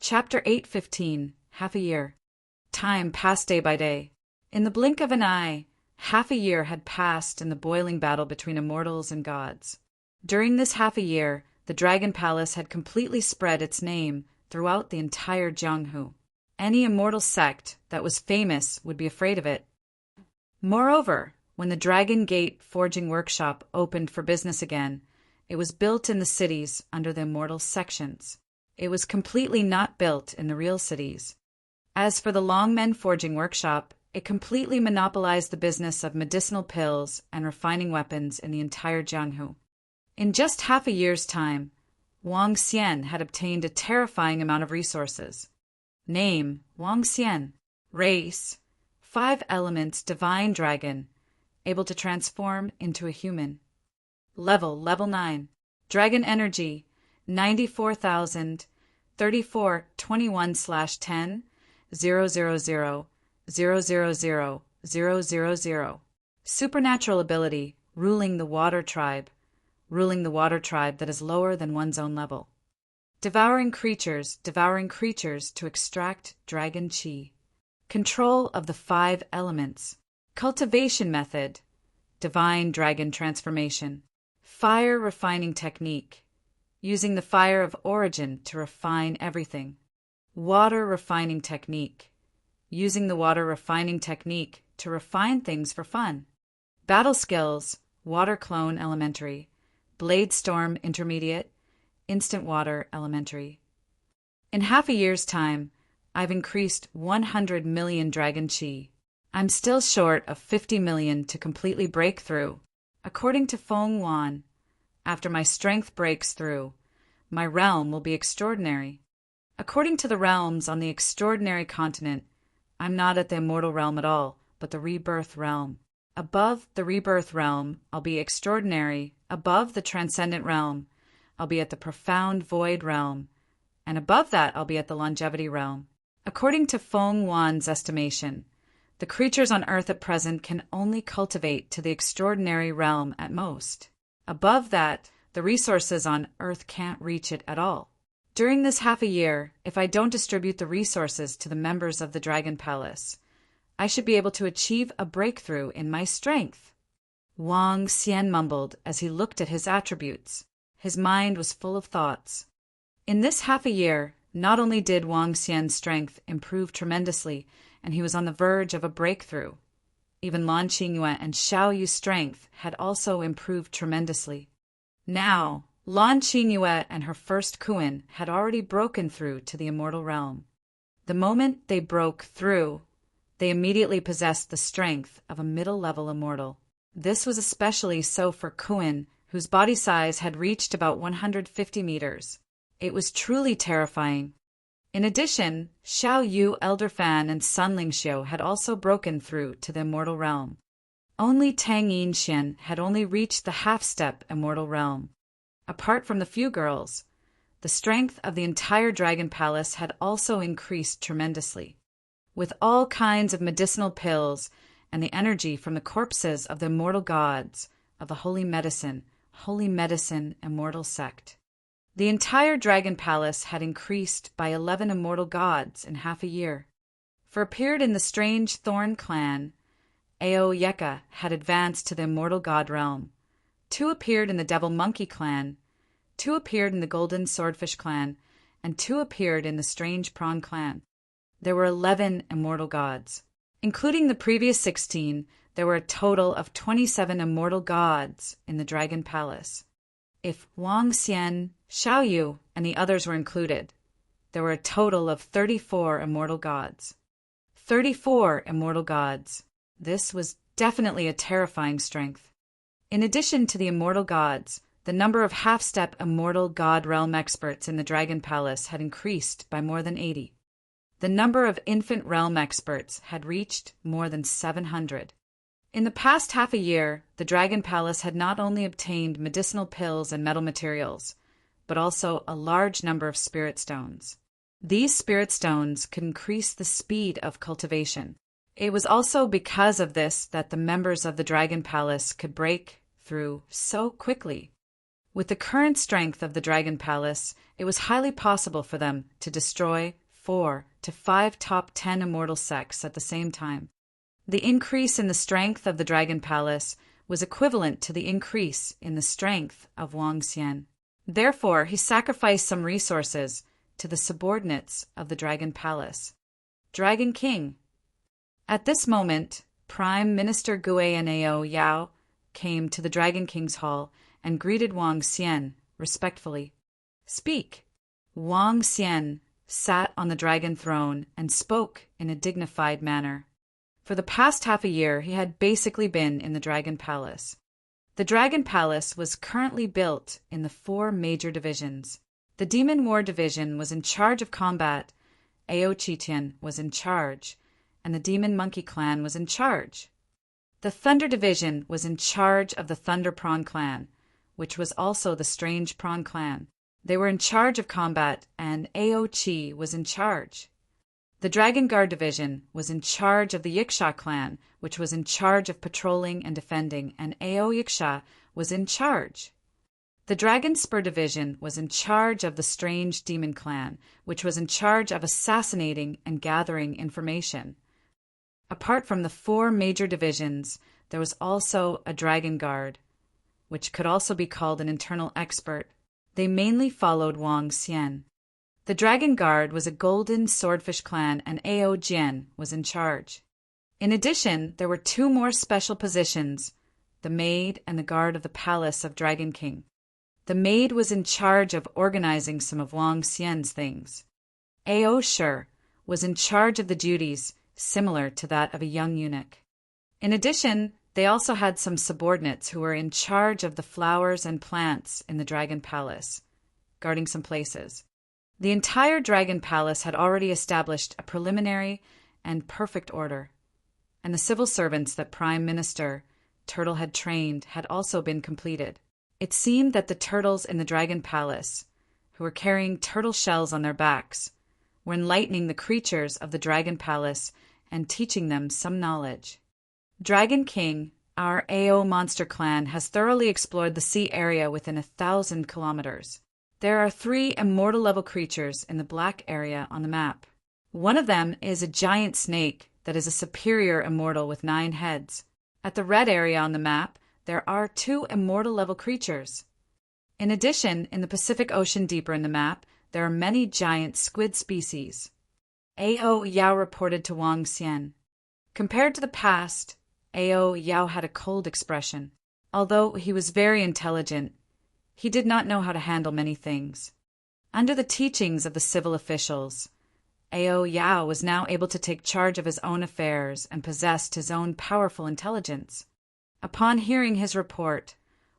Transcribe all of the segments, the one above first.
Chapter 8:15, Half a Year. Time passed day by day. In the blink of an eye, half a year had passed in the boiling battle between immortals and gods. During this half a year, the Dragon Palace had completely spread its name throughout the entire Jianghu. Any immortal sect that was famous would be afraid of it. Moreover, when the Dragon Gate forging workshop opened for business again, it was built in the cities under the immortal sections. It was completely not built in the real cities. As for the Longmen forging workshop, it completely monopolized the business of medicinal pills and refining weapons in the entire Jianghu. In just half a year's time, Wang Xian had obtained a terrifying amount of resources. Name, Wang Xian. Race, 5 elements divine dragon, able to transform into a human. Level 9. Dragon energy, 94,034-21/10 000 Supernatural ability, ruling the water tribe that is lower than one's own level. Devouring creatures to extract dragon chi. Control of the 5 elements. Cultivation method, divine dragon transformation. Fire refining technique, using the fire of origin to refine everything. Water refining technique, using the water refining technique to refine things for fun. Battle skills, water clone elementary, blade storm intermediate, instant water elementary. In half a year's time, I've increased 100 million dragon chi. I'm still short of 50 million to completely break through. According to Feng Wan, after my strength breaks through, my realm will be extraordinary. According to the realms on the extraordinary continent, I'm not at the immortal realm at all, but the rebirth realm. Above the rebirth realm, I'll be extraordinary. Above the transcendent realm, I'll be at the profound void realm. And above that, I'll be at the longevity realm. According to Feng Wan's estimation, the creatures on Earth at present can only cultivate to the extraordinary realm at most. Above that, the resources on Earth can't reach it at all. During this half a year, if I don't distribute the resources to the members of the Dragon Palace, I should be able to achieve a breakthrough in my strength. Wang Xian mumbled as he looked at his attributes. His mind was full of thoughts. In this half a year, not only did Wang Xian's strength improve tremendously, and he was on the verge of a breakthrough, even Lan Qingyue and Xiao Yu's strength had also improved tremendously. Now, Lan Qingyue and her first Kuan had already broken through to the immortal realm. The moment they broke through, they immediately possessed the strength of a middle-level immortal. This was especially so for Kuan, whose body size had reached about 150 meters. It was truly terrifying. In addition, Xiao Yu, Elder Fan, and Sun Lingxiu had also broken through to the immortal realm. Only Tang Yinxian had only reached the half-step immortal realm. Apart from the few girls, the strength of the entire Dragon Palace had also increased tremendously. With all kinds of medicinal pills and the energy from the corpses of the immortal gods of the Holy Medicine Immortal Sect. The entire Dragon Palace had increased by 11 immortal gods in half a year. For appeared in the strange Thorn clan, Ao Yeka had advanced to the immortal god realm. 2 appeared in the Devil Monkey clan, 2 appeared in the Golden Swordfish clan, and 2 appeared in the Strange Prawn clan. There were 11 immortal gods. Including the previous 16, there were a total of 27 immortal gods in the Dragon Palace. If Wang Xian, Xiao Yu, and the others were included, there were a total of 34 immortal gods. 34 immortal gods. This was definitely a terrifying strength. In addition to the immortal gods, the number of half-step immortal god realm experts in the Dragon Palace had increased by more than 80. The number of infant realm experts had reached more than 700. In the past half a year, the Dragon Palace had not only obtained medicinal pills and metal materials, but also a large number of spirit stones. These spirit stones could increase the speed of cultivation. It was also because of this that the members of the Dragon Palace could break through so quickly. With the current strength of the Dragon Palace, it was highly possible for them to destroy 4 to 5 top 10 immortal sects at the same time. The increase in the strength of the Dragon Palace was equivalent to the increase in the strength of Wang Xian. Therefore, he sacrificed some resources to the subordinates of the Dragon Palace. Dragon King. At this moment, Prime Minister Gui and Ao Yao came to the Dragon King's hall and greeted Wang Xian respectfully. Speak. Wang Xian sat on the dragon throne and spoke in a dignified manner. For the past half a year, he had basically been in the Dragon Palace. The Dragon Palace was currently built in the 4 major divisions. The Demon War Division was in charge of combat, Ao Qitian was in charge, and the Demon Monkey Clan was in charge. The Thunder Division was in charge of the Thunder Prawn Clan, which was also the Strange Prawn Clan. They were in charge of combat, and Ao Qi was in charge. The Dragon Guard Division was in charge of the Yiksha clan, which was in charge of patrolling and defending, and Ao Yiksha was in charge. The Dragon Spur Division was in charge of the Strange Demon Clan, which was in charge of assassinating and gathering information. Apart from the 4 major divisions, there was also a Dragon Guard, which could also be called an internal expert. They mainly followed Wang Xian. The Dragon Guard was a golden swordfish clan, and Ao Jian was in charge. In addition, there were 2 more special positions, the Maid and the Guard of the Palace of Dragon King. The Maid was in charge of organizing some of Wang Xian's things. Ao Shi was in charge of the duties similar to that of a young eunuch. In addition, they also had some subordinates who were in charge of the flowers and plants in the Dragon Palace, guarding some places. The entire Dragon Palace had already established a preliminary and perfect order, and the civil servants that Prime Minister Turtle had trained had also been completed. It seemed that the turtles in the Dragon Palace, who were carrying turtle shells on their backs, were enlightening the creatures of the Dragon Palace and teaching them some knowledge. Dragon King, our Ao monster clan, has thoroughly explored the sea area within 1,000 kilometers. There are 3 immortal-level creatures in the black area on the map. One of them is a giant snake that is a superior immortal with 9 heads. At the red area on the map, there are 2 immortal-level creatures. In addition, in the Pacific Ocean deeper in the map, there are many giant squid species. Ao Yao reported to Wang Xian. Compared to the past, Ao Yao had a cold expression. Although he was very intelligent, he did not know how to handle many things. Under the teachings of the civil officials, Ao Yao was now able to take charge of his own affairs and possessed his own powerful intelligence. Upon hearing his report,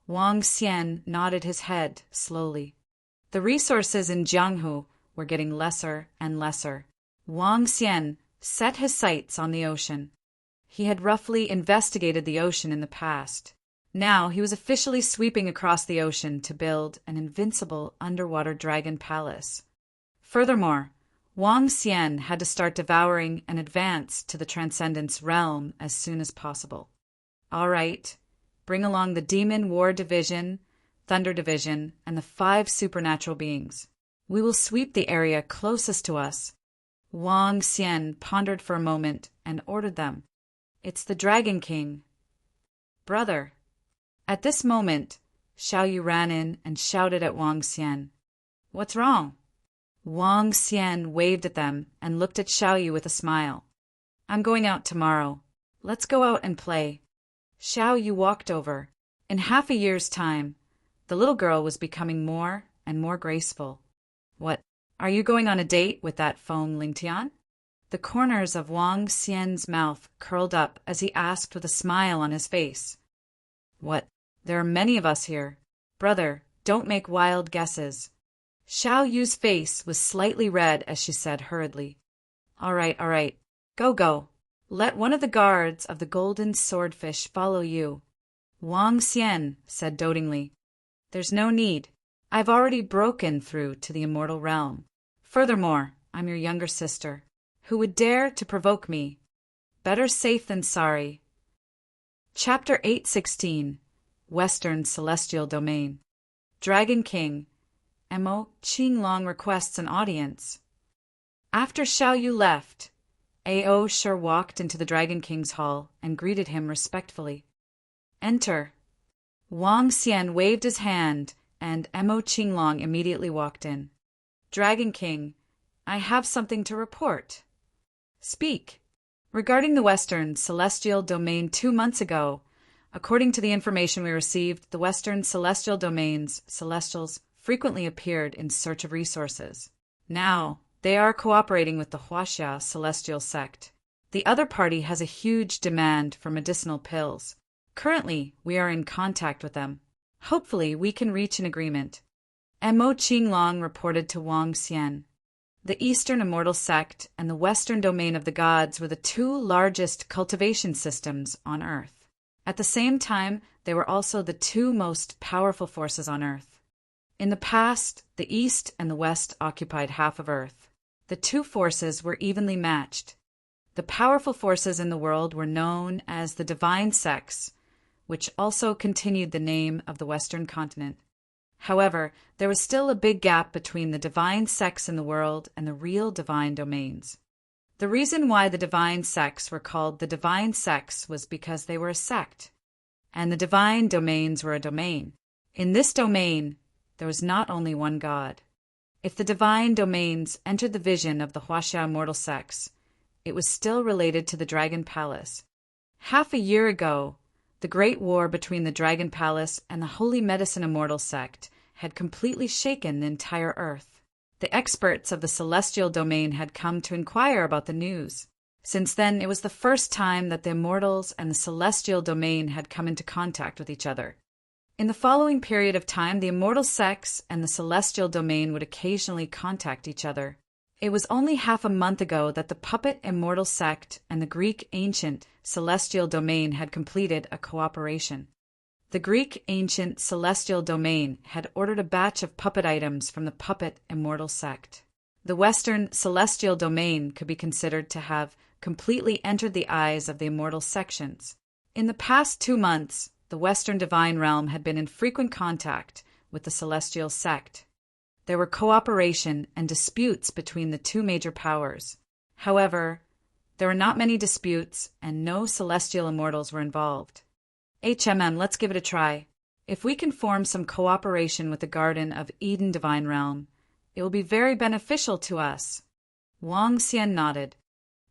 Wang Xian nodded his head slowly. The resources in Jianghu were getting lesser and lesser. Wang Xian set his sights on the ocean. He had roughly investigated the ocean in the past. Now he was officially sweeping across the ocean to build an invincible underwater dragon palace. Furthermore, Wang Xian had to start devouring and advance to the Transcendence realm as soon as possible. All right, bring along the Demon War Division, Thunder Division, and the 5 supernatural beings. We will sweep the area closest to us. Wang Xian pondered for a moment and ordered them. It's the Dragon King. Brother. At this moment, Xiao Yu ran in and shouted at Wang Xian. What's wrong? Wang Xian waved at them and looked at Xiao Yu with a smile. I'm going out tomorrow. Let's go out and play. Xiao Yu walked over. In half a year's time, the little girl was becoming more and more graceful. What, are you going on a date with that Feng Lingtian? The corners of Wang Xian's mouth curled up as he asked with a smile on his face. What, there are many of us here. Brother, don't make wild guesses. Xiao Yu's face was slightly red as she said hurriedly. All right. Go. Let one of the guards of the golden swordfish follow you. Wang Xian said dotingly. There's no need. I've already broken through to the immortal realm. Furthermore, I'm your younger sister. Who would dare to provoke me? Better safe than sorry. Chapter 816, Western Celestial Domain. Dragon King, Mo Qinglong requests an audience. After Xiao Yu left, Ao Shi walked into the Dragon King's hall and greeted him respectfully. Enter. Wang Xian waved his hand, and Mo Qinglong immediately walked in. Dragon King, I have something to report. Speak. Regarding the Western Celestial Domain 2 months ago, according to the information we received, the Western Celestial Domain's Celestials frequently appeared in search of resources. Now, they are cooperating with the Huaxia Celestial Sect. The other party has a huge demand for medicinal pills. Currently, we are in contact with them. Hopefully, we can reach an agreement. Mo Qinglong reported to Wang Xian. The Eastern Immortal Sect and the Western Domain of the Gods were the 2 largest cultivation systems on Earth. At the same time, they were also the 2 most powerful forces on Earth. In the past, the East and the West occupied half of Earth. The 2 forces were evenly matched. The powerful forces in the world were known as the Divine Sects, which also continued the name of the Western continent. However, there was still a big gap between the divine sects in the world and the real divine domains. The reason why the divine sects were called the divine sects was because they were a sect, and the divine domains were a domain. In this domain, there was not only one God. If the divine domains entered the vision of the Huaxia immortal sects, it was still related to the Dragon Palace. Half a year ago, the great war between the Dragon Palace and the Holy Medicine Immortal Sect had completely shaken the entire Earth. The experts of the Celestial Domain had come to inquire about the news. Since then, it was the first time that the Immortals and the Celestial Domain had come into contact with each other. In the following period of time, the Immortal Sects and the Celestial Domain would occasionally contact each other. It was only half a month ago that the Puppet Immortal Sect and the Greek Ancient Celestial Domain had completed a cooperation. The Greek Ancient Celestial Domain had ordered a batch of puppet items from the Puppet Immortal Sect. The Western Celestial Domain could be considered to have completely entered the eyes of the Immortal Sections. In the past 2 months, the Western Divine Realm had been in frequent contact with the Celestial Sect. There were cooperation and disputes between the 2 major powers. However, there were not many disputes, and no celestial immortals were involved. Let's give it a try. If we can form some cooperation with the Garden of Eden Divine Realm, it will be very beneficial to us. Wang Xian nodded.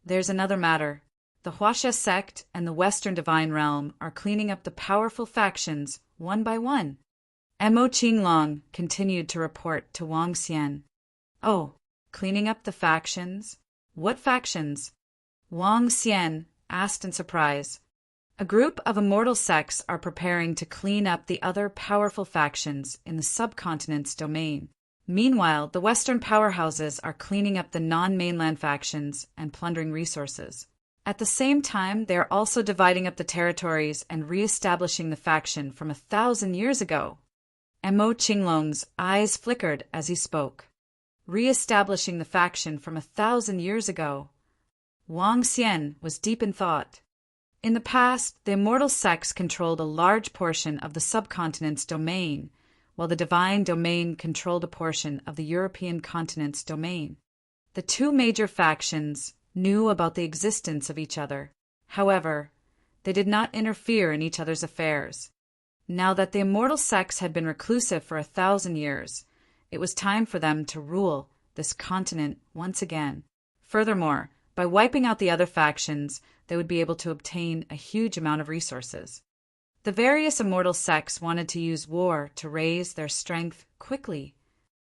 There's another matter. The Huaxia sect and the Western Divine Realm are cleaning up the powerful factions one by one. Mo Qinglong continued to report to Wang Xian. Oh, cleaning up the factions? What factions? Wang Xian asked in surprise. A group of immortal sects are preparing to clean up the other powerful factions in the subcontinent's domain. Meanwhile, the Western powerhouses are cleaning up the non-mainland factions and plundering resources. At the same time, they are also dividing up the territories and re-establishing the faction from 1,000 years ago. Mo Qinglong's eyes flickered as he spoke. Re-establishing the faction from 1,000 years ago. Wang Xian was deep in thought. In the past, the immortal sects controlled a large portion of the subcontinent's domain, while the divine domain controlled a portion of the European continent's domain. The 2 major factions knew about the existence of each other. However, they did not interfere in each other's affairs. Now that the immortal sects had been reclusive for 1,000 years, it was time for them to rule this continent once again. Furthermore, by wiping out the other factions, they would be able to obtain a huge amount of resources. The various immortal sects wanted to use war to raise their strength quickly.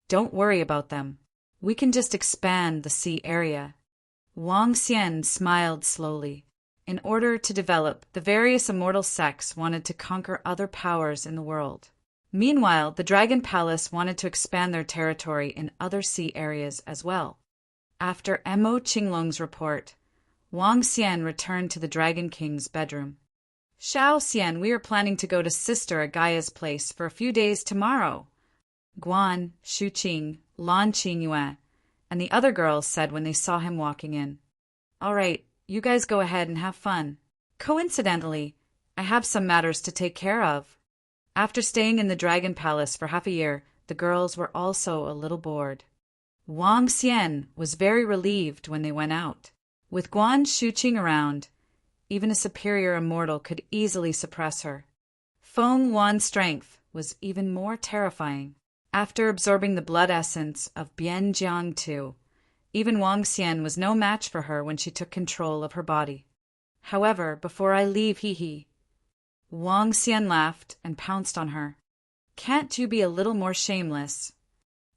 Don't worry about them. We can just expand the sea area. Wang Xian smiled slowly. In order to develop, the various immortal sects wanted to conquer other powers in the world. Meanwhile, the Dragon Palace wanted to expand their territory in other sea areas as well. After Mo Qinglong's report, Wang Xian returned to the Dragon King's bedroom. Xiao Xian, we are planning to go to Sister Agaya's place for a few days tomorrow. Guan, Shuqing, Lan Qingyue, and the other girls said when they saw him walking in. All right, you guys go ahead and have fun. Coincidentally, I have some matters to take care of. After staying in the Dragon Palace for half a year, the girls were also a little bored. Wang Xian was very relieved when they went out. With Guan Shuqing around, even a superior immortal could easily suppress her. Feng Wan's strength was even more terrifying. After absorbing the blood essence of Bian Jiang Tu, even Wang Xian was no match for her when she took control of her body. However, before I leave, hee. Wang Xian laughed and pounced on her. Can't you be a little more shameless?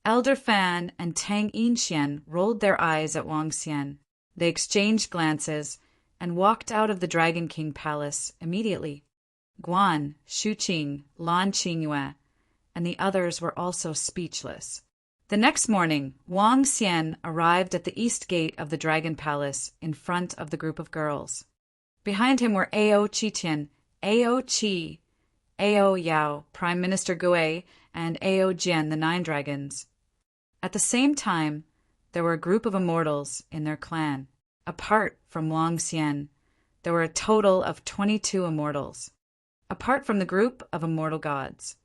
Elder Fan and Tang Yinxian rolled their eyes at Wang Xian. They exchanged glances and walked out of the Dragon King Palace immediately. Guan, Shuqing, Lan Qingyue, and the others were also speechless. The next morning, Wang Xian arrived at the east gate of the Dragon Palace in front of the group of girls. Behind him were Ao Qitian, Ao Qi, Ao Yao, Prime Minister Gui, and Ao Jian, the 9 dragons. At the same time, there were a group of immortals in their clan. Apart from Wang Xian, there were a total of 22 immortals. Apart from the group of immortal gods,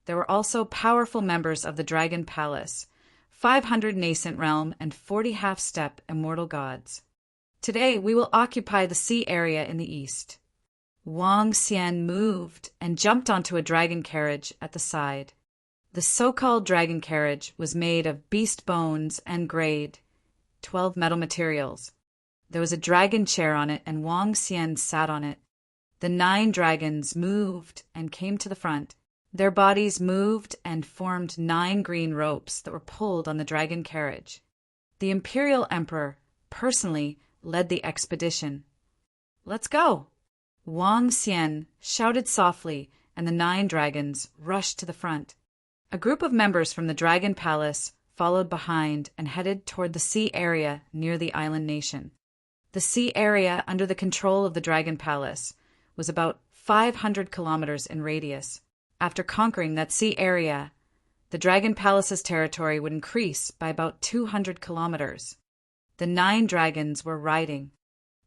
there were also powerful members of the Dragon Palace, 500 nascent realm and 40 half-step immortal gods. Today we will occupy the sea area in the east. Wang Xian moved and jumped onto a dragon carriage at the side. The so-called dragon carriage was made of beast bones and grade, 12 metal materials. There was a dragon chair on it, and Wang Xian sat on it. The 9 dragons moved and came to the front. Their bodies moved and formed 9 green ropes that were pulled on the dragon carriage. The Imperial Emperor personally led the expedition. Let's go! Wang Xian shouted softly, and the 9 dragons rushed to the front. A group of members from the Dragon Palace followed behind and headed toward the sea area near the island nation. The sea area under the control of the Dragon Palace was about 500 kilometers in radius. After conquering that sea area, the Dragon Palace's territory would increase by about 200 kilometers. The 9 dragons were riding.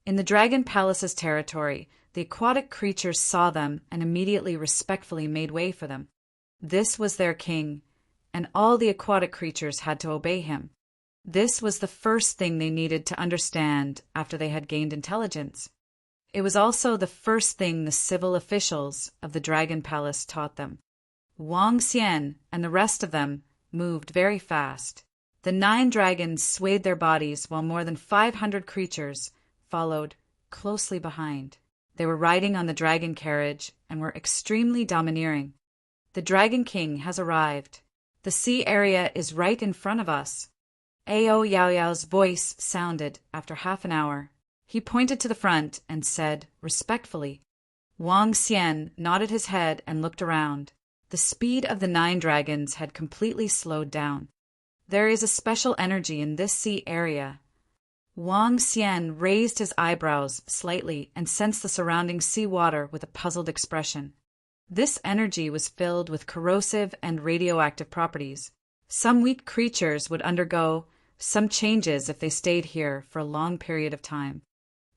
In the Dragon Palace's territory, the aquatic creatures saw them and immediately respectfully made way for them. This was their king, and all the aquatic creatures had to obey him. This was the first thing they needed to understand after they had gained intelligence. It was also the first thing the civil officials of the Dragon Palace taught them. Wang Xian and the rest of them moved very fast. The 9 dragons swayed their bodies while more than 500 creatures followed closely behind. They were riding on the dragon carriage and were extremely domineering. The Dragon King has arrived. The sea area is right in front of us. Ao Yao Yao's voice sounded after half an hour. He pointed to the front and said respectfully. Wang Xian nodded his head and looked around. The speed of the 9 dragons had completely slowed down. There is a special energy in this sea area. Wang Xian raised his eyebrows slightly and sensed the surrounding sea water with a puzzled expression. This energy was filled with corrosive and radioactive properties. Some weak creatures would undergo some changes if they stayed here for a long period of time.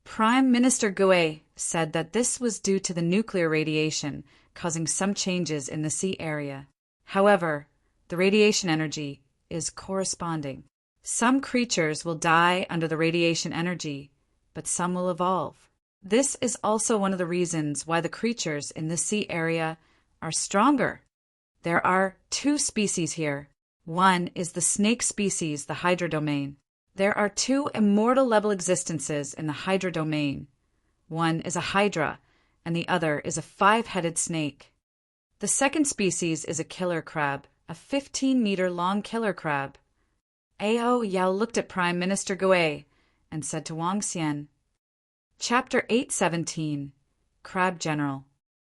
Prime Minister Gui said that this was due to the nuclear radiation causing some changes in the sea area. However, the radiation energy is corresponding. Some creatures will die under the radiation energy, but some will evolve. This is also one of the reasons why the creatures in the sea area are stronger. There are 2 species here. One is the snake species, the Hydra domain. There are 2 immortal-level existences in the Hydra domain. One is a Hydra, and the other is a 5-headed snake. The second species is a killer crab, a 15-meter-long killer crab. Ao Yao looked at Prime Minister Gui and said to Wang Xian, Chapter 817, Crab General.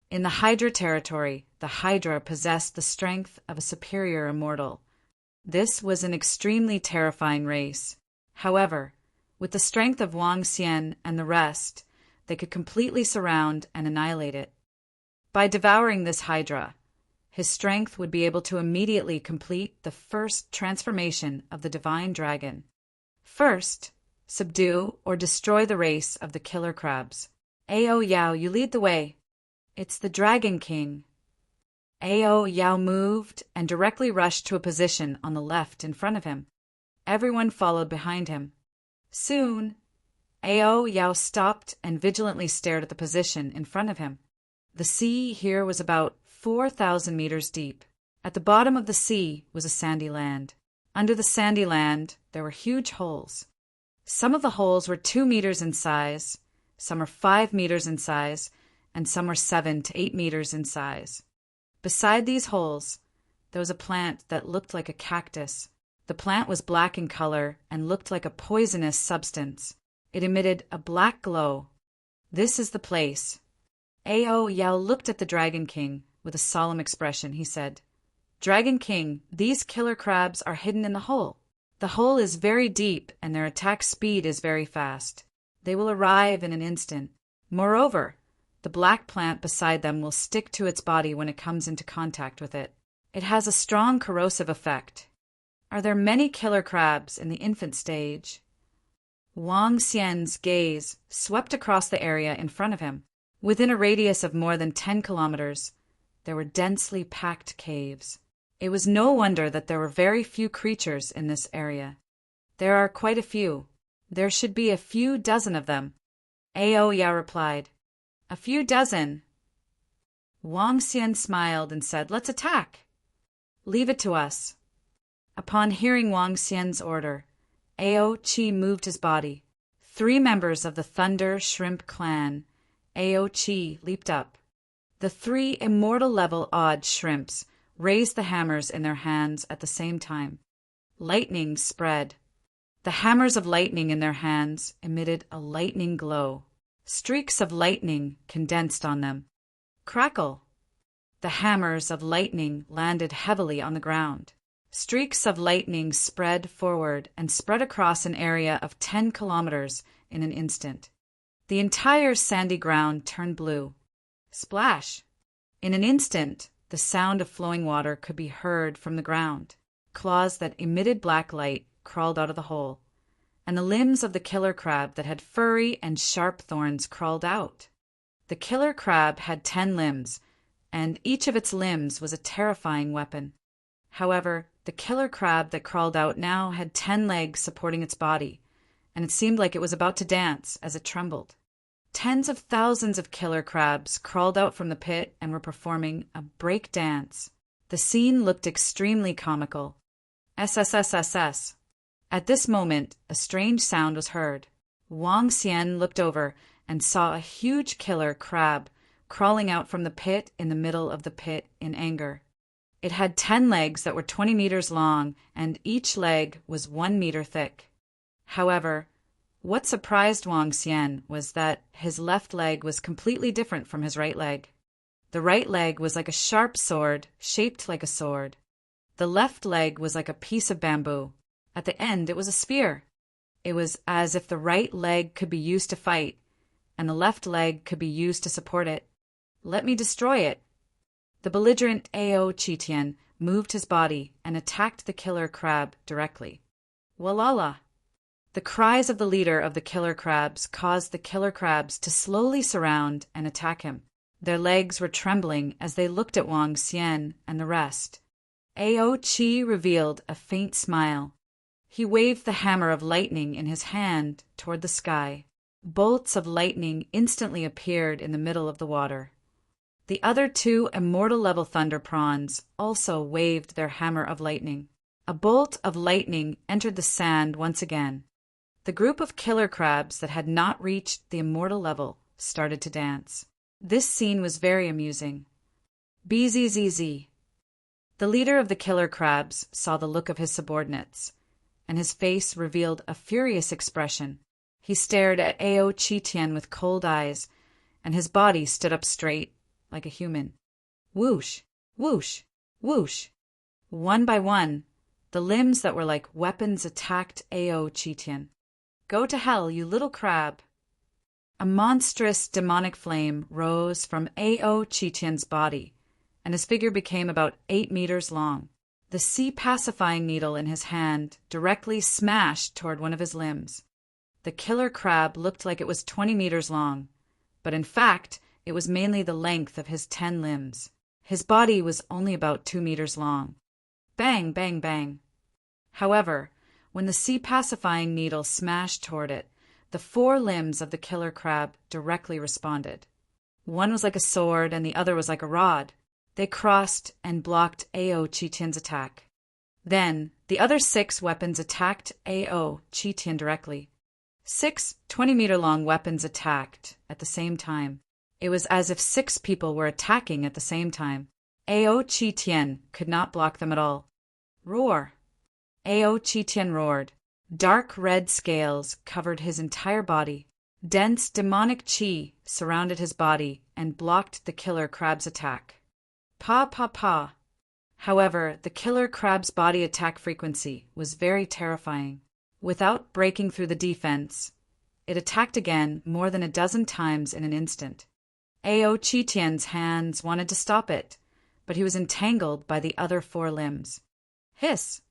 In the Hydra territory, the Hydra possessed the strength of a superior immortal. This was an extremely terrifying race. However, with the strength of Wang Xian and the rest, they could completely surround and annihilate it. By devouring this Hydra, his strength would be able to immediately complete the first transformation of the divine dragon. First, subdue or destroy the race of the killer crabs. Ao Yao, you lead the way. It's the Dragon King. Ao Yao moved and directly rushed to a position on the left in front of him. Everyone followed behind him. Soon, Ao Yao stopped and vigilantly stared at the position in front of him. The sea here was about 4,000 meters deep. At the bottom of the sea was a sandy land. Under the sandy land, there were huge holes. Some of the holes were 2 meters in size, some were 5 meters in size, and some were 7 to 8 meters in size. Beside these holes, there was a plant that looked like a cactus. The plant was black in color and looked like a poisonous substance. It emitted a black glow. This is the place. Ao Yao looked at the Dragon King with a solemn expression. He said, "Dragon King, these killer crabs are hidden in the hole. The hole is very deep and their attack speed is very fast. They will arrive in an instant. Moreover, the black plant beside them will stick to its body when it comes into contact with it. It has a strong corrosive effect. Are there many killer crabs in the infant stage?" Wang Xian's gaze swept across the area in front of him. Within a radius of more than 10 kilometers, there were densely packed caves. It was no wonder that there were very few creatures in this area. There are quite a few. There should be a few dozen of them. Ao Yao replied, "A few dozen." Wang Xian smiled and said, "Let's attack. Leave it to us." Upon hearing Wang Xian's order, Ao Qi moved his body. 3 members of the Thunder Shrimp clan, Ao Qi, leaped up. The 3 immortal-level odd shrimps raised the hammers in their hands at the same time. Lightning spread. The hammers of lightning in their hands emitted a lightning glow. Streaks of lightning condensed on them. Crackle! The hammers of lightning landed heavily on the ground. Streaks of lightning spread forward and spread across an area of 10 kilometers in an instant. The entire sandy ground turned blue. Splash! In an instant, the sound of flowing water could be heard from the ground. Claws that emitted black light crawled out of the hole, and the limbs of the killer crab that had furry and sharp thorns crawled out. The killer crab had 10 limbs, and each of its limbs was a terrifying weapon. However, the killer crab that crawled out now had 10 legs supporting its body, and it seemed like it was about to dance as it trembled. Tens of thousands of killer crabs crawled out from the pit and were performing a break dance. The scene looked extremely comical. SSSSS. At this moment, a strange sound was heard. Wang Xian looked over and saw a huge killer crab crawling out from the pit in the middle of the pit in anger. It had 10 legs that were 20 meters long, and each leg was 1 meter thick. However, what surprised Wang Xian was that his left leg was completely different from his right leg. The right leg was like a sharp sword, shaped like a sword. The left leg was like a piece of bamboo. At the end, it was a spear. It was as if the right leg could be used to fight, and the left leg could be used to support it. "Let me destroy it." The belligerent Ao Qitian moved his body and attacked the killer crab directly. Walala! The cries of the leader of the killer crabs caused the killer crabs to slowly surround and attack him. Their legs were trembling as they looked at Wang Xian and the rest. Ao Qi revealed a faint smile. He waved the hammer of lightning in his hand toward the sky. Bolts of lightning instantly appeared in the middle of the water. The other 2 immortal-level thunder prawns also waved their hammer of lightning. A bolt of lightning entered the sand once again. The group of killer crabs that had not reached the immortal level started to dance. This scene was very amusing. BZZZ. The leader of the killer crabs saw the look of his subordinates, and his face revealed a furious expression. He stared at Ao Qitian with cold eyes, and his body stood up straight, like a human. Whoosh, whoosh, whoosh. One by one, the limbs that were like weapons attacked Ao Qitian. "Go to hell, you little crab." A monstrous demonic flame rose from Ao Qitian's body, and his figure became about 8 meters long. The sea-pacifying needle in his hand directly smashed toward one of his limbs. The killer crab looked like it was 20 meters long, but in fact, it was mainly the length of his 10 limbs. His body was only about 2 meters long. Bang, bang, bang. However, when the sea pacifying needle smashed toward it, the 4 limbs of the killer crab directly responded. One was like a sword and the other was like a rod. They crossed and blocked Ao Chi-Tian's attack. Then, the other 6 weapons attacked Ao Chi-Tian directly. 6 20-meter-long weapons attacked at the same time. It was as if 6 people were attacking at the same time. Ao Chi-Tian could not block them at all. Roar! Ao Chi-Tian roared. Dark red scales covered his entire body. Dense demonic chi surrounded his body and blocked the killer crab's attack. Pa pa pa. However, the killer crab's body attack frequency was very terrifying. Without breaking through the defense, it attacked again more than a dozen times in an instant. Ao Chi-Tian's hands wanted to stop it, but he was entangled by the other 4 limbs. Hiss!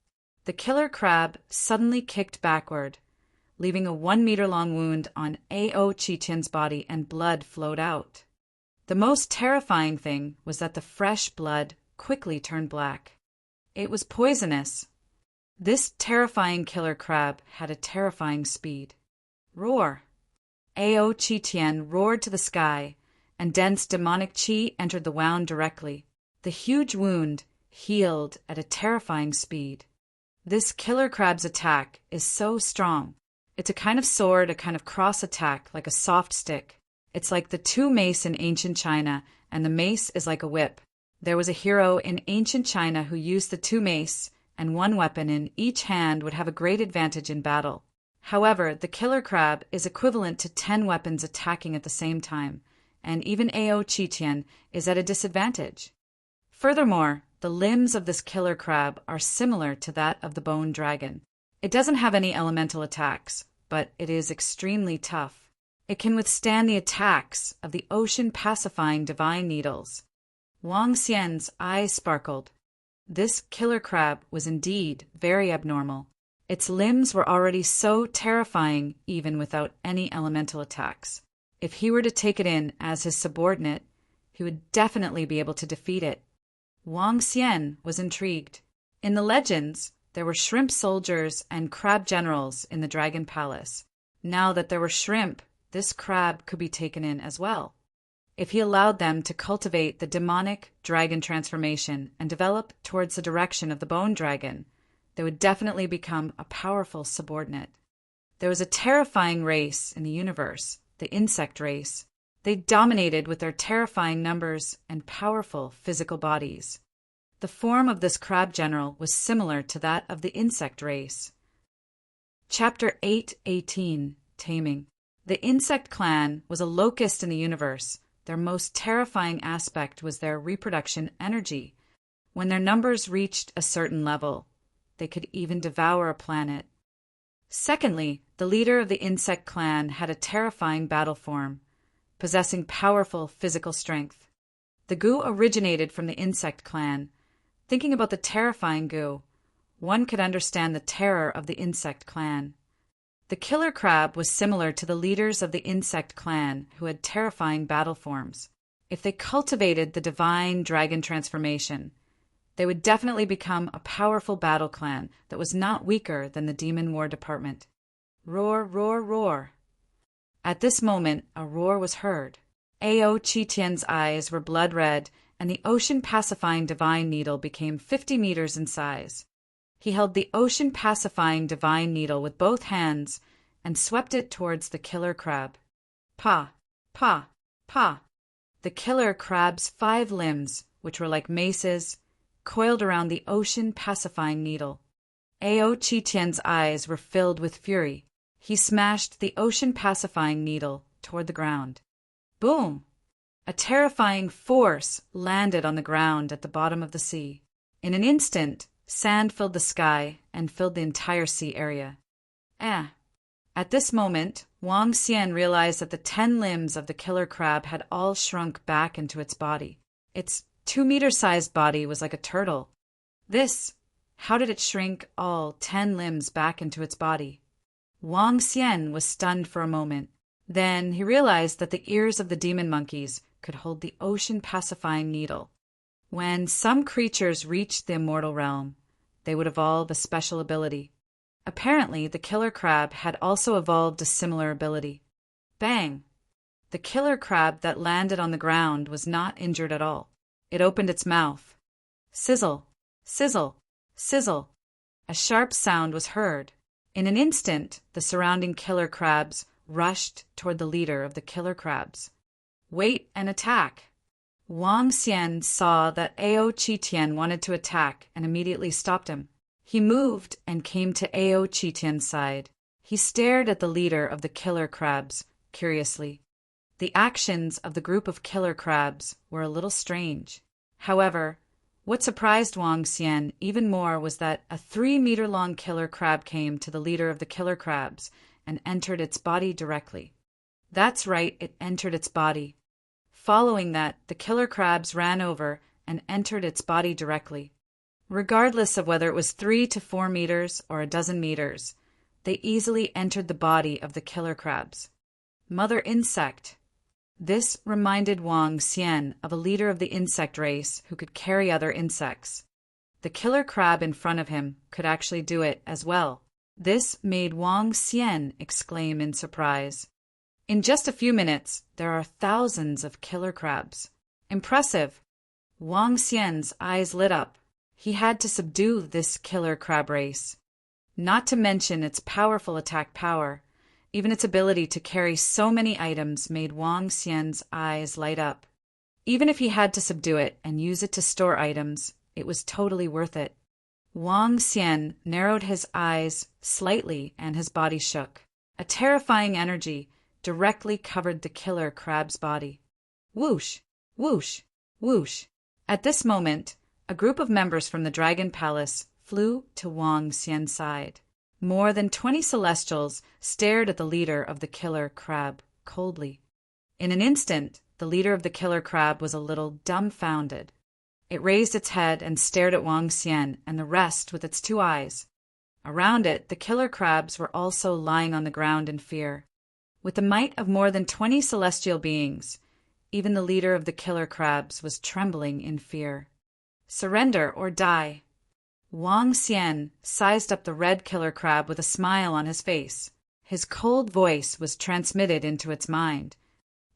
The killer crab suddenly kicked backward, leaving a 1-meter-long wound on Ao Chi-Tian's body, and blood flowed out. The most terrifying thing was that the fresh blood quickly turned black. It was poisonous. This terrifying killer crab had a terrifying speed. Roar! Ao Chi-Tian roared to the sky, and dense demonic chi entered the wound directly. The huge wound healed at a terrifying speed. This killer crab's attack is so strong. It's a kind of sword, a kind of cross attack, like a soft stick. It's like the 2 mace in ancient China, and the mace is like a whip. There was a hero in ancient China who used the 2 mace, and 1 weapon in each hand would have a great advantage in battle. However, the killer crab is equivalent to 10 weapons attacking at the same time, and even Ao Chi-Tian is at a disadvantage. Furthermore, the limbs of this killer crab are similar to that of the bone dragon. It doesn't have any elemental attacks, but it is extremely tough. It can withstand the attacks of the ocean-pacifying divine needles. Wang Xian's eyes sparkled. This killer crab was indeed very abnormal. Its limbs were already so terrifying even without any elemental attacks. If he were to take it in as his subordinate, he would definitely be able to defeat it. Wang Xian was intrigued. In the legends, there were shrimp soldiers and crab generals in the Dragon Palace. Now that there were shrimp, this crab could be taken in as well. If he allowed them to cultivate the demonic dragon transformation and develop towards the direction of the bone dragon, they would definitely become a powerful subordinate. There was a terrifying race in the universe, the insect race. They dominated with their terrifying numbers and powerful physical bodies. The form of this crab general was similar to that of the insect race. Chapter 8:18 Taming. The insect clan was a locust in the universe. Their most terrifying aspect was their reproduction energy. When their numbers reached a certain level, they could even devour a planet. Secondly, the leader of the insect clan had a terrifying battle form, possessing powerful physical strength. The goo originated from the insect clan. Thinking about the terrifying goo, one could understand the terror of the insect clan. The killer crab was similar to the leaders of the insect clan who had terrifying battle forms. If they cultivated the divine dragon transformation, they would definitely become a powerful battle clan that was not weaker than the Demon War Department. Roar, roar, roar. At this moment, a roar was heard. Ao Chi-Tian's eyes were blood red, and the ocean-pacifying divine needle became 50 meters in size. He held the ocean-pacifying divine needle with both hands and swept it towards the killer crab. Pa, pa, pa. The killer crab's 5 limbs, which were like maces, coiled around the ocean-pacifying needle. Ao Chi-Tian's eyes were filled with fury. He smashed the ocean-pacifying needle toward the ground. Boom! A terrifying force landed on the ground at the bottom of the sea. In an instant, sand filled the sky and filled the entire sea area. At this moment, Wang Xian realized that the 10 limbs of the killer crab had all shrunk back into its body. Its 2-meter-sized body was like a turtle. How did it shrink all 10 limbs back into its body? Wang Xian was stunned for a moment. Then he realized that the ears of the demon monkeys could hold the ocean-pacifying needle. When some creatures reached the immortal realm, they would evolve a special ability. Apparently, the killer crab had also evolved a similar ability. Bang! The killer crab that landed on the ground was not injured at all. It opened its mouth. Sizzle, sizzle, sizzle. A sharp sound was heard. In an instant, the surrounding killer crabs rushed toward the leader of the killer crabs. Wait and attack! Wang Xian saw that Ao Qitian wanted to attack and immediately stopped him. He moved and came to Ao Qitian's side. He stared at the leader of the killer crabs, curiously. The actions of the group of killer crabs were a little strange. However, what surprised Wang Xian even more was that a 3-meter-long killer crab came to the leader of the killer crabs and entered its body directly. That's right, it entered its body. Following that, the killer crabs ran over and entered its body directly. Regardless of whether it was 3 to 4 meters or a dozen meters, they easily entered the body of the killer crabs. Mother insect. This reminded Wang Xian of a leader of the insect race who could carry other insects. The killer crab in front of him could actually do it as well. This made Wang Xian exclaim in surprise. In just a few minutes, there are thousands of killer crabs. Impressive! Wang Xian's eyes lit up. He had to subdue this killer crab race. Not to mention its powerful attack power. Even its ability to carry so many items made Wang Xian's eyes light up. Even if he had to subdue it and use it to store items, it was totally worth it. Wang Xian narrowed his eyes slightly and his body shook. A terrifying energy directly covered the killer crab's body. Whoosh! Whoosh! Whoosh! At this moment, a group of members from the Dragon Palace flew to Wang Xian's side. More than 20 celestials stared at the leader of the killer crab coldly. In an instant, the leader of the killer crab was a little dumbfounded. It raised its head and stared at Wang Xian and the rest with its 2 eyes. Around it, the killer crabs were also lying on the ground in fear. With the might of more than 20 celestial beings, even the leader of the killer crabs was trembling in fear. Surrender or die. Wang Xian sized up the red killer crab with a smile on his face. His cold voice was transmitted into its mind.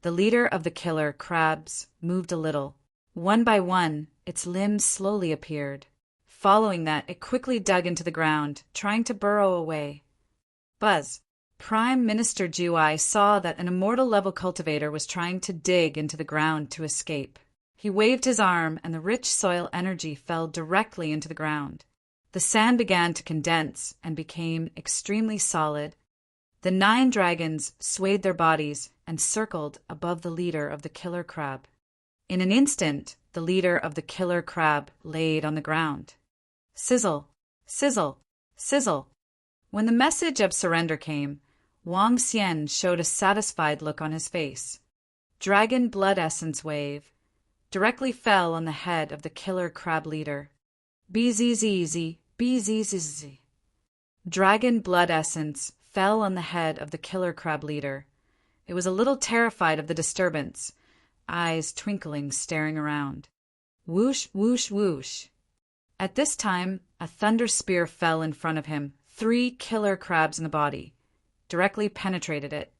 The leader of the killer crabs moved a little. One by one, its limbs slowly appeared. Following that, it quickly dug into the ground, trying to burrow away. Buzz! Prime Minister Juai saw that an immortal-level cultivator was trying to dig into the ground to escape. He waved his arm, and the rich soil energy fell directly into the ground. The sand began to condense and became extremely solid. The 9 dragons swayed their bodies and circled above the leader of the killer crab. In an instant, the leader of the killer crab laid on the ground. Sizzle, sizzle, sizzle. When the message of surrender came, Wang Xian showed a satisfied look on his face. Dragon blood essence wave directly fell on the head of the killer crab leader. Bzzz, bzzz. Dragon blood essence fell on the head of the killer crab leader. It was a little terrified of the disturbance, eyes twinkling, staring around. Whoosh, whoosh, whoosh. At this time, a thunder spear fell in front of him, 3 killer crabs in the body. Directly penetrated it.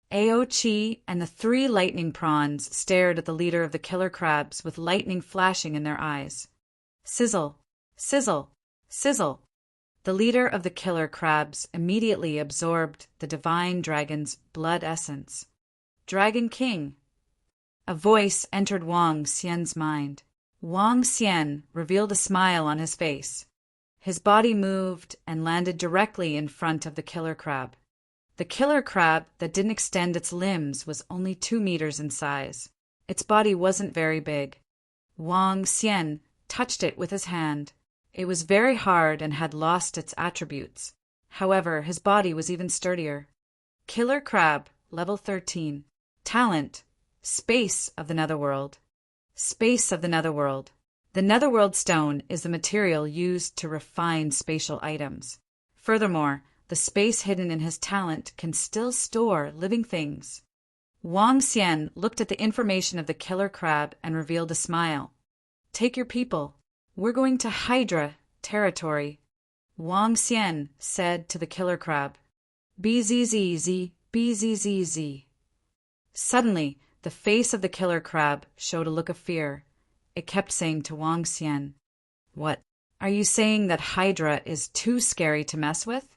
Ao Qi and the 3 lightning prawns stared at the leader of the killer crabs with lightning flashing in their eyes. Sizzle, sizzle, sizzle. The leader of the killer crabs immediately absorbed the divine dragon's blood essence. Dragon King. A voice entered Wang Xian's mind. Wang Xian revealed a smile on his face. His body moved and landed directly in front of the killer crab. The killer crab that didn't extend its limbs was only 2 meters in size. Its body wasn't very big. Wang Xian touched it with his hand. It was very hard and had lost its attributes. However, his body was even sturdier. Killer crab, level 13. Talent, space of the netherworld. Space of the netherworld. The netherworld stone is the material used to refine spatial items. Furthermore, the space hidden in his talent can still store living things. Wang Xian looked at the information of the killer crab and revealed a smile. Take your people. We're going to Hydra territory. Wang Xian said to the killer crab. Bzzz, bzzz. Suddenly, the face of the killer crab showed a look of fear. It kept saying to Wang Xian, "What? Are you saying that Hydra is too scary to mess with?"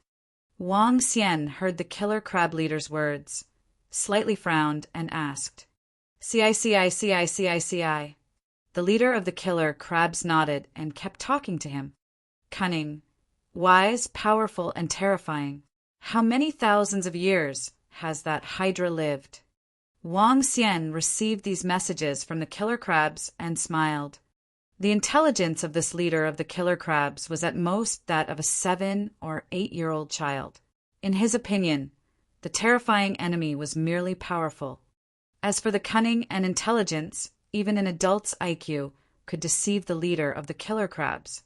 Wang Xian heard the killer crab leader's words, slightly frowned, and asked, "CI?" The leader of the killer crabs nodded and kept talking to him. Cunning, wise, powerful, and terrifying. How many thousands of years has that Hydra lived? Wang Xian received these messages from the killer crabs and smiled. The intelligence of this leader of the killer crabs was at most that of a 7 or 8-year-old child. In his opinion, the terrifying enemy was merely powerful. As for the cunning and intelligence, even an adult's IQ could deceive the leader of the killer crabs.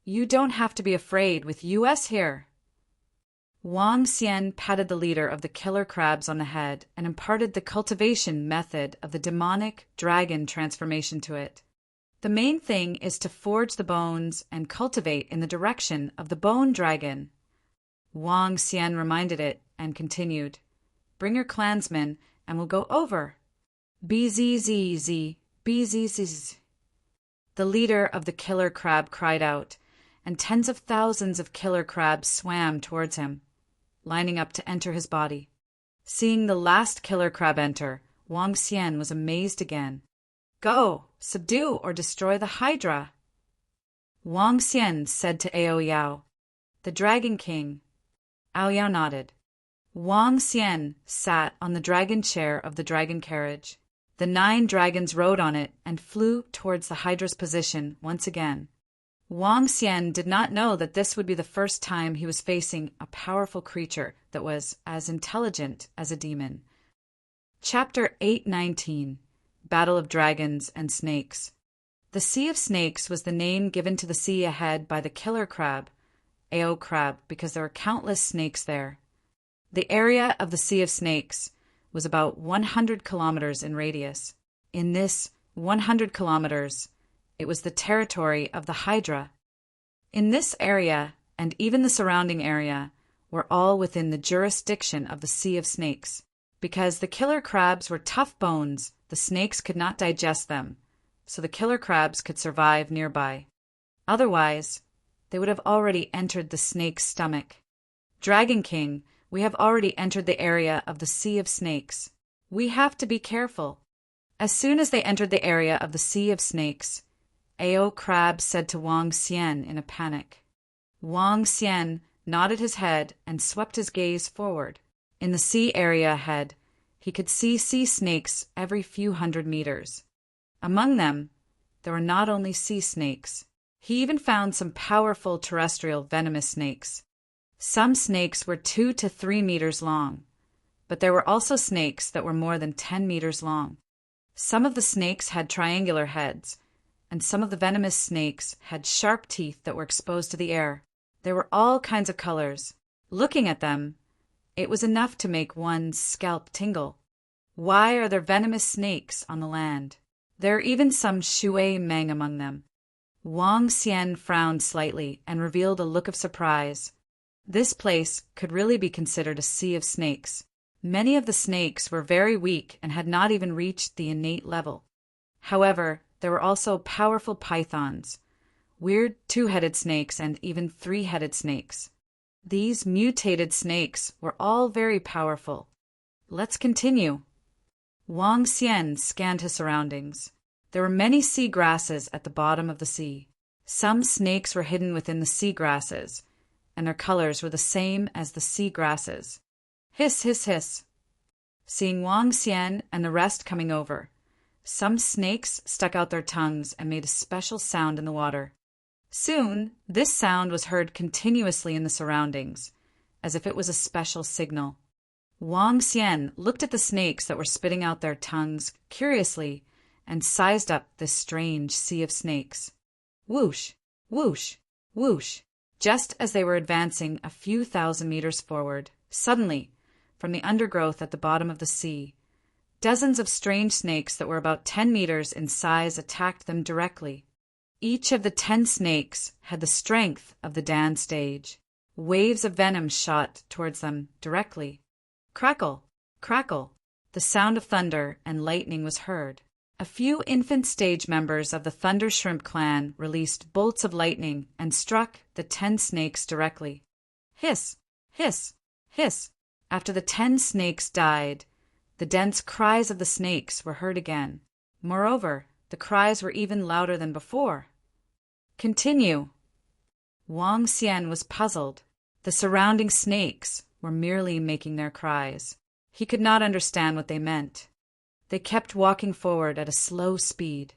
You don't have to be afraid with US here. Wang Xian patted the leader of the killer crabs on the head and imparted the cultivation method of the demonic dragon transformation to it. The main thing is to forge the bones and cultivate in the direction of the bone dragon. Wang Xian reminded it and continued, "Bring your clansmen and we'll go over." Bzzz, bzzz. The leader of the killer crab cried out, and tens of thousands of killer crabs swam towards him, lining up to enter his body. Seeing the last killer crab enter, Wang Xian was amazed again. "Go, subdue or destroy the Hydra." Wang Xian said to Ao Yao, "The Dragon King." Ao Yao nodded. Wang Xian sat on the dragon chair of the dragon carriage. The 9 dragons rode on it and flew towards the Hydra's position once again. Wang Xian did not know that this would be the first time he was facing a powerful creature that was as intelligent as a demon. Chapter 819. Battle of Dragons and Snakes. The Sea of Snakes was the name given to the sea ahead by the killer crab, Ao crab, because there were countless snakes there. The area of the Sea of Snakes was about 100 kilometers in radius. In this 100 kilometers, it was the territory of the Hydra. In this area, and even the surrounding area, were all within the jurisdiction of the Sea of Snakes. Because the killer crabs were tough bones, the snakes could not digest them, so the killer crabs could survive nearby. Otherwise, they would have already entered the snake's stomach. Dragon King, we have already entered the area of the Sea of Snakes. We have to be careful. As soon as they entered the area of the Sea of Snakes, Ao crab said to Wang Xian in a panic. Wang Xian nodded his head and swept his gaze forward. In the sea area ahead, he could see sea snakes every few hundred meters. Among them, there were not only sea snakes. He even found some powerful terrestrial venomous snakes. Some snakes were 2 to 3 meters long, but there were also snakes that were more than 10 meters long. Some of the snakes had triangular heads, and some of the venomous snakes had sharp teeth that were exposed to the air. There were all kinds of colors. Looking at them, it was enough to make one's scalp tingle. Why are there venomous snakes on the land? There are even some shui meng among them. Wang Xian frowned slightly and revealed a look of surprise. This place could really be considered a sea of snakes. Many of the snakes were very weak and had not even reached the innate level. However, there were also powerful pythons, weird 2-headed snakes, and even 3-headed snakes. These mutated snakes were all very powerful. Let's continue. Wang Xian scanned his surroundings. There were many sea grasses at the bottom of the sea. Some snakes were hidden within the sea grasses, and their colors were the same as the sea grasses. Hiss, hiss, hiss. Seeing Wang Xian and the rest coming over, some snakes stuck out their tongues and made a special sound in the water. Soon, this sound was heard continuously in the surroundings, as if it was a special signal. Wang Xian looked at the snakes that were spitting out their tongues curiously and sized up this strange sea of snakes. Whoosh, whoosh, whoosh. Just as they were advancing a few thousand meters forward, suddenly, from the undergrowth at the bottom of the sea, dozens of strange snakes that were about 10 meters in size attacked them directly. Each of the 10 snakes had the strength of the Dan stage. Waves of venom shot towards them directly. Crackle, crackle. The sound of thunder and lightning was heard. A few infant stage members of the Thunder Shrimp clan released bolts of lightning and struck the 10 snakes directly. Hiss, hiss, hiss. After the 10 snakes died, the dense cries of the snakes were heard again. Moreover, the cries were even louder than before. Continue. Wang Xian was puzzled. The surrounding snakes were merely making their cries. He could not understand what they meant. They kept walking forward at a slow speed.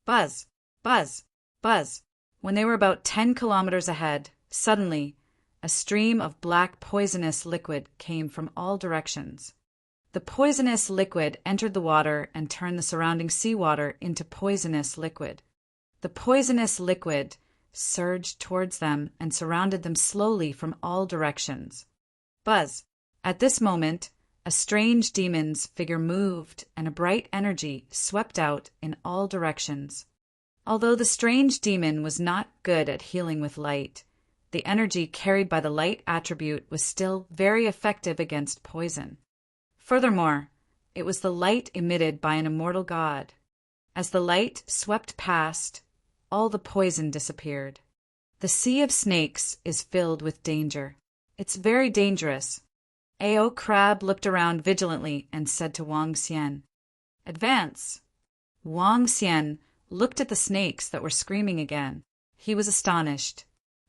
Buzz, buzz, buzz. When they were about 10 kilometers ahead, suddenly, a stream of black poisonous liquid came from all directions. The poisonous liquid entered the water and turned the surrounding seawater into poisonous liquid. The poisonous liquid surged towards them and surrounded them slowly from all directions. Buzz. At this moment, a strange demon's figure moved and a bright energy swept out in all directions. Although the strange demon was not good at healing with light, the energy carried by the light attribute was still very effective against poison. Furthermore, it was the light emitted by an immortal god. As the light swept past, all the poison disappeared. The sea of snakes is filled with danger. It's very dangerous. Ao Crab looked around vigilantly and said to Wang Xian, "Advance." Wang Xian looked at the snakes that were screaming again. He was astonished.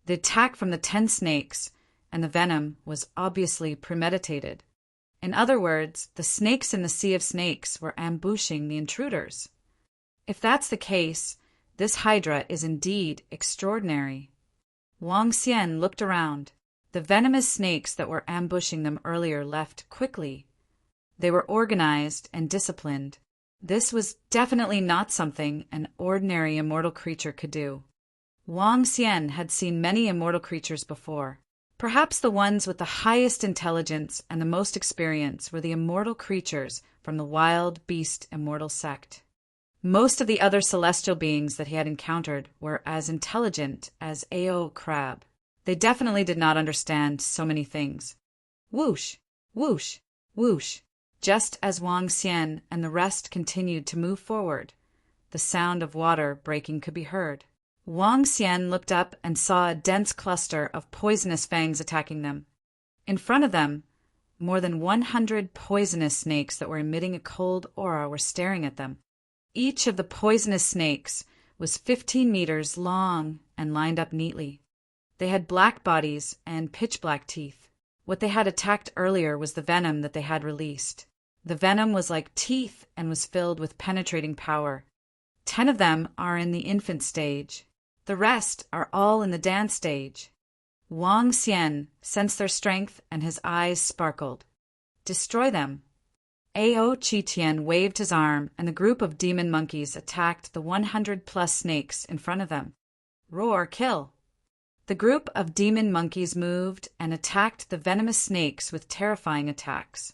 The attack from the 10 snakes and the venom was obviously premeditated. In other words, the snakes in the sea of snakes were ambushing the intruders. If that's the case, this hydra is indeed extraordinary. Wang Xian looked around. The venomous snakes that were ambushing them earlier left quickly. They were organized and disciplined. This was definitely not something an ordinary immortal creature could do. Wang Xian had seen many immortal creatures before. Perhaps the ones with the highest intelligence and the most experience were the immortal creatures from the wild beast immortal sect. Most of the other celestial beings that he had encountered were as intelligent as Ao Crab. They definitely did not understand so many things. Whoosh, whoosh, whoosh. Just as Wang Xian and the rest continued to move forward, the sound of water breaking could be heard. Wang Xian looked up and saw a dense cluster of poisonous fangs attacking them. In front of them, more than 100 poisonous snakes that were emitting a cold aura were staring at them. Each of the poisonous snakes was 15 meters long and lined up neatly. They had black bodies and pitch-black teeth. What they had attacked earlier was the venom that they had released. The venom was like teeth and was filled with penetrating power. 10 of them are in the infant stage. The rest are all in the Dan stage. Wang Xian sensed their strength and his eyes sparkled. Destroy them. Ao Qitian waved his arm and the group of demon monkeys attacked the 100+ snakes in front of them. Roar, kill. The group of demon monkeys moved and attacked the venomous snakes with terrifying attacks.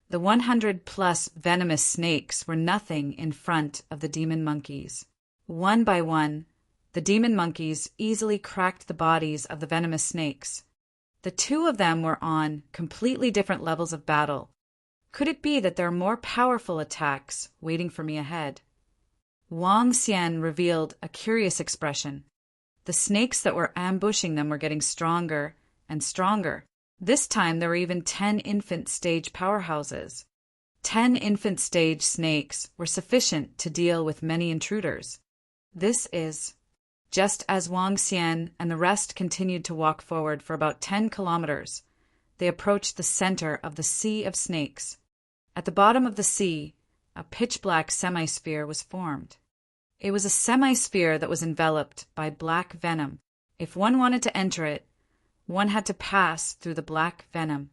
The 100+ venomous snakes were nothing in front of the demon monkeys. One by one, the demon monkeys easily cracked the bodies of the venomous snakes. The 2 of them were on completely different levels of battle. Could it be that there are more powerful attacks waiting for me ahead? Wang Xian revealed a curious expression. The snakes that were ambushing them were getting stronger and stronger. This time there were even 10 infant stage powerhouses. 10 infant stage snakes were sufficient to deal with many intruders. This is... Just as Wang Xian and the rest continued to walk forward for about 10 kilometers, they approached the center of the sea of snakes. At the bottom of the sea, a pitch-black semisphere was formed. It was a semisphere that was enveloped by black venom. If one wanted to enter it, one had to pass through the black venom.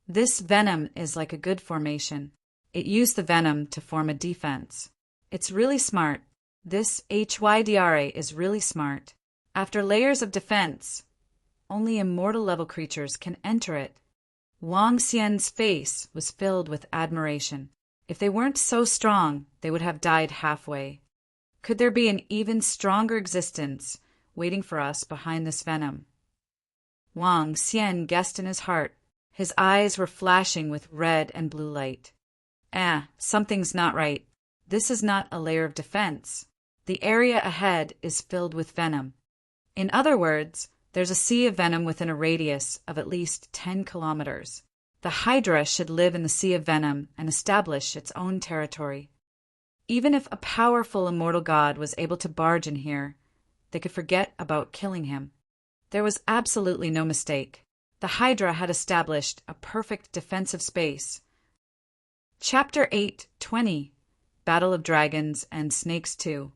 This venom is like a good formation. It used the venom to form a defense. It's really smart. This HYDRA is really smart. After layers of defense, only immortal level creatures can enter it. Wang Xian's face was filled with admiration. If they weren't so strong, they would have died halfway. Could there be an even stronger existence waiting for us behind this venom? Wang Xian guessed in his heart. His eyes were flashing with red and blue light. Something's not right. This is not a layer of defense. The area ahead is filled with venom. In other words, there's a sea of venom within a radius of at least 10 kilometers. The Hydra should live in the sea of venom and establish its own territory. Even if a powerful immortal god was able to barge in here, they could forget about killing him. There was absolutely no mistake. The Hydra had established a perfect defensive space. Chapter 8:20 Battle of Dragons and Snakes 2.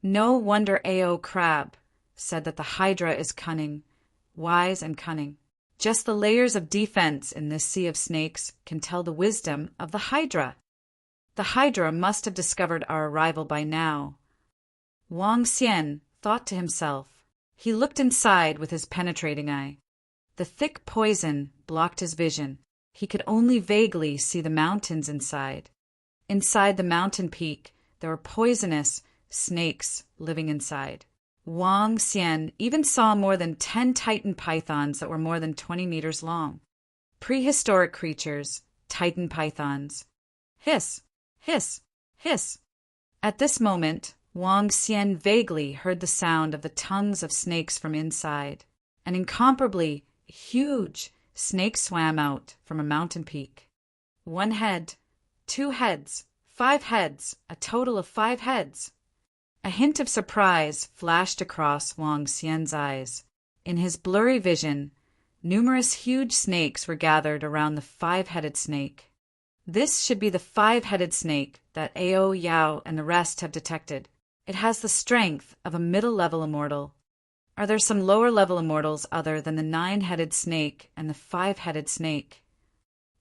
No wonder A.O. Crab said that the Hydra is cunning, wise and cunning. Just the layers of defense in this sea of snakes can tell the wisdom of the Hydra. The Hydra must have discovered our arrival by now. Wang Xian thought to himself. He looked inside with his penetrating eye. The thick poison blocked his vision. He could only vaguely see the mountains inside. Inside the mountain peak, there were poisonous snakes living inside. Wang Xian even saw more than 10 titan pythons that were more than 20 meters long. Prehistoric creatures, titan pythons. Hiss, hiss, hiss. At this moment, Wang Xian vaguely heard the sound of the tongues of snakes from inside. An incomparably huge snake swam out from a mountain peak. 1 head, 2 heads, 5 heads, a total of 5 heads. A hint of surprise flashed across Wang Xian's eyes. In his blurry vision, numerous huge snakes were gathered around the 5-headed snake. This should be the 5-headed snake that Ao Yao and the rest have detected. It has the strength of a middle-level immortal. Are there some lower-level immortals other than the 9-headed snake and the 5-headed snake?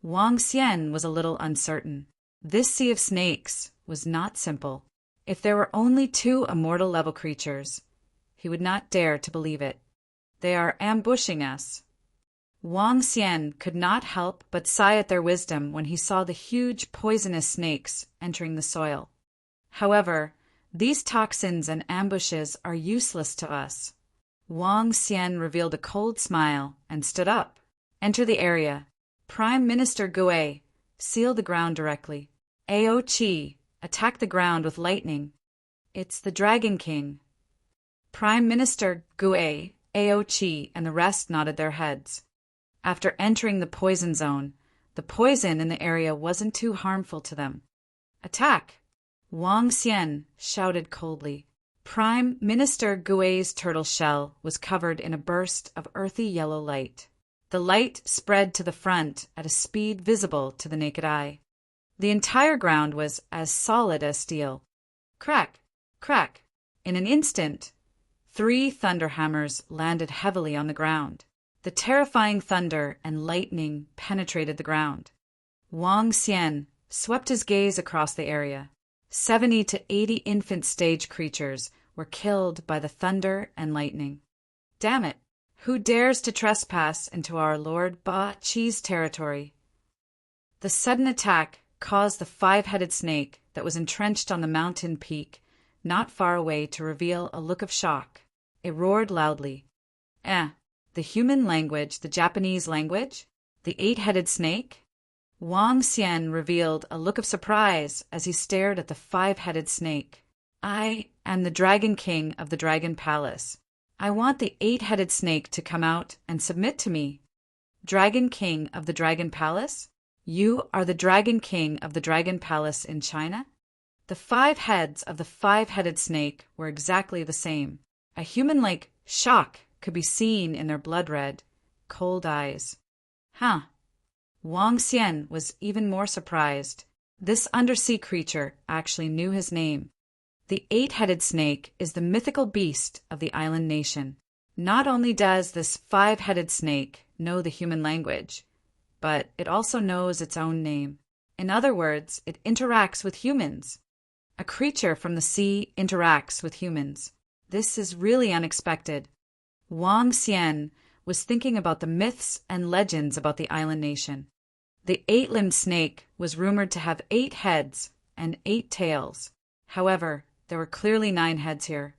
Wang Xian was a little uncertain. This sea of snakes was not simple. If there were only 2 immortal-level creatures, he would not dare to believe it. They are ambushing us. Wang Xian could not help but sigh at their wisdom when he saw the huge poisonous snakes entering the soil. However, these toxins and ambushes are useless to us. Wang Xian revealed a cold smile and stood up. Enter the area. Prime Minister Gui, seal the ground directly. Ao Qi, attack the ground with lightning. It's the Dragon King. Prime Minister Gui, Ao Qi, and the rest nodded their heads. After entering the poison zone, the poison in the area wasn't too harmful to them. Attack! Wang Xian shouted coldly. Prime Minister Gui's turtle shell was covered in a burst of earthy yellow light. The light spread to the front at a speed visible to the naked eye. The entire ground was as solid as steel. Crack! Crack! In an instant, 3 thunder hammers landed heavily on the ground. The terrifying thunder and lightning penetrated the ground. Wang Xian swept his gaze across the area. 70 to 80 infant stage creatures were killed by the thunder and lightning. Damn it! Who dares to trespass into our Lord Ba Qi's territory? The sudden attack caused the 5-headed snake that was entrenched on the mountain peak not far away to reveal a look of shock. It roared loudly. The human language, the Japanese language? The 8-headed snake? Wang Xian revealed a look of surprise as he stared at the 5-headed snake. I am the Dragon King of the Dragon Palace. I want the 8-headed snake to come out and submit to me. Dragon King of the Dragon Palace? You are the Dragon King of the Dragon Palace in China? The 5 heads of the 5-headed snake were exactly the same. A human-like shock could be seen in their blood-red, cold eyes. Wang Xian was even more surprised. This undersea creature actually knew his name. The 8-headed snake is the mythical beast of the island nation. Not only does this 5-headed snake know the human language, but it also knows its own name. In other words, it interacts with humans. A creature from the sea interacts with humans. This is really unexpected. Wang Xian was thinking about the myths and legends about the island nation. The 8-limbed snake was rumored to have 8 heads and 8 tails. However, There were clearly 9 heads here.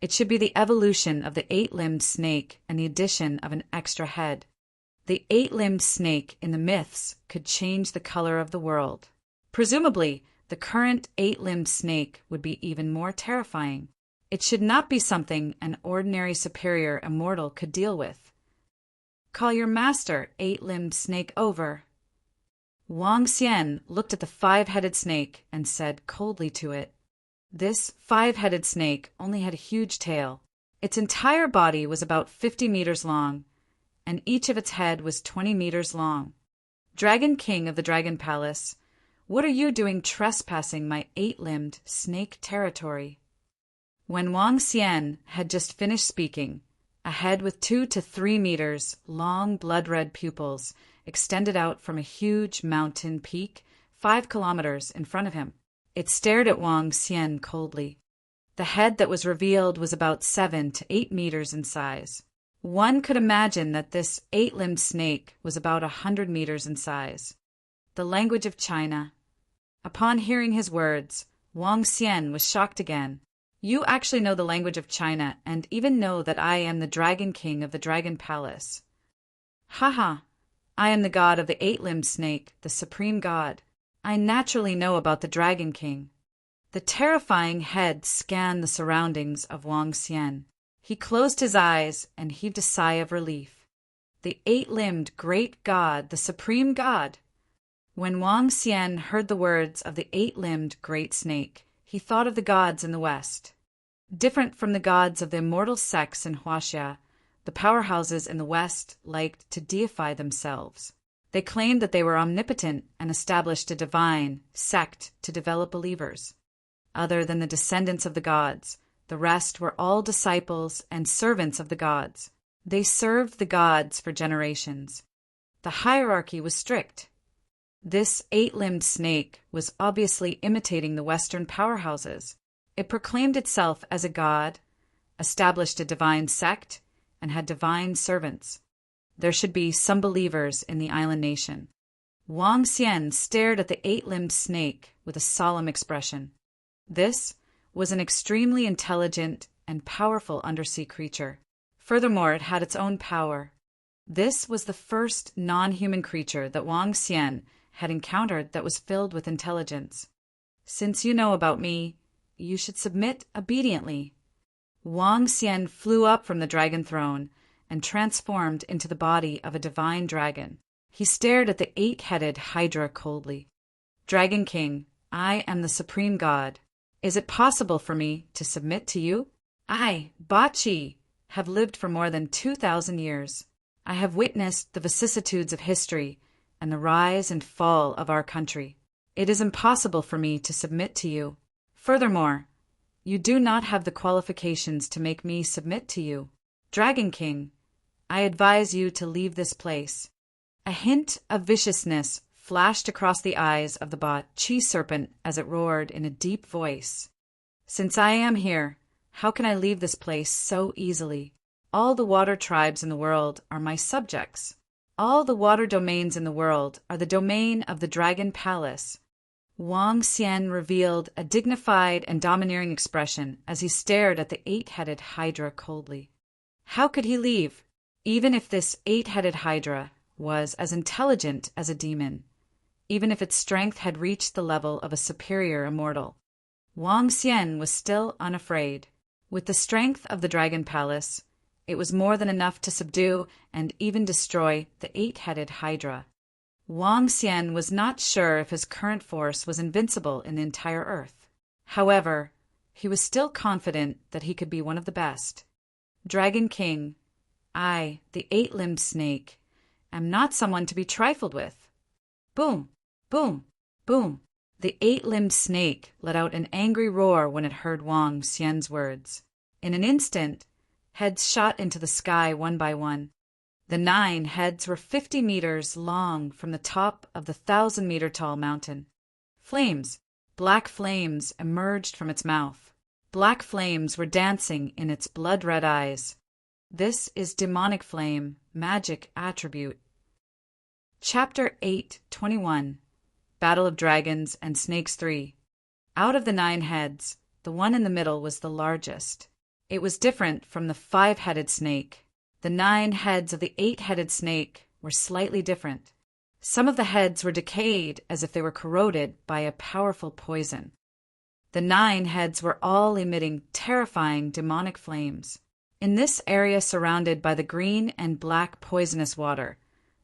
It should be the evolution of the 8-limbed snake and the addition of an extra head. The 8-limbed snake in the myths could change the color of the world. Presumably, the current 8-limbed snake would be even more terrifying. It should not be something an ordinary superior immortal could deal with. Call your master, 8-limbed snake, over. Wang Xian looked at the 5-headed snake and said coldly to it, This 5-headed snake only had a huge tail. Its entire body was about 50 meters long, and each of its head was 20 meters long. Dragon King of the Dragon Palace, what are you doing trespassing my 8-limbed snake territory? When Wang Xian had just finished speaking, a head with 2 to 3 meters long blood-red pupils extended out from a huge mountain peak 5 kilometers in front of him. It stared at Wang Xian coldly. The head that was revealed was about 7 to 8 meters in size. One could imagine that this 8-limbed snake was about 100 meters in size. The language of China. Upon hearing his words, Wang Xian was shocked again. You actually know the language of China and even know that I am the Dragon King of the Dragon Palace. Haha, I am the god of the 8-limbed snake, the supreme god. I naturally know about the Dragon King. The terrifying head scanned the surroundings of Wang Xian. He closed his eyes and heaved a sigh of relief. The 8-limbed great god, the supreme god. When Wang Xian heard the words of the 8-limbed great snake, he thought of the gods in the West. Different from the gods of the immortal sects in Huaxia, the powerhouses in the West liked to deify themselves. They claimed that they were omnipotent and established a divine sect to develop believers. Other than the descendants of the gods, the rest were all disciples and servants of the gods. They served the gods for generations. The hierarchy was strict. This 8-limbed snake was obviously imitating the Western powerhouses. It proclaimed itself as a god, established a divine sect, and had divine servants. There should be some believers in the island nation. Wang Xian stared at the 8-limbed snake with a solemn expression. This was an extremely intelligent and powerful undersea creature. Furthermore, it had its own power. This was the first non-human creature that Wang Xian had encountered that was filled with intelligence. Since you know about me, you should submit obediently. Wang Xian flew up from the dragon throne and transformed into the body of a divine dragon. He stared at the 8-headed hydra coldly. Dragon King, I am the supreme god. Is it possible for me to submit to you? I, Ba Qi, have lived for more than 2,000 years. I have witnessed the vicissitudes of history and the rise and fall of our country. It is impossible for me to submit to you. Furthermore, you do not have the qualifications to make me submit to you. Dragon King, I advise you to leave this place. A hint of viciousness flashed across the eyes of the Ba Qi serpent as it roared in a deep voice. Since I am here, how can I leave this place so easily? All the water tribes in the world are my subjects. All the water domains in the world are the domain of the Dragon Palace. Wang Xian revealed a dignified and domineering expression as he stared at the 8-headed hydra coldly. How could he leave? Even if this 8-headed hydra was as intelligent as a demon, even if its strength had reached the level of a superior immortal, Wang Xian was still unafraid. With the strength of the Dragon Palace, it was more than enough to subdue and even destroy the 8-headed hydra. Wang Xian was not sure if his current force was invincible in the entire earth. However, he was still confident that he could be one of the best. Dragon King, I, the 8-limbed snake, am not someone to be trifled with. Boom, boom, boom. The 8-limbed snake let out an angry roar when it heard Wang Xian's words. In an instant, heads shot into the sky one by one. The 9 heads were 50 meters long from the top of the 1,000-meter-tall mountain. Flames, black flames, emerged from its mouth. Black flames were dancing in its blood-red eyes. This is demonic flame, magic attribute. Chapter 8:21 Battle of Dragons and Snakes 3. Out of the 9 heads, The one in the middle was the largest. It was different from the 5-headed snake. The 9 heads of the 8-headed snake were slightly different. Some of the heads were decayed as if they were corroded by a powerful poison. The 9 heads were all emitting terrifying demonic flames. In this area surrounded by the green and black poisonous water,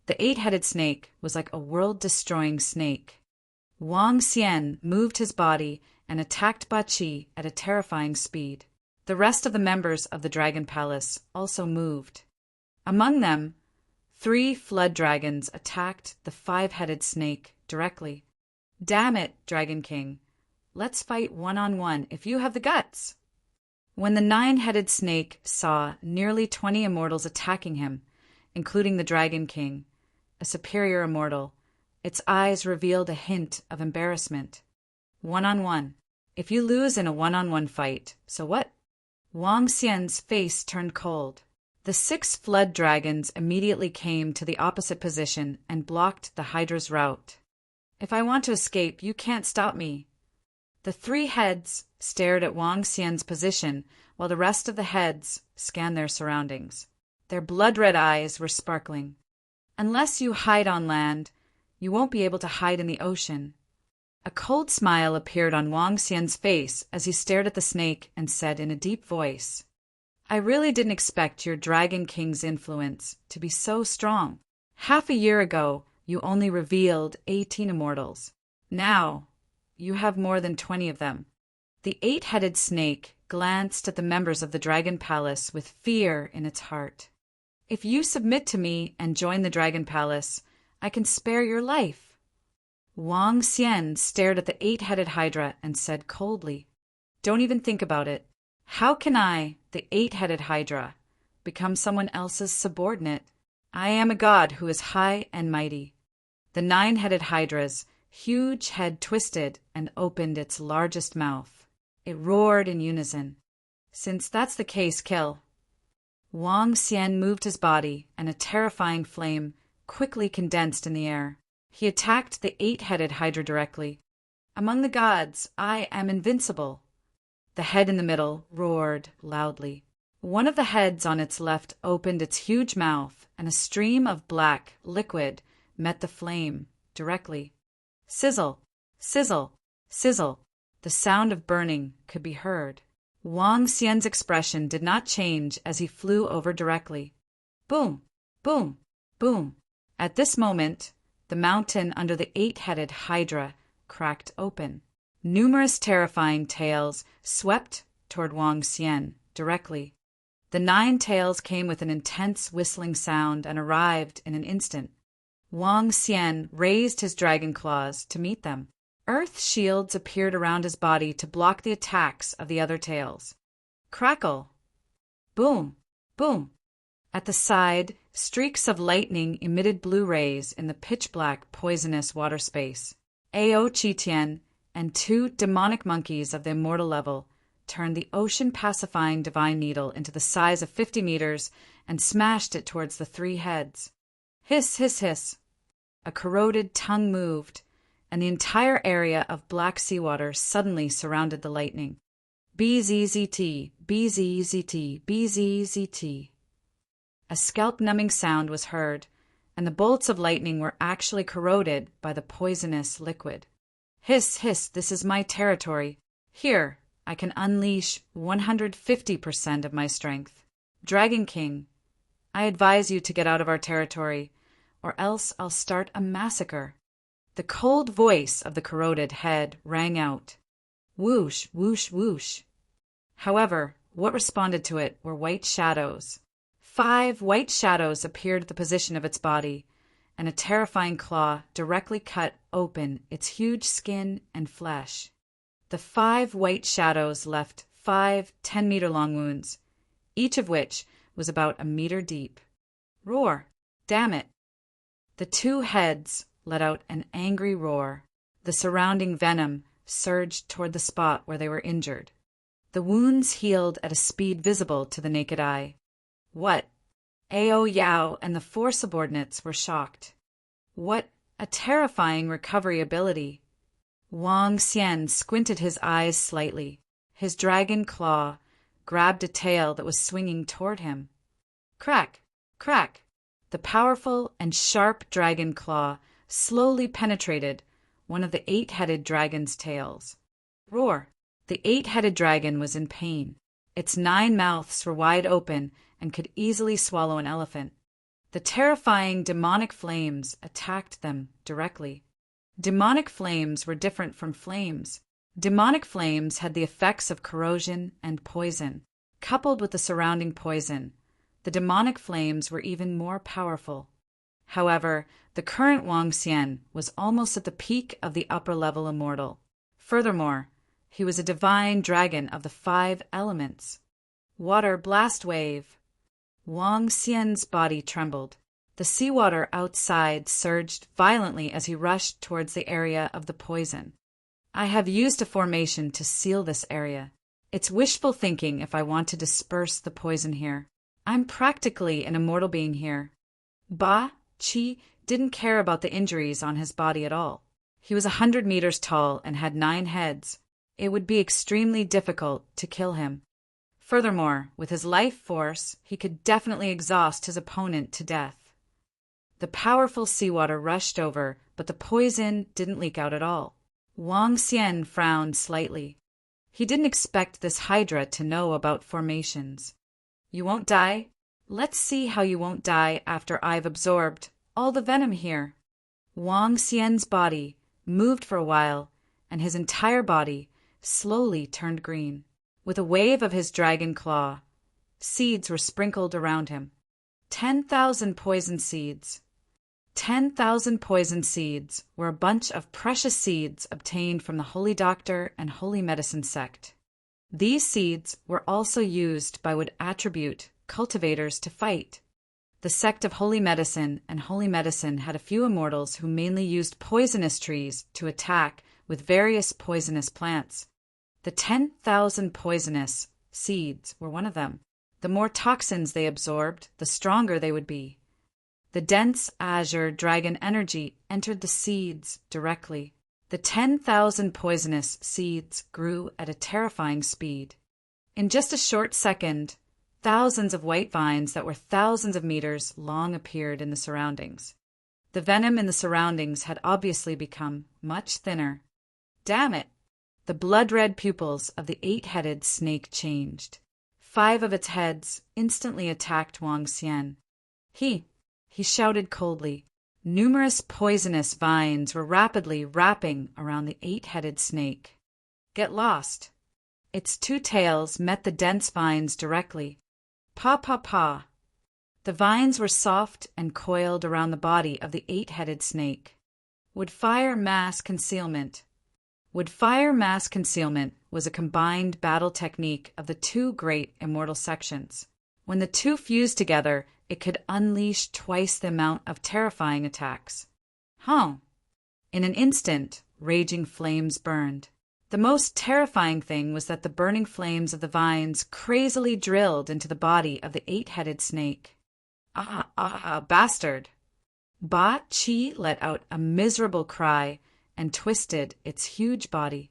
the 8-headed snake was like a world-destroying snake. Wang Xian moved his body and attacked Ba Qi at a terrifying speed. The rest of the members of the Dragon Palace also moved. Among them, 3 flood dragons attacked the 5-headed snake directly. "Damn it, Dragon King. Let's fight one-on-one if you have the guts." When the 9-headed snake saw nearly 20 immortals attacking him, including the Dragon King, a superior immortal, its eyes revealed a hint of embarrassment. One-on-one. If you lose in a one-on-one fight, so what? Wang Xian's face turned cold. The 6 flood dragons immediately came to the opposite position and blocked the Hydra's route. "If I want to escape, you can't stop me." The 3 heads stared at Wang Xian's position while the rest of the heads scanned their surroundings. Their blood-red eyes were sparkling. "Unless you hide on land, you won't be able to hide in the ocean." A cold smile appeared on Wang Xian's face as he stared at the snake and said in a deep voice, "I really didn't expect your Dragon King's influence to be so strong. Half a year ago, you only revealed 18 immortals. Now, you have more than 20 of them." The 8-headed snake glanced at the members of the Dragon Palace with fear in its heart. "If you submit to me and join the Dragon Palace, I can spare your life." Wang Xian stared at the 8-headed Hydra and said coldly, "Don't even think about it. How can I, the 8-headed Hydra, become someone else's subordinate? I am a god who is high and mighty." The 9-headed Hydra's huge head twisted and opened its largest mouth. It roared in unison. "Since that's the case, kill." Wang Xian moved his body, and a terrifying flame quickly condensed in the air. He attacked the 8-headed Hydra directly. "Among the gods, I am invincible." The head in the middle roared loudly. One of the heads on its left opened its huge mouth, and a stream of black liquid met the flame directly. Sizzle, sizzle, sizzle. The sound of burning could be heard. Wang Xian's expression did not change as he flew over directly. Boom, boom, boom. At this moment, the mountain under the 8-headed Hydra cracked open. Numerous terrifying tails swept toward Wang Xian directly. The 9 tails came with an intense whistling sound and arrived in an instant. Wang Xian raised his dragon claws to meet them. Earth shields appeared around his body to block the attacks of the other tails. Crackle! Boom! Boom! At the side, streaks of lightning emitted blue rays in the pitch-black, poisonous water space. Ao Qitian and 2 demonic monkeys of the immortal level turned the ocean-pacifying divine needle into the size of 50 meters and smashed it towards the 3 heads. Hiss, hiss, hiss. A corroded tongue moved, and the entire area of black seawater suddenly surrounded the lightning. BZZT, BZZT, BZZT. A scalp-numbing sound was heard, and the bolts of lightning were actually corroded by the poisonous liquid. Hiss, hiss, this is my territory. Here, I can unleash 150% of my strength. Dragon King, I advise you to get out of our territory, or else I'll start a massacre. The cold voice of the corroded head rang out. Whoosh, whoosh, whoosh. However, what responded to it were white shadows. 5 white shadows appeared at the position of its body, and a terrifying claw directly cut open its huge skin and flesh. The 5 white shadows left 5 10-meter-long wounds, each of which was about a meter deep. Roar! Damn it! The 2 heads let out an angry roar. The surrounding venom surged toward the spot where they were injured. The wounds healed at a speed visible to the naked eye. What? Ao Yao and the 4 subordinates were shocked. What a terrifying recovery ability! Wang Xian squinted his eyes slightly. His dragon claw grabbed a tail that was swinging toward him. Crack! Crack! The powerful and sharp dragon claw slowly penetrated one of the eight-headed dragon's tails. Roar! The eight-headed dragon was in pain. Its 9 mouths were wide open and could easily swallow an elephant. The terrifying demonic flames attacked them directly. Demonic flames were different from flames. Demonic flames had the effects of corrosion and poison. Coupled with the surrounding poison, the demonic flames were even more powerful. However, the current Wang Xian was almost at the peak of the upper-level immortal. Furthermore, he was a divine dragon of the 5 elements. Water blast wave. Wang Xian's body trembled. The seawater outside surged violently as he rushed towards the area of the poison. I have used a formation to seal this area. It's wishful thinking if I want to disperse the poison here. I'm practically an immortal being here. Ba Qi didn't care about the injuries on his body at all. He was 100 meters tall and had 9 heads. It would be extremely difficult to kill him. Furthermore, with his life force, he could definitely exhaust his opponent to death. The powerful seawater rushed over, but the poison didn't leak out at all. Wang Xian frowned slightly. He didn't expect this hydra to know about formations. You won't die? Let's see how you won't die after I've absorbed all the venom here. Wang Xian's body moved for a while, and his entire body slowly turned green. With a wave of his dragon claw, seeds were sprinkled around him. 10,000 poison seeds. 10,000 poison seeds were a bunch of precious seeds obtained from the Holy Doctor and Holy Medicine sect. These seeds were also used by would attribute cultivators to fight. The sect of Holy Medicine and Holy Medicine had a few immortals who mainly used poisonous trees to attack with various poisonous plants. The 10,000 poisonous seeds were one of them. The more toxins they absorbed, the stronger they would be. The dense azure dragon energy entered the seeds directly. The 10,000 poisonous seeds grew at a terrifying speed. In just a short second, thousands of white vines that were thousands of meters long appeared in the surroundings. The venom in the surroundings had obviously become much thinner. Damn it! The blood-red pupils of the 8-headed snake changed. 5 of its heads instantly attacked Wang Xian. He shouted coldly. Numerous poisonous vines were rapidly wrapping around the 8-headed snake. Get lost! Its 2 tails met the dense vines directly. Pa pa pa! The vines were soft and coiled around the body of the 8-headed snake. Would fire mass concealment was a combined battle technique of the 2 great immortal sections. When the 2 fused together, it could unleash twice the amount of terrifying attacks. In an instant, raging flames burned. The most terrifying thing was that the burning flames of the vines crazily drilled into the body of the 8-headed snake. Bastard! Ba Qi let out a miserable cry and twisted its huge body.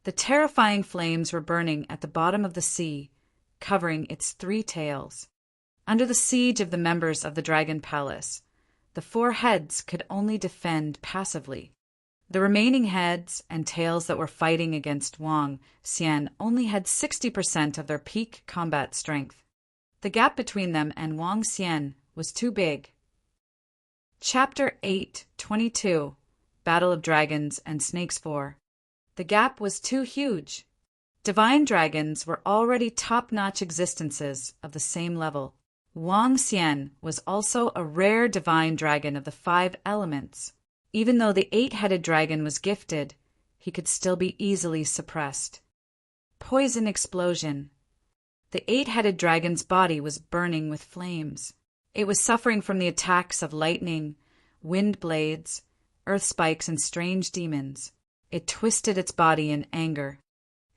The terrifying flames were burning at the bottom of the sea, covering its 3 tails. Under the siege of the members of the Dragon Palace, the 4 heads could only defend passively. The remaining heads and tails that were fighting against Wang Xian only had 60% of their peak combat strength. The gap between them and Wang Xian was too big. Chapter 8:22 Battle of Dragons and Snakes 4. The gap was too huge. Divine dragons were already top-notch existences of the same level. Wang Xian was also a rare divine dragon of the 5 elements. Even though the 8-headed dragon was gifted, he could still be easily suppressed. Poison explosion. The 8-headed dragon's body was burning with flames. It was suffering from the attacks of lightning, wind blades, earth spikes, and strange demons. It twisted its body in anger.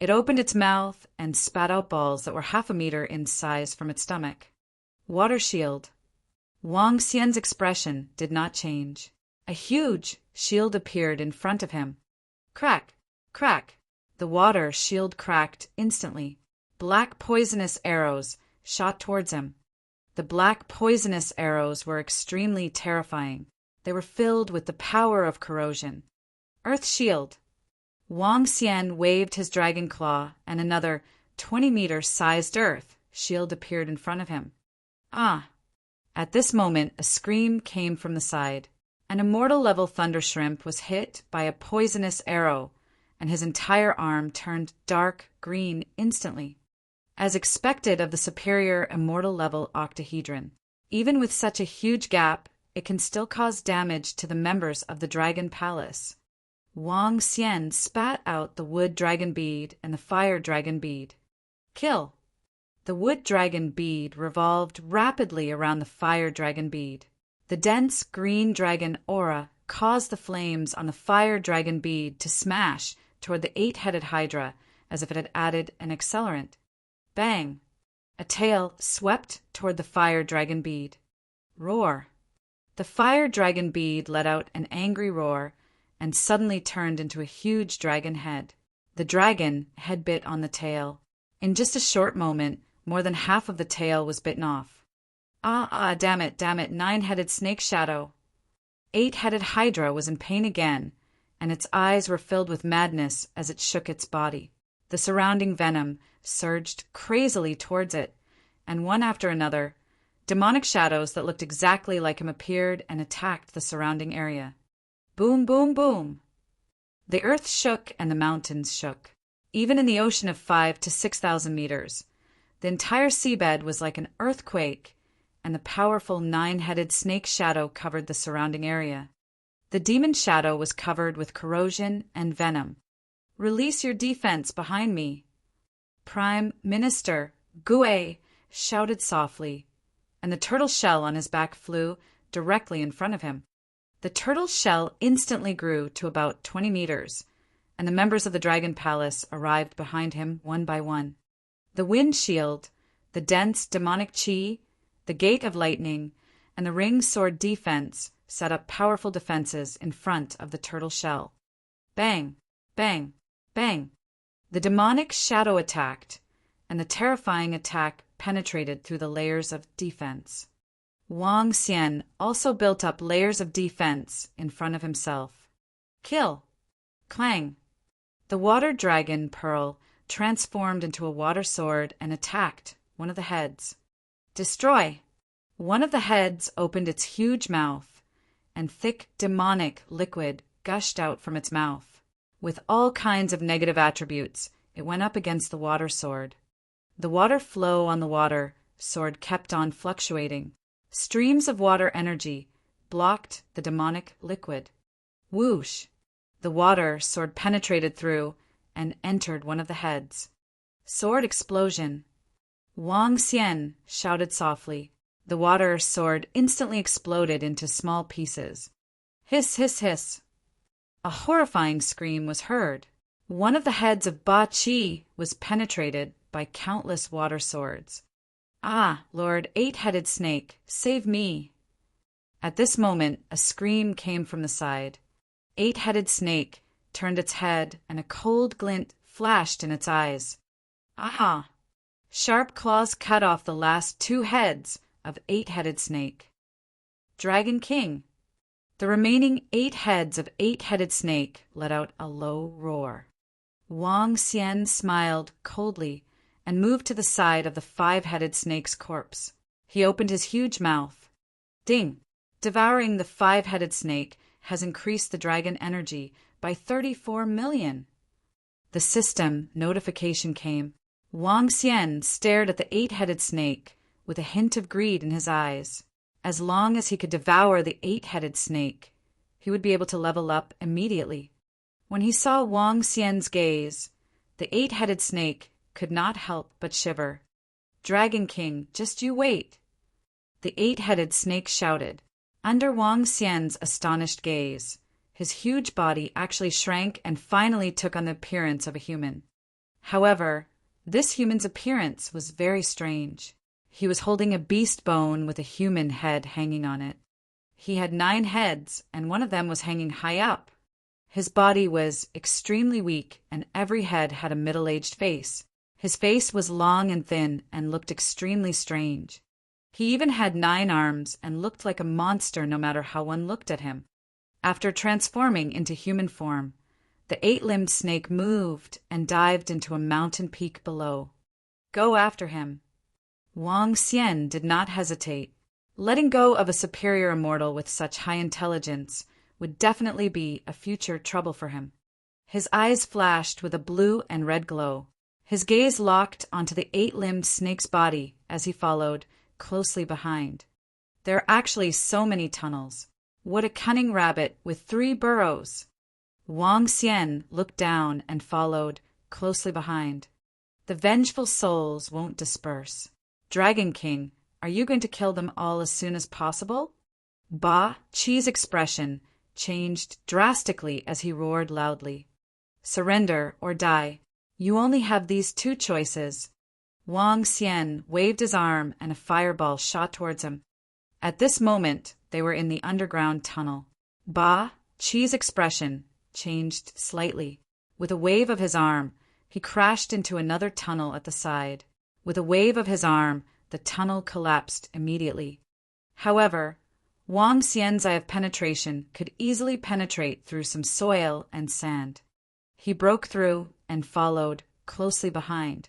It opened its mouth and spat out balls that were 1/2 a meter in size from its stomach. Water shield. Wang Xian's expression did not change. A huge shield appeared in front of him. Crack! Crack! The water shield cracked instantly. Black poisonous arrows shot towards him. The black poisonous arrows were extremely terrifying. They were filled with the power of corrosion. Earth shield. Wang Xian waved his dragon claw, and another 20-meter-sized earth shield appeared in front of him. Ah! At this moment, a scream came from the side. An immortal-level thunder shrimp was hit by a poisonous arrow, and his entire arm turned dark green instantly. As expected of the superior immortal-level octahedron, even with such a huge gap, it can still cause damage to the members of the Dragon Palace. Wang Xian spat out the wood dragon bead and the fire dragon bead. Kill! The wood dragon bead revolved rapidly around the fire dragon bead. The dense green dragon aura caused the flames on the fire dragon bead to smash toward the 8-headed hydra as if it had added an accelerant. Bang! A tail swept toward the fire dragon bead. Roar! The fire dragon bead let out an angry roar and suddenly turned into a huge dragon head. The dragon had bit on the tail. In just a short moment, more than half of the tail was bitten off. Damn it, 9-headed snake shadow. 8-headed hydra was in pain again, and its eyes were filled with madness as it shook its body. The surrounding venom surged crazily towards it, and one after another, demonic shadows that looked exactly like him appeared and attacked the surrounding area. Boom, boom, boom. The earth shook and the mountains shook. Even in the ocean of 5,000 to 6,000 meters, the entire seabed was like an earthquake, and the powerful 9-headed snake shadow covered the surrounding area. The demon shadow was covered with corrosion and venom. Release your defense behind me. Prime Minister Gue shouted softly, and the turtle shell on his back flew directly in front of him. The turtle shell instantly grew to about 20 meters, and the members of the Dragon Palace arrived behind him one by one. The wind shield, the dense demonic chi, the gate of lightning, and the ring sword defense set up powerful defenses in front of the turtle shell. Bang! Bang! Bang! The demonic shadow attacked, and the terrifying attack penetrated through the layers of defense. Wang Xian also built up layers of defense in front of himself. Kill! Clang! The water dragon pearl transformed into a water sword and attacked one of the heads. Destroy! One of the heads opened its huge mouth, and thick demonic liquid gushed out from its mouth. With all kinds of negative attributes, it went up against the water sword. The water flow on the water sword kept on fluctuating. Streams of water energy blocked the demonic liquid. Whoosh! The water sword penetrated through and entered one of the heads. Sword explosion. Wang Xian shouted softly. The water sword instantly exploded into small pieces. Hiss, hiss, hiss. A horrifying scream was heard. One of the heads of Ba Qi was penetrated by countless water swords. Ah, Lord 8-headed snake, save me. At this moment, a scream came from the side. 8-headed snake turned its head, and a cold glint flashed in its eyes. Aha! Sharp claws cut off the last 2 heads of 8-headed snake. Dragon King. The remaining 8 heads of 8-headed snake let out a low roar. Wang Xian smiled coldly and moved to the side of the 5-headed snake's corpse. He opened his huge mouth. Ding! Devouring the 5-headed snake has increased the dragon energy by 34 million. The system notification came. Wang Xian stared at the 8-headed snake with a hint of greed in his eyes. As long as he could devour the 8-headed snake, he would be able to level up immediately. When he saw Wang Xian's gaze, the 8-headed snake could not help but shiver. Dragon King, just you wait. The 8-headed snake shouted. Under Wang Xian's astonished gaze, his huge body actually shrank and finally took on the appearance of a human. However, this human's appearance was very strange. He was holding a beast bone with a human head hanging on it. He had 9 heads, and one of them was hanging high up. His body was extremely weak, and every head had a middle-aged face. His face was long and thin and looked extremely strange. He even had 9 arms and looked like a monster no matter how one looked at him. After transforming into human form, the 8-limbed snake moved and dived into a mountain peak below. Go after him. Wang Xian did not hesitate. Letting go of a superior immortal with such high intelligence would definitely be a future trouble for him. His eyes flashed with a blue and red glow. His gaze locked onto the 8-limbed snake's body as he followed closely behind. There are actually so many tunnels. What a cunning rabbit with 3 burrows! Wang Xian looked down and followed closely behind. The vengeful souls won't disperse. Dragon King, are you going to kill them all as soon as possible? Ba Qi's expression changed drastically as he roared loudly. Surrender or die. You only have these 2 choices. Wang Xian waved his arm and a fireball shot towards him. At this moment, they were in the underground tunnel. Ba Qi's expression changed slightly. With a wave of his arm, he crashed into another tunnel at the side. With a wave of his arm, the tunnel collapsed immediately. However, Wang Xian's eye of penetration could easily penetrate through some soil and sand. He broke through and followed closely behind.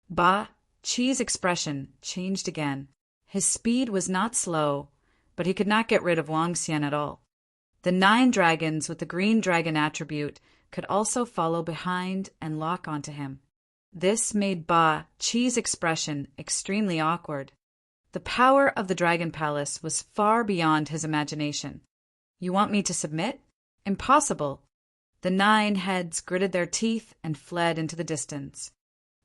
Ba Qi's expression changed again. His speed was not slow, but he could not get rid of Wang Xian at all. The 9 dragons with the green dragon attribute could also follow behind and lock onto him. This made Ba Qi's expression extremely awkward. The power of the Dragon Palace was far beyond his imagination. You want me to submit? Impossible. The 9 heads gritted their teeth and fled into the distance.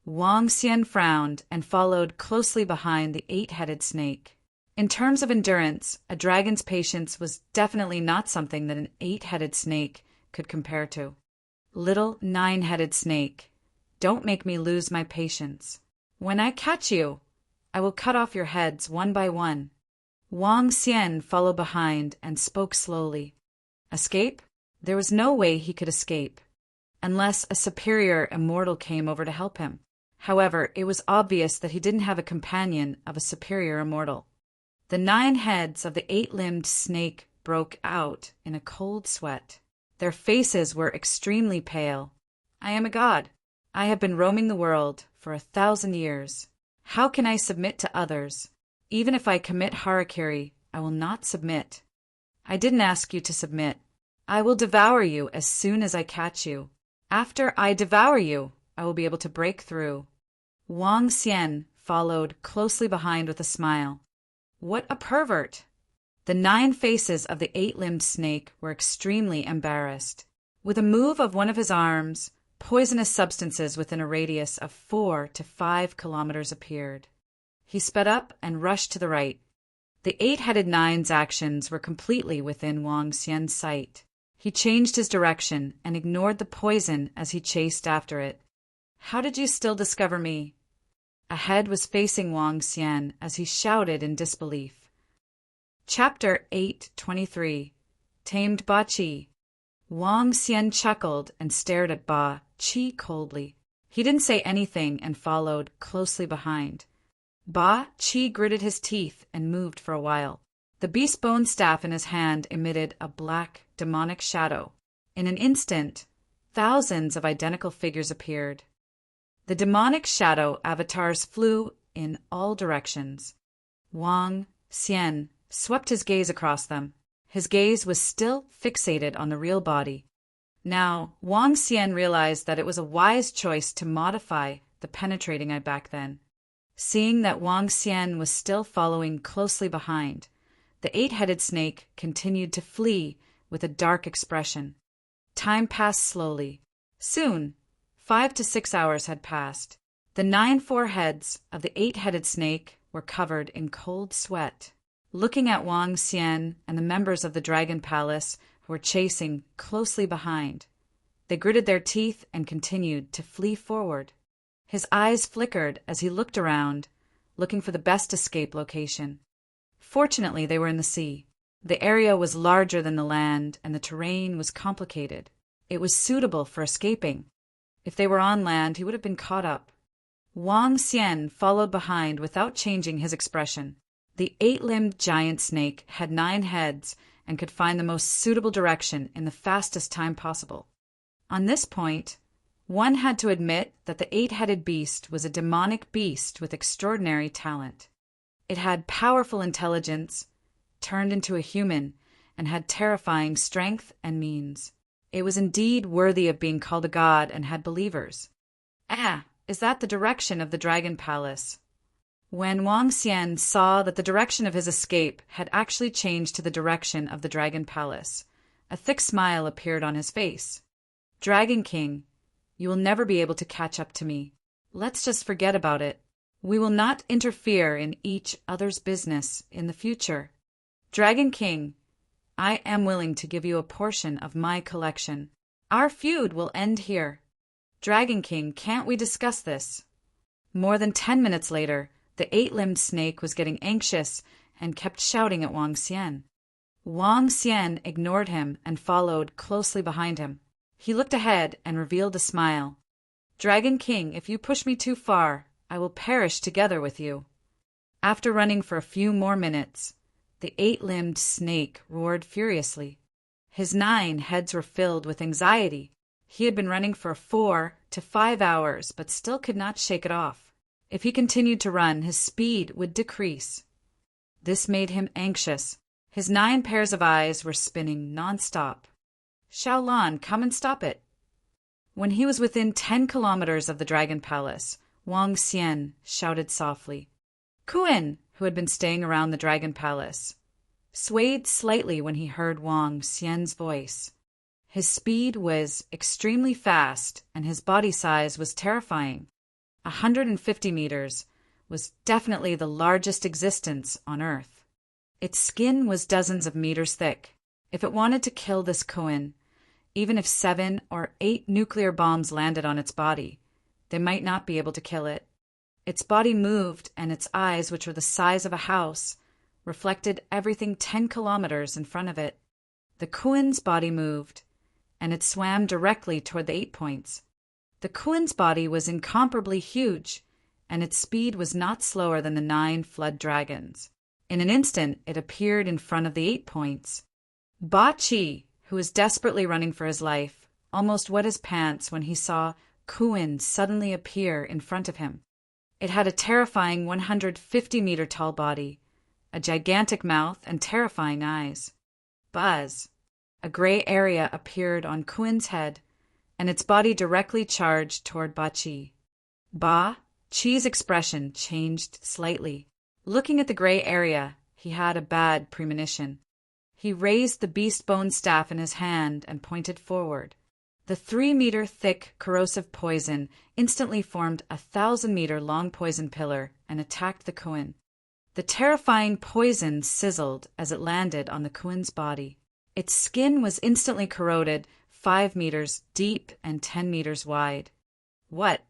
Wang Xian frowned and followed closely behind the 8-headed snake. In terms of endurance, a dragon's patience was definitely not something that an 8-headed snake could compare to. Little 9-headed snake, don't make me lose my patience. When I catch you, I will cut off your heads one by one. Wang Xian followed behind and spoke slowly. Escape? There was no way he could escape, unless a superior immortal came over to help him. However, it was obvious that he didn't have a companion of a superior immortal. The 9 heads of the 8-limbed snake broke out in a cold sweat. Their faces were extremely pale. I am a god. I have been roaming the world for 1,000 years. How can I submit to others? Even if I commit harakiri, I will not submit. I didn't ask you to submit. I will devour you as soon as I catch you. After I devour you, I will be able to break through. Wang Xian followed closely behind with a smile. What a pervert! The 9 faces of the 8-limbed snake were extremely embarrassed. With a move of one of his arms, poisonous substances within a radius of 4 to 5 kilometers appeared. He sped up and rushed to the right. The 8-headed 9's actions were completely within Wang Xian's sight. He changed his direction and ignored the poison as he chased after it. How did you still discover me? A head was facing Wang Xian as he shouted in disbelief. Chapter 8:23 Tamed Ba Qi. Wang Xian chuckled and stared at Ba Qi coldly. He didn't say anything and followed closely behind. Ba Qi gritted his teeth and moved for a while. The beast bone staff in his hand emitted a black, demonic shadow. In an instant, thousands of identical figures appeared. The demonic shadow avatars flew in all directions. Wang Xian swept his gaze across them. His gaze was still fixated on the real body. Now, Wang Xian realized that it was a wise choice to modify the penetrating eye back then. Seeing that Wang Xian was still following closely behind, the 8-headed snake continued to flee with a dark expression. Time passed slowly. Soon, 5 to 6 hours had passed. The 9 foreheads of the 8-headed snake were covered in cold sweat. Looking at Wang Xian and the members of the Dragon Palace who were chasing closely behind, they gritted their teeth and continued to flee forward. His eyes flickered as he looked around, looking for the best escape location. Fortunately, they were in the sea. The area was larger than the land, and the terrain was complicated. It was suitable for escaping. If they were on land, he would have been caught up. Wang Xian followed behind without changing his expression. The 8-limbed giant snake had 9 heads and could find the most suitable direction in the fastest time possible. On this point, one had to admit that the 8-headed beast was a demonic beast with extraordinary talent. It had powerful intelligence, turned into a human, and had terrifying strength and means. It was indeed worthy of being called a god and had believers. Is that the direction of the Dragon Palace? When Wang Xian saw that the direction of his escape had actually changed to the direction of the Dragon Palace, a thick smile appeared on his face. Dragon King, you will never be able to catch up to me. Let's just forget about it. We will not interfere in each other's business in the future. Dragon King, I am willing to give you a portion of my collection. Our feud will end here. Dragon King, can't we discuss this? More than 10 minutes later, the 8-limbed snake was getting anxious and kept shouting at Wang Xian. Wang Xian ignored him and followed closely behind him. He looked ahead and revealed a smile. Dragon King, if you push me too far, I will perish together with you. After running for a few more minutes, the 8-limbed snake roared furiously. His 9 heads were filled with anxiety. He had been running for 4 to 5 hours, but still could not shake it off. If he continued to run, his speed would decrease. This made him anxious. His 9 pairs of eyes were spinning non-stop. Xiaolan, come and stop it. When he was within 10 kilometers of the Dragon Palace, Wang Xian shouted softly. Kuan, who had been staying around the Dragon Palace, swayed slightly when he heard Wang Xian's voice. His speed was extremely fast, and his body size was terrifying. 150 meters was definitely the largest existence on Earth. Its skin was dozens of meters thick. If it wanted to kill this Kuan, even if 7 or 8 nuclear bombs landed on its body, they might not be able to kill it. Its body moved, and its eyes, which were the size of a house, reflected everything 10 kilometers in front of it. The Kuan's body moved, and it swam directly toward the 8 points. The Kuan's body was incomparably huge, and its speed was not slower than the 9 flood dragons. In an instant, it appeared in front of the 8 points. Ba Qi, who was desperately running for his life, almost wet his pants when he saw Kuan suddenly appear in front of him. It had a terrifying 150-meter tall body, a gigantic mouth, and terrifying eyes. Buzz. A gray area appeared on Kuan's head, and its body directly charged toward Ba Qi. Ba Qi's expression changed slightly. Looking at the gray area, he had a bad premonition. He raised the beast bone staff in his hand and pointed forward. The 3-meter thick corrosive poison instantly formed a 1,000-meter long poison pillar and attacked the Kuan. The terrifying poison sizzled as it landed on the Kuan's body. Its skin was instantly corroded, 5 meters deep and 10 meters wide. What?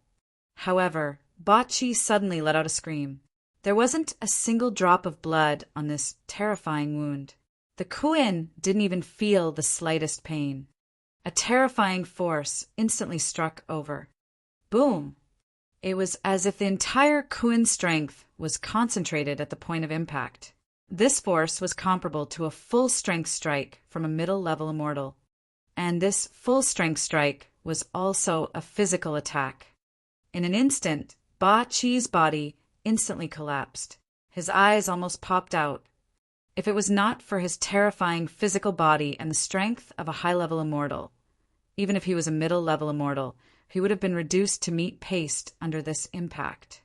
However, Ba Qi suddenly let out a scream. There wasn't a single drop of blood on this terrifying wound. The Kuan didn't even feel the slightest pain. A terrifying force instantly struck over. Boom! It was as if the entire Kuan strength was concentrated at the point of impact. This force was comparable to a full-strength strike from a middle-level immortal. And this full-strength strike was also a physical attack. In an instant, Ba Qi's body instantly collapsed. His eyes almost popped out. If it was not for his terrifying physical body and the strength of a high-level immortal, even if he was a middle-level immortal, he would have been reduced to meat paste under this impact.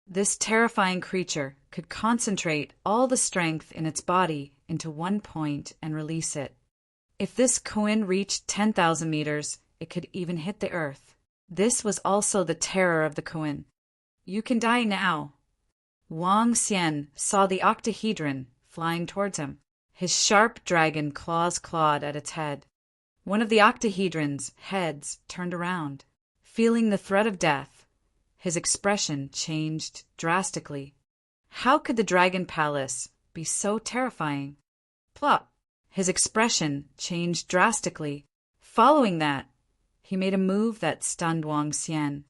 This terrifying creature could concentrate all the strength in its body into one point and release it. If this Kuan reached 10,000 meters, it could even hit the earth. This was also the terror of the Kuan. You can die now. Wang Xian saw the octahedron flying towards him. His sharp dragon claws clawed at its head. One of the octahedron's heads turned around. Feeling the threat of death, his expression changed drastically. How could the Dragon Palace be so terrifying? Plop! His expression changed drastically. Following that, he made a move that stunned Wang Xian.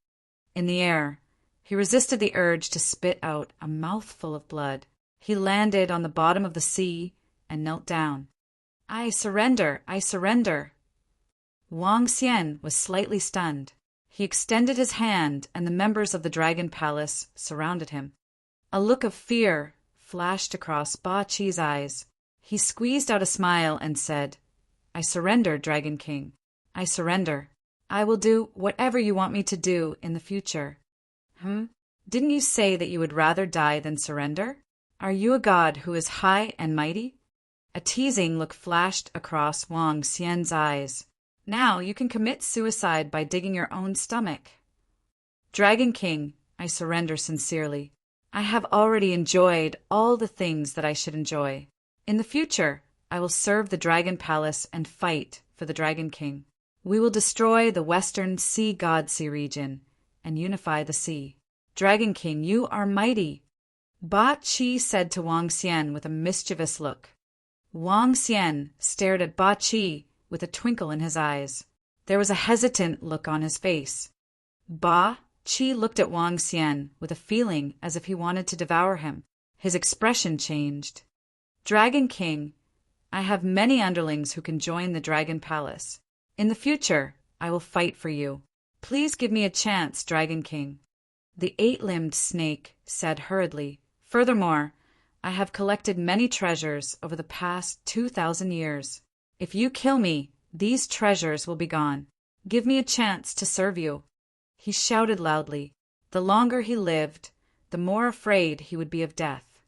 In the air, he resisted the urge to spit out a mouthful of blood. He landed on the bottom of the sea and knelt down. "I surrender! I surrender!" Wang Xian was slightly stunned. He extended his hand, and the members of the Dragon Palace surrounded him. A look of fear flashed across Ba Qi's eyes. He squeezed out a smile and said, "I surrender, Dragon King. I surrender. I will do whatever you want me to do in the future." Didn't you say that you would rather die than surrender? Are you a god who is high and mighty? A teasing look flashed across Wang Xian's eyes. Now you can commit suicide by digging your own stomach. Dragon King, I surrender sincerely. I have already enjoyed all the things that I should enjoy. In the future, I will serve the Dragon Palace and fight for the Dragon King. We will destroy the Western Sea God Sea region and unify the sea. Dragon King, you are mighty. Ba Qi said to Wang Xian with a mischievous look. Wang Xian stared at Ba Qi with a twinkle in his eyes. There was a hesitant look on his face. Ba Qi looked at Wang Xian with a feeling as if he wanted to devour him. His expression changed. Dragon King, I have many underlings who can join the Dragon Palace. In the future, I will fight for you. Please give me a chance, Dragon King. The eight-limbed snake said hurriedly, "Furthermore, I have collected many treasures over the past 2,000 years. If you kill me, these treasures will be gone. Give me a chance to serve you." He shouted loudly. The longer he lived, the more afraid he would be of death.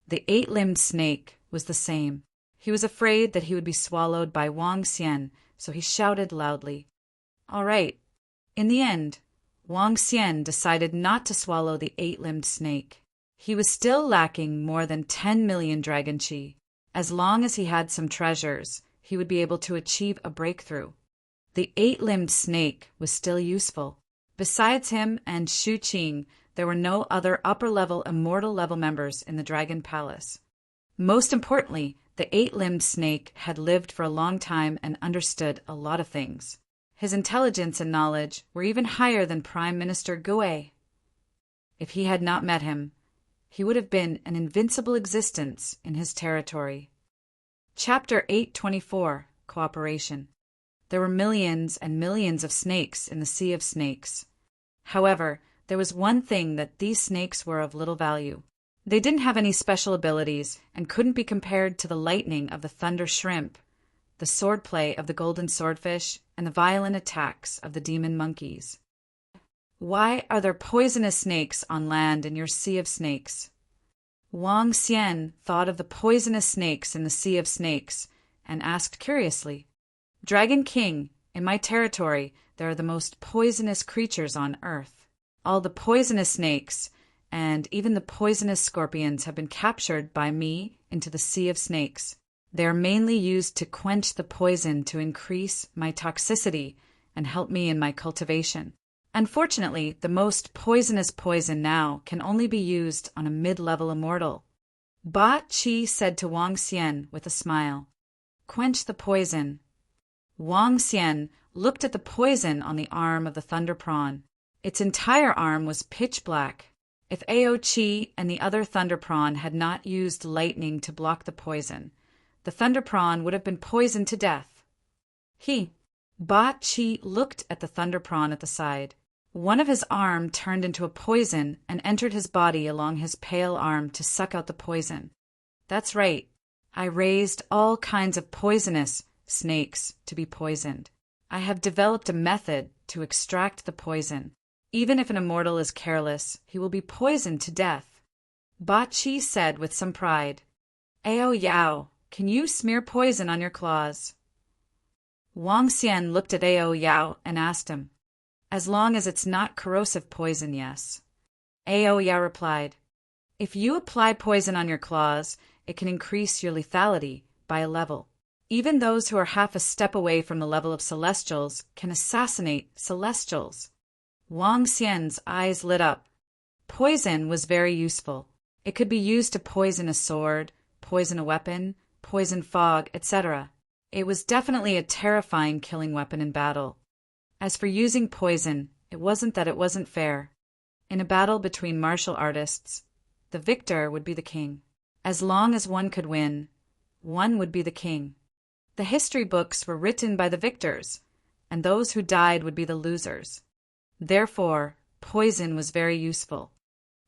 The eight-limbed snake was the same. He was afraid that he would be swallowed by Wang Xian, so he shouted loudly. All right. In the end, Wang Xian decided not to swallow the eight-limbed snake. He was still lacking more than 10 million dragon qi. As long as he had some treasures, he would be able to achieve a breakthrough. The eight-limbed snake was still useful. Besides him and Shu Qing, there were no other upper-level immortal level members in the Dragon Palace. Most importantly, the eight-limbed snake had lived for a long time and understood a lot of things. His intelligence and knowledge were even higher than Prime Minister Gue. If he had not met him, he would have been an invincible existence in his territory. Chapter 824, Cooperation. There were millions and millions of snakes in the Sea of Snakes. However, there was one thing that these snakes were of little value. They didn't have any special abilities and couldn't be compared to the lightning of the thunder shrimp, the swordplay of the golden swordfish, and the violent attacks of the demon monkeys. Why are there poisonous snakes on land in your Sea of Snakes? Wang Xian thought of the poisonous snakes in the Sea of Snakes and asked curiously, Dragon King, in my territory there are the most poisonous creatures on earth. All the poisonous snakes and even the poisonous scorpions have been captured by me into the Sea of Snakes. They are mainly used to quench the poison to increase my toxicity and help me in my cultivation. Unfortunately, the most poisonous poison now can only be used on a mid-level immortal. Ba Qi said to Wang Xian with a smile, "Quench the poison." Wang Xian looked at the poison on the arm of the thunder prawn. Its entire arm was pitch black. If Ao Qi and the other thunder prawn had not used lightning to block the poison, the thunder prawn would have been poisoned to death. Ba Qi looked at the thunder prawn at the side. One of his arm turned into a poison and entered his body along his pale arm to suck out the poison. That's right. I raised all kinds of poisonous snakes to be poisoned. I have developed a method to extract the poison. Even if an immortal is careless, he will be poisoned to death. Ba Qi said with some pride, Ao Yao, can you smear poison on your claws? Wang Xian looked at Ao Yao and asked him, As long as it's not corrosive poison, yes. Ao Yao replied, If you apply poison on your claws, it can increase your lethality by a level. Even those who are half a step away from the level of celestials can assassinate celestials. Wang Xian's eyes lit up. Poison was very useful. It could be used to poison a sword, poison a weapon, poison fog, etc. It was definitely a terrifying killing weapon in battle. As for using poison, it wasn't that it wasn't fair. In a battle between martial artists, the victor would be the king. As long as one could win, one would be the king. The history books were written by the victors, and those who died would be the losers. Therefore, poison was very useful.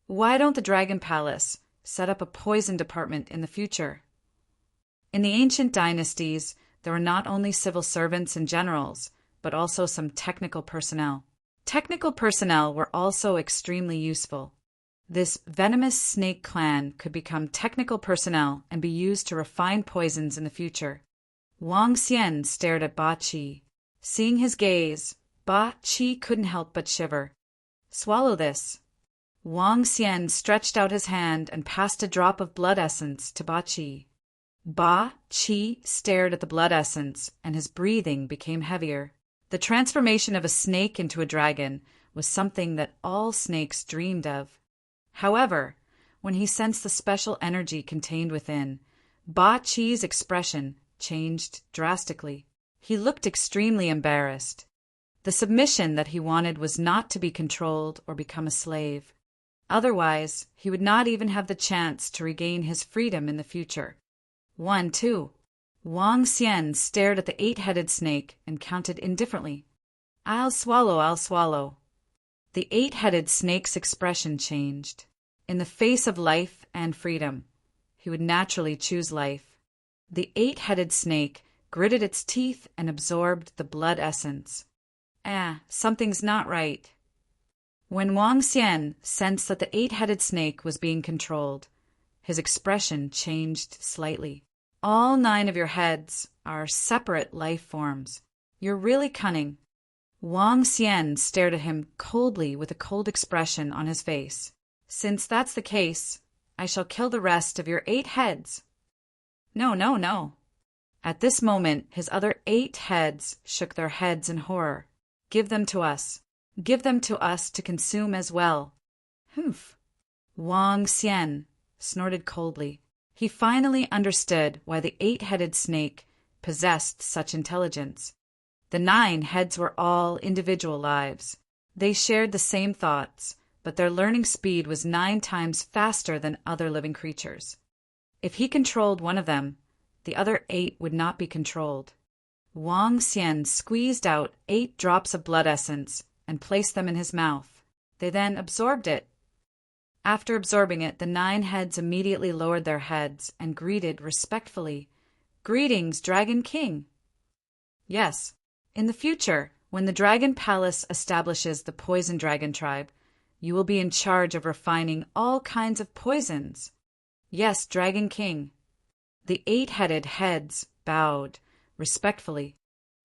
Why don't the Dragon Palace set up a poison department in the future? In the ancient dynasties, there were not only civil servants and generals, but also some technical personnel. Technical personnel were also extremely useful. This venomous snake clan could become technical personnel and be used to refine poisons in the future. Wang Xian stared at Ba Qi. Seeing his gaze, Ba Qi couldn't help but shiver. Swallow this. Wang Xian stretched out his hand and passed a drop of blood essence to Ba Qi. Ba Qi stared at the blood essence, and his breathing became heavier. The transformation of a snake into a dragon was something that all snakes dreamed of. However, when he sensed the special energy contained within, Ba Qi's expression changed drastically. He looked extremely embarrassed. The submission that he wanted was not to be controlled or become a slave. Otherwise, he would not even have the chance to regain his freedom in the future. 1, 2. Wang Xian stared at the 8-headed snake and counted indifferently. I'll swallow. The 8-headed snake's expression changed. In the face of life and freedom, he would naturally choose life. The 8-headed snake gritted its teeth and absorbed the blood essence. Something's not right. When Wang Xian sensed that the 8-headed snake was being controlled, his expression changed slightly. All 9 of your heads are separate life forms. You're really cunning. Wang Xian stared at him coldly with a cold expression on his face. Since that's the case, I shall kill the rest of your 8 heads. No. At this moment, his other 8 heads shook their heads in horror. Give them to us. Give them to us to consume as well. Humph. Wang Xian snorted coldly. He finally understood why the 8-headed snake possessed such intelligence. The 9 heads were all individual lives. They shared the same thoughts, but their learning speed was 9 times faster than other living creatures. If he controlled one of them, the other 8 would not be controlled. Wang Xian squeezed out 8 drops of blood essence and placed them in his mouth. They then absorbed it. After absorbing it, the 9 heads immediately lowered their heads and greeted respectfully, "Greetings, Dragon King." Yes, in the future, when the Dragon Palace establishes the Poison Dragon Tribe, you will be in charge of refining all kinds of poisons. Yes, Dragon King. The 8-headed heads bowed respectfully.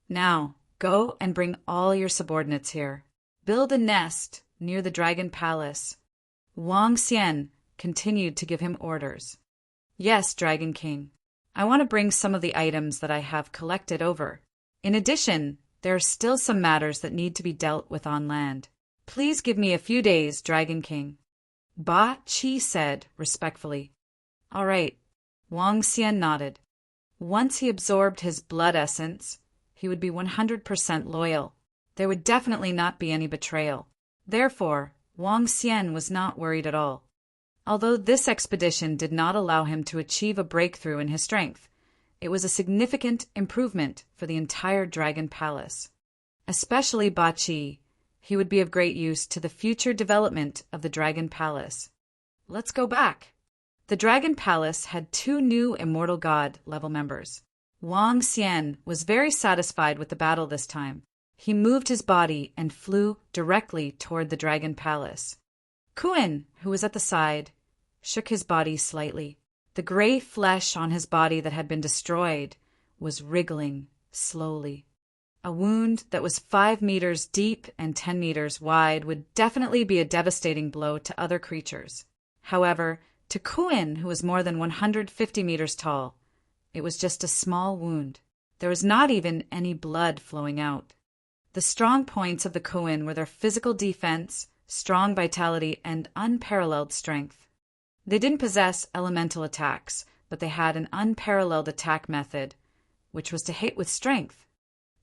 Now, go and bring all your subordinates here. Build a nest near the Dragon Palace. Wang Xian continued to give him orders. Yes, Dragon King. I want to bring some of the items that I have collected over. In addition, there are still some matters that need to be dealt with on land. Please give me a few days, Dragon King. Ba Qi said respectfully. All right. Wang Xian nodded. Once he absorbed his blood essence, he would be 100% loyal. There would definitely not be any betrayal. Therefore, Wang Xian was not worried at all. Although this expedition did not allow him to achieve a breakthrough in his strength, it was a significant improvement for the entire Dragon Palace. Especially Ba Qi, he would be of great use to the future development of the Dragon Palace. Let's go back. The Dragon Palace had 2 new Immortal God level members. Wang Xian was very satisfied with the battle this time. He moved his body and flew directly toward the Dragon Palace. Kuin, who was at the side, shook his body slightly. The gray flesh on his body that had been destroyed was wriggling slowly. A wound that was 5 meters deep and 10 meters wide would definitely be a devastating blow to other creatures. However, to Kuin, who was more than 150 meters tall, it was just a small wound. There was not even any blood flowing out. The strong points of the Kuin were their physical defense, strong vitality, and unparalleled strength. They didn't possess elemental attacks, but they had an unparalleled attack method, which was to hit with strength.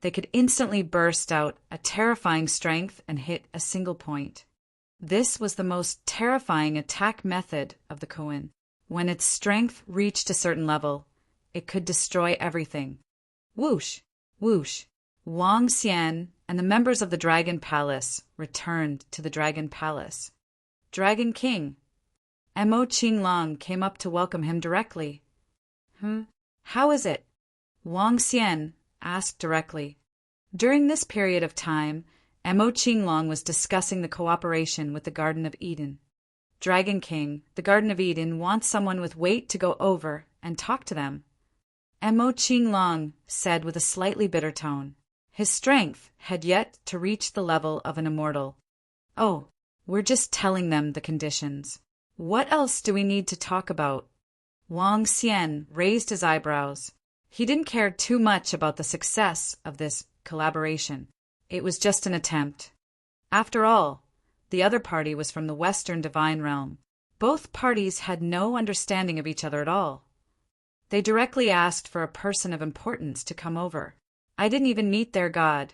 They could instantly burst out a terrifying strength and hit a single point. This was the most terrifying attack method of the Koan. When its strength reached a certain level, it could destroy everything. Whoosh! Whoosh! Wang Xian and the members of the Dragon Palace returned to the Dragon Palace. Dragon King. Mo Qinglong came up to welcome him directly. How is it? Wang Xian asked directly. During this period of time, Mo Qinglong was discussing the cooperation with the Garden of Eden. Dragon King, the Garden of Eden wants someone with weight to go over and talk to them. Mo Qinglong said with a slightly bitter tone. His strength had yet to reach the level of an immortal. Oh, we're just telling them the conditions. What else do we need to talk about? Wang Xian raised his eyebrows. He didn't care too much about the success of this collaboration. It was just an attempt. After all, the other party was from the Western Divine Realm. Both parties had no understanding of each other at all. They directly asked for a person of importance to come over. I didn't even meet their god.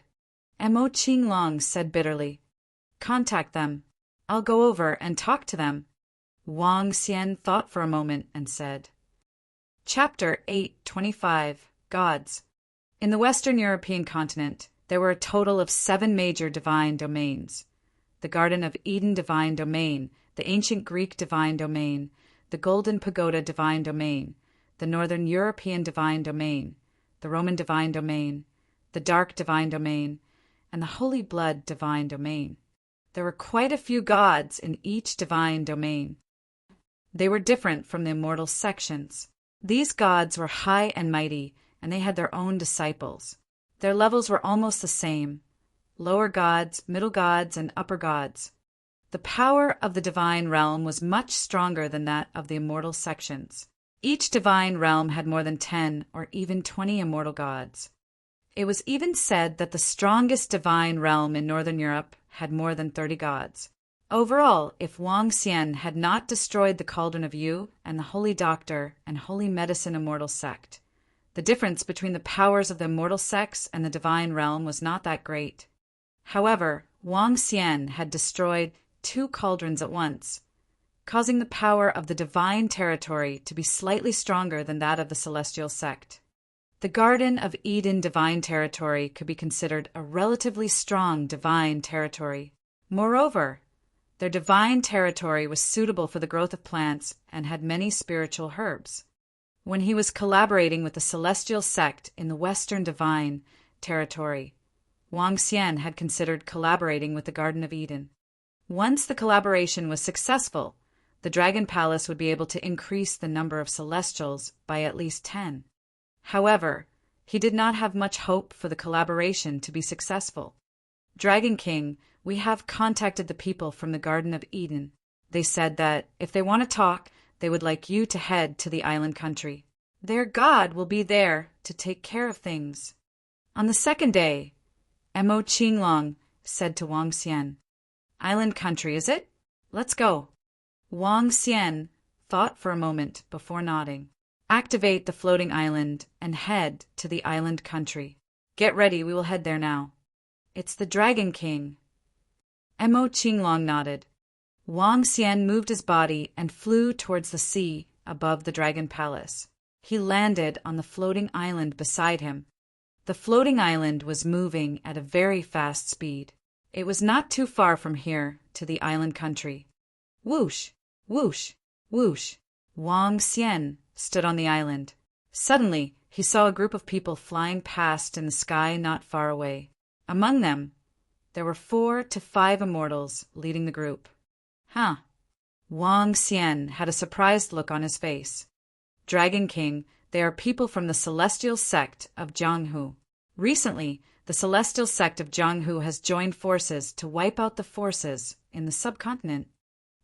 Mo Qinglong said bitterly. Contact them. I'll go over and talk to them. Wang Xian thought for a moment and said. Chapter 825 Gods. In the Western European continent, there were a total of 7 major divine domains. The Garden of Eden Divine Domain, the Ancient Greek Divine Domain, the Golden Pagoda Divine Domain, the Northern European Divine Domain, the Roman Divine Domain, the Dark Divine Domain, and the Holy Blood Divine Domain. There were quite a few gods in each divine domain. They were different from the immortal sections. These gods were high and mighty, and they had their own disciples. Their levels were almost the same: lower gods, middle gods, and upper gods. The power of the divine realm was much stronger than that of the immortal sections. Each divine realm had more than 10 or even 20 immortal gods. It was even said that the strongest divine realm in Northern Europe had more than 30 gods. Overall, if Wang Xian had not destroyed the Cauldron of Yu and the Holy Doctor and Holy Medicine Immortal Sect, the difference between the powers of the immortal sects and the divine realm was not that great. However, Wang Xian had destroyed 2 cauldrons at once, causing the power of the divine territory to be slightly stronger than that of the celestial sect. The Garden of Eden divine territory could be considered a relatively strong divine territory. Moreover, their divine territory was suitable for the growth of plants and had many spiritual herbs. When he was collaborating with the celestial sect in the Western divine territory, Wang Xian had considered collaborating with the Garden of Eden. Once the collaboration was successful, the Dragon Palace would be able to increase the number of celestials by at least 10. However, he did not have much hope for the collaboration to be successful. Dragon King, we have contacted the people from the Garden of Eden. They said that if they want to talk, they would like you to head to the island country. Their god will be there to take care of things. On the second day, Mo Qinglong said to Wang Xian, Island country, is it? Let's go. Wang Xian thought for a moment before nodding. Activate the floating island and head to the island country. Get ready, we will head there now. It's the Dragon King. Mo Qinglong nodded. Wang Xian moved his body and flew towards the sea above the Dragon Palace. He landed on the floating island beside him. The floating island was moving at a very fast speed. It was not too far from here to the island country. Whoosh, whoosh, whoosh. Wang Xian stood on the island. Suddenly, he saw a group of people flying past in the sky not far away. Among them, there were 4 to 5 immortals leading the group. Huh. Wang Xian had a surprised look on his face. Dragon King, they are people from the celestial sect of Jianghu. Recently, the celestial sect of Jianghu has joined forces to wipe out the forces in the subcontinent.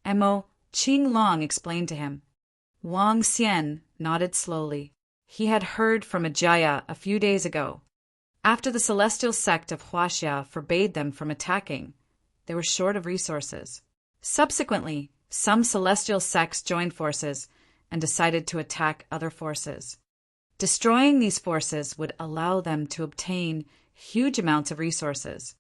Mo Qinglong explained to him. Wang Xian nodded slowly. He had heard from Ajaya a few days ago. After the celestial sect of Huaxia forbade them from attacking, they were short of resources. Subsequently, some celestial sects joined forces and decided to attack other forces. Destroying these forces would allow them to obtain huge amounts of resources.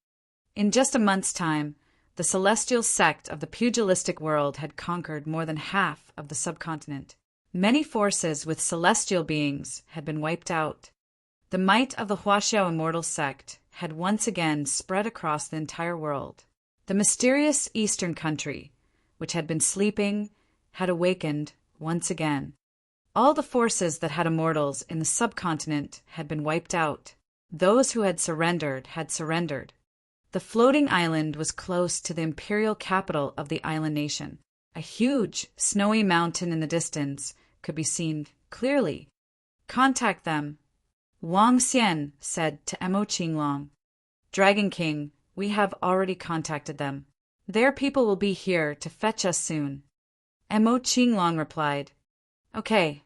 In just a month's time, the celestial sect of the pugilistic world had conquered more than half of the subcontinent. Many forces with celestial beings had been wiped out. The might of the Huaxiao immortal sect had once again spread across the entire world. The mysterious eastern country, which had been sleeping, had awakened once again. All the forces that had immortals in the subcontinent had been wiped out. Those who had surrendered had surrendered. The floating island was close to the imperial capital of the island nation. A huge, snowy mountain in the distance could be seen clearly. "Contact them," Wang Xian said to Mo Qinglong. "Dragon King, we have already contacted them. Their people will be here to fetch us soon." Mo Qinglong replied, "Okay."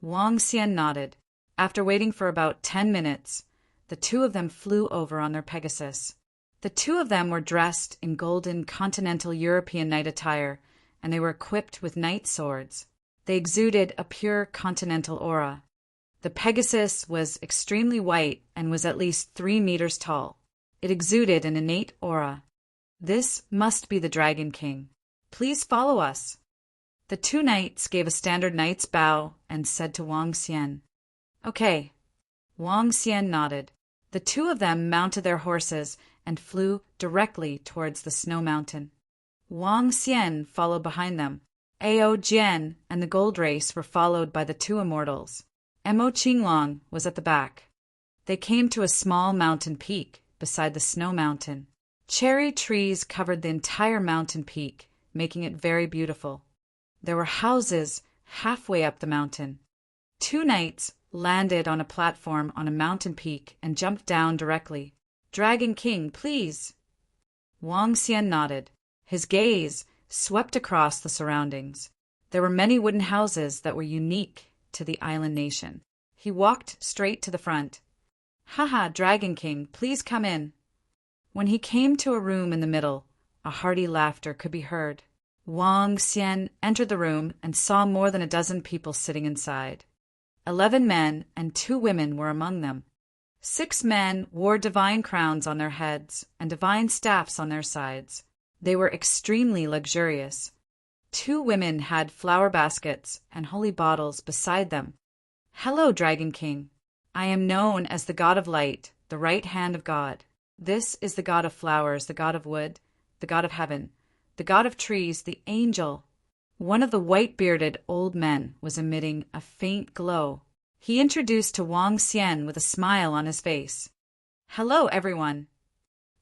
Wang Xian nodded. After waiting for about 10 minutes, the two of them flew over on their Pegasus. The two of them were dressed in golden continental European knight attire, and they were equipped with knight swords. They exuded a pure continental aura. The Pegasus was extremely white and was at least 3 meters tall. It exuded an innate aura. This must be the Dragon King. Please follow us. The two knights gave a standard knight's bow and said to Wang Xian, "Okay." Wang Xian nodded. The two of them mounted their horses and flew directly towards the snow mountain. Wang Xian followed behind them. Ao Jian and the gold race were followed by the two immortals. Mo Qinglong was at the back. They came to a small mountain peak beside the snow mountain. Cherry trees covered the entire mountain peak, making it very beautiful. There were houses halfway up the mountain. Two knights landed on a platform on a mountain peak and jumped down directly. "Dragon King, please." Wang Xian nodded. His gaze swept across the surroundings. There were many wooden houses that were unique to the island nation. He walked straight to the front. "Haha, Dragon King, please come in." When he came to a room in the middle, a hearty laughter could be heard. Wang Xian entered the room and saw more than a dozen people sitting inside. 11 men and 2 women were among them. 6 men wore divine crowns on their heads and divine staffs on their sides. They were extremely luxurious. 2 women had flower baskets and holy bottles beside them. "Hello, Dragon King. I am known as the God of Light, the right hand of God. This is the God of flowers, the God of wood, the God of heaven, the God of trees, the angel." One of the white-bearded old men was emitting a faint glow. He introduced to Wang Xian with a smile on his face. "Hello, everyone."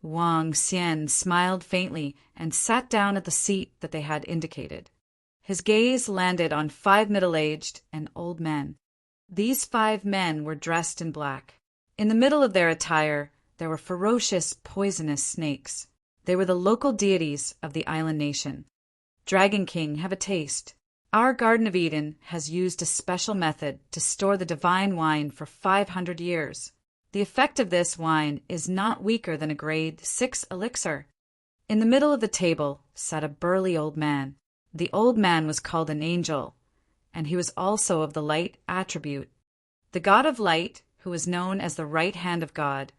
Wang Xian smiled faintly and sat down at the seat that they had indicated. His gaze landed on 5 middle-aged and old men. These 5 men were dressed in black. In the middle of their attire, there were ferocious, poisonous snakes. They were the local deities of the island nation. "Dragon King, have a taste. Our Garden of Eden has used a special method to store the divine wine for 500 years. The effect of this wine is not weaker than a grade 6 elixir." In the middle of the table sat a burly old man. The old man was called an angel, and he was also of the light attribute. The God of Light, who was known as the right hand of God,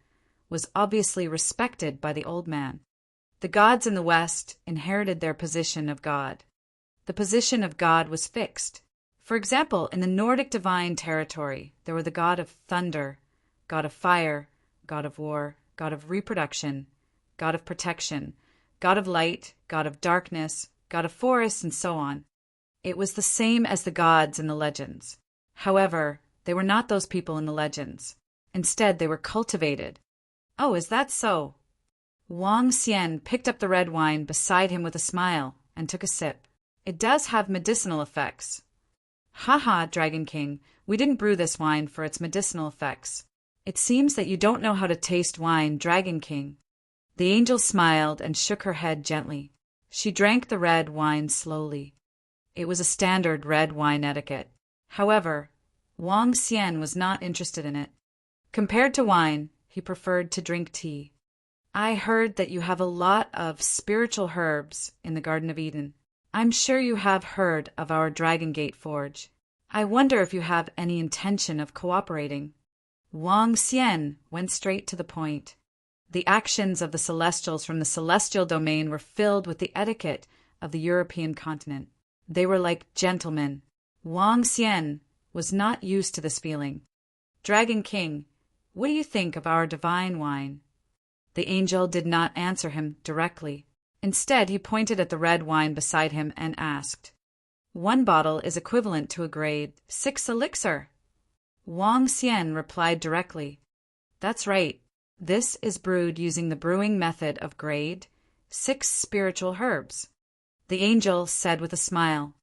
was obviously respected by the old man. The gods in the West inherited their position of God. The position of God was fixed. For example, in the Nordic divine territory, there were the god of thunder, god of fire, god of war, god of reproduction, god of protection, god of light, god of darkness, god of forests, and so on. It was the same as the gods in the legends. However, they were not those people in the legends. Instead, they were cultivated. "Oh, is that so?" Wang Xian picked up the red wine beside him with a smile and took a sip. "It does have medicinal effects." "Haha, Dragon King, we didn't brew this wine for its medicinal effects. It seems that you don't know how to taste wine, Dragon King." The angel smiled and shook her head gently. She drank the red wine slowly. It was a standard red wine etiquette. However, Wang Xian was not interested in it. Compared to wine, he preferred to drink tea. "I heard that you have a lot of spiritual herbs in the Garden of Eden. I'm sure you have heard of our Dragon Gate Forge. I wonder if you have any intention of cooperating." Wang Xian went straight to the point. The actions of the Celestials from the celestial domain were filled with the etiquette of the European continent. They were like gentlemen. Wang Xian was not used to this feeling. Dragon King, what do you think of our divine wine? The angel did not answer him directly. Instead, he pointed at the red wine beside him and asked, "One bottle is equivalent to a grade 6 elixir." Wang Xian replied directly, "That's right. This is brewed using the brewing method of grade 6 spiritual herbs." The angel said with a smile,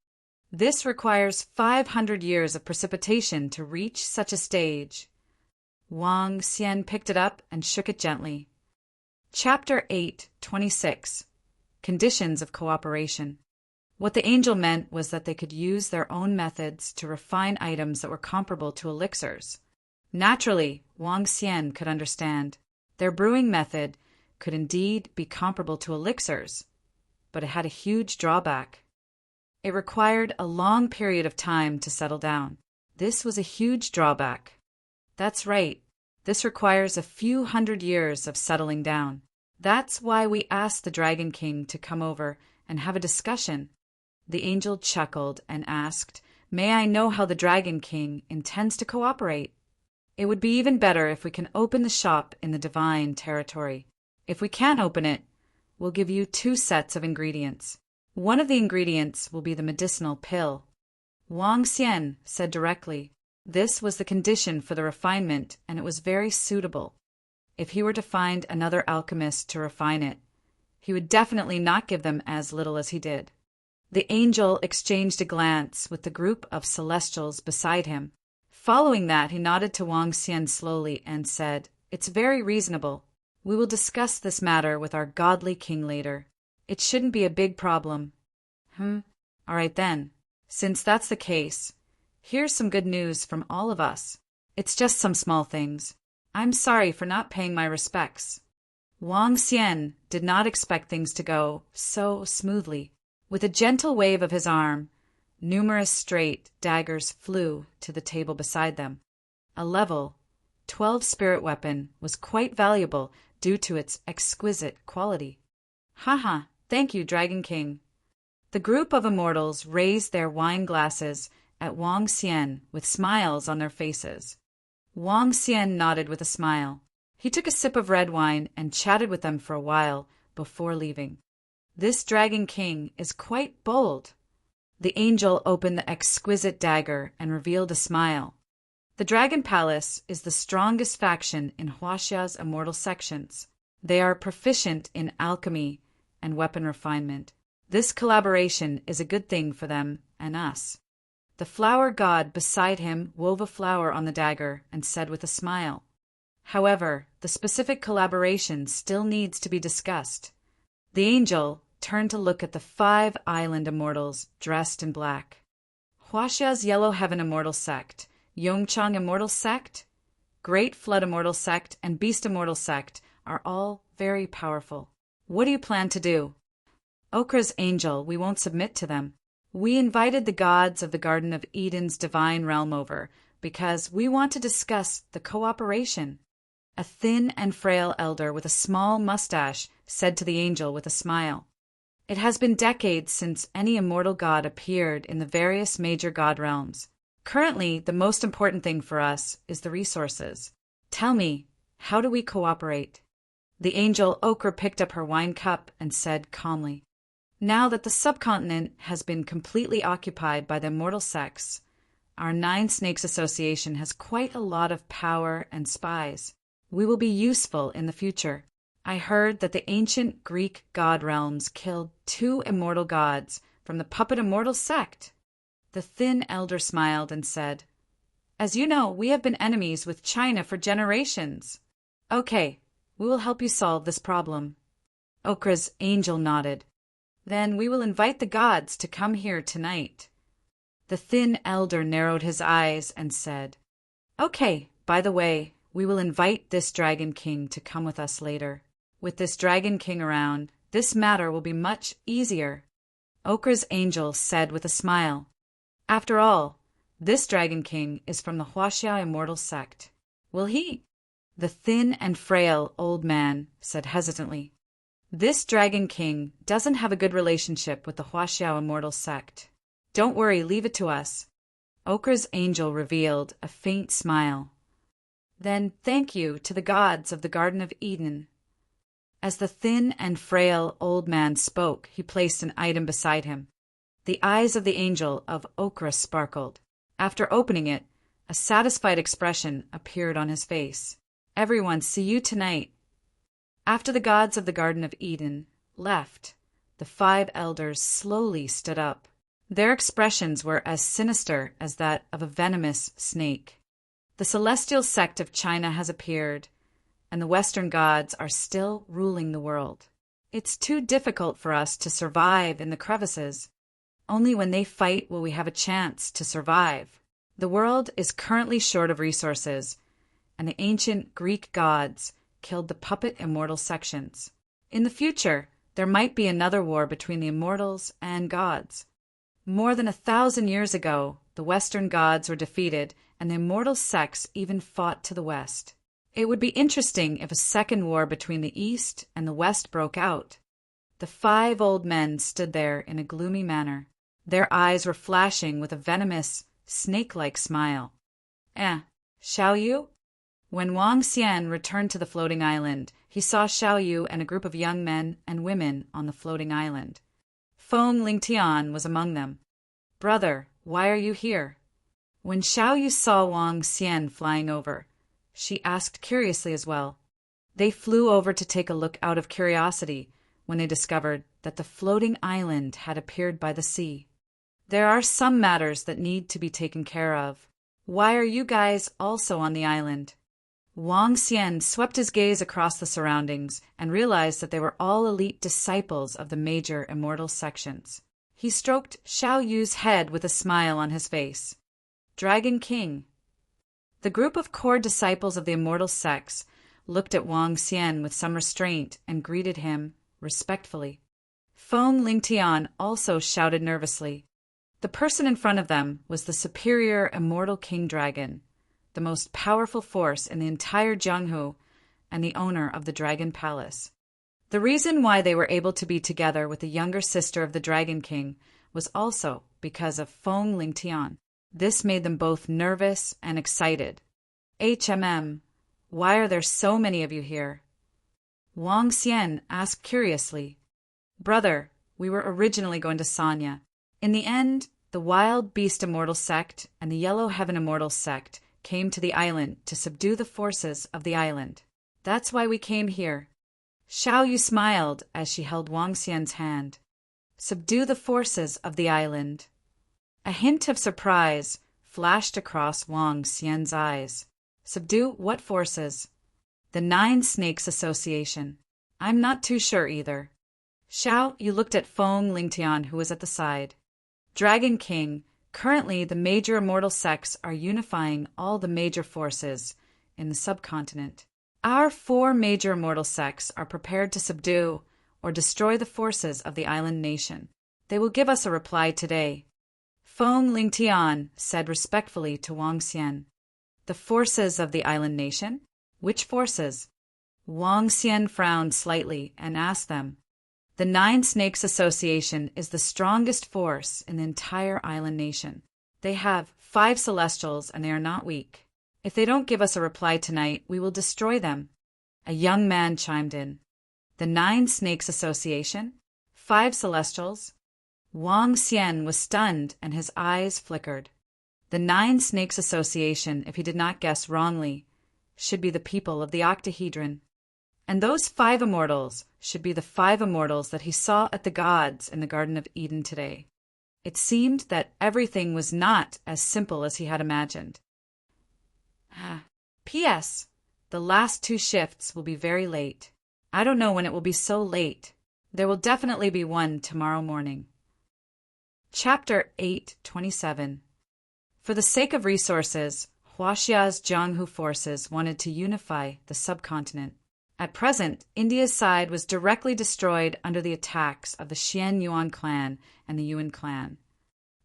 "This requires 500 years of precipitation to reach such a stage." Wang Xian picked it up and shook it gently. Chapter 8:26 Conditions of Cooperation. What the angel meant was that they could use their own methods to refine items that were comparable to elixirs. Naturally, Wang Xian could understand. Their brewing method could indeed be comparable to elixirs, but it had a huge drawback. It required a long period of time to settle down. This was a huge drawback. That's right. This requires a few hundred years of settling down. That's why we asked the Dragon King to come over and have a discussion. The angel chuckled and asked, "May I know how the Dragon King intends to cooperate?" "It would be even better if we can open the shop in the divine territory. If we can't open it, we'll give you 2 sets of ingredients. One of the ingredients will be the medicinal pill." Wang Xian said directly. This was the condition for the refinement, and it was very suitable. If he were to find another alchemist to refine it, he would definitely not give them as little as he did. The angel exchanged a glance with the group of celestials beside him. Following that, he nodded to Wang Xian slowly and said, "It's very reasonable. We will discuss this matter with our godly king later. It shouldn't be a big problem." All right then. Since that's the case, here's some good news from all of us. It's just some small things. I'm sorry for not paying my respects. Wang Xian did not expect things to go so smoothly. With a gentle wave of his arm, numerous straight daggers flew to the table beside them. A level 12 spirit weapon was quite valuable due to its exquisite quality. "Haha, thank you, Dragon King." The group of immortals raised their wine glasses at Wang Xian with smiles on their faces. Wang Xian nodded with a smile. He took a sip of red wine and chatted with them for a while before leaving. "This Dragon King is quite bold." The angel opened the exquisite dagger and revealed a smile. "The Dragon Palace is the strongest faction in Huaxia's immortal sections. They are proficient in alchemy and weapon refinement. This collaboration is a good thing for them and us." The flower god beside him wove a flower on the dagger and said with a smile, "However, the specific collaboration still needs to be discussed." The angel turned to look at the 5 island immortals dressed in black. Huaxia's Yellow Heaven Immortal Sect, Yongchang Immortal Sect, Great Flood Immortal Sect, and Beast Immortal Sect are all very powerful. What do you plan to do? Okra's angel, we won't submit to them. We invited the gods of the Garden of Eden's divine realm over because we want to discuss the cooperation. A thin and frail elder with a small mustache said to the angel with a smile, "It has been decades since any immortal god appeared in the various major god realms. Currently, the most important thing for us is the resources. Tell me, how do we cooperate?" The angel Okra picked up her wine cup and said calmly, "Now that the subcontinent has been completely occupied by the immortal sects, our 9 Snakes Association has quite a lot of power and spies. We will be useful in the future. I heard that the ancient Greek god realms killed 2 immortal gods from the puppet immortal sect." The thin elder smiled and said, "As you know, we have been enemies with China for generations." "Okay, we will help you solve this problem." Okra's angel nodded. "Then we will invite the gods to come here tonight." The thin elder narrowed his eyes and said, "Okay, by the way, we will invite this Dragon King to come with us later. With this Dragon King around, this matter will be much easier." Okra's angel said with a smile, "After all, this Dragon King is from the Huaxia Immortal Sect. Will he? The thin and frail old man said hesitantly. This Dragon King doesn't have a good relationship with the Huaxiao immortal sect. Don't worry, leave it to us. Okra's angel revealed a faint smile. Then thank you to the gods of the Garden of Eden. As the thin and frail old man spoke, he placed an item beside him. The eyes of the angel of Okra sparkled. After opening it, a satisfied expression appeared on his face. Everyone, see you tonight. After the gods of the Garden of Eden left, the 5 elders slowly stood up. Their expressions were as sinister as that of a venomous snake. The celestial sect of China has appeared, and the Western gods are still ruling the world. It's too difficult for us to survive in the crevices. Only when they fight will we have a chance to survive. The world is currently short of resources, and the ancient Greek gods killed the puppet immortal sections. In the future, there might be another war between the immortals and gods. More than 1,000 years ago, the Western gods were defeated, and the immortal sects even fought to the West. It would be interesting if a second war between the East and the West broke out. The 5 old men stood there in a gloomy manner. Their eyes were flashing with a venomous, snake-like smile. Xiao Yu? When Wang Xian returned to the floating island, he saw Xiao Yu and a group of young men and women on the floating island. Feng Lingtian was among them. Brother, why are you here? When Xiao Yu saw Wang Xian flying over, she asked curiously as well. They flew over to take a look out of curiosity when they discovered that the floating island had appeared by the sea. There are some matters that need to be taken care of. Why are you guys also on the island? Wang Xian swept his gaze across the surroundings and realized that they were all elite disciples of the major immortal sections. He stroked Xiao Yu's head with a smile on his face. Dragon King. The group of core disciples of the immortal sects looked at Wang Xian with some restraint and greeted him respectfully. Feng Lingtian also shouted nervously. The person in front of them was the superior immortal king dragon, the most powerful force in the entire Jianghu and the owner of the Dragon Palace. The reason why they were able to be together with the younger sister of the Dragon King was also because of Feng Lingtian. This made them both nervous and excited. Why are there so many of you here? Wang Xian asked curiously. Brother, we were originally going to Sanya. In the end, the Wild Beast Immortal Sect and the Yellow Heaven Immortal Sect came to the island to subdue the forces of the island. That's why we came here. Xiao Yu smiled as she held Wang Xian's hand. Subdue the forces of the island. A hint of surprise flashed across Wang Xian's eyes. Subdue what forces? The 9 Snakes Association. I'm not too sure either. Xiao Yu looked at Feng Lingtian, who was at the side. Dragon King, currently the major immortal sects are unifying all the major forces in the subcontinent. Our 4 major immortal sects are prepared to subdue or destroy the forces of the island nation. They will give us a reply today. Feng Lingtian said respectfully to Wang Xian. The forces of the island nation? Which forces? Wang Xian frowned slightly and asked them. The 9 Snakes Association is the strongest force in the entire island nation. They have 5 celestials and they are not weak. If they don't give us a reply tonight, we will destroy them. A young man chimed in. The 9 Snakes Association? 5 celestials? Wang Xian was stunned and his eyes flickered. The 9 Snakes Association, if he did not guess wrongly, should be the people of the octahedron. And those 5 immortals should be the 5 immortals that he saw at the gods in the Garden of Eden today. It seemed that everything was not as simple as he had imagined. P.S. The last 2 shifts will be very late. I don't know when it will be so late. There will definitely be one tomorrow morning. Chapter 8:27. For the sake of resources, Huaxia's Jianghu forces wanted to unify the subcontinent. At present, India's side was directly destroyed under the attacks of the Xian Yuan clan and the Yuan clan.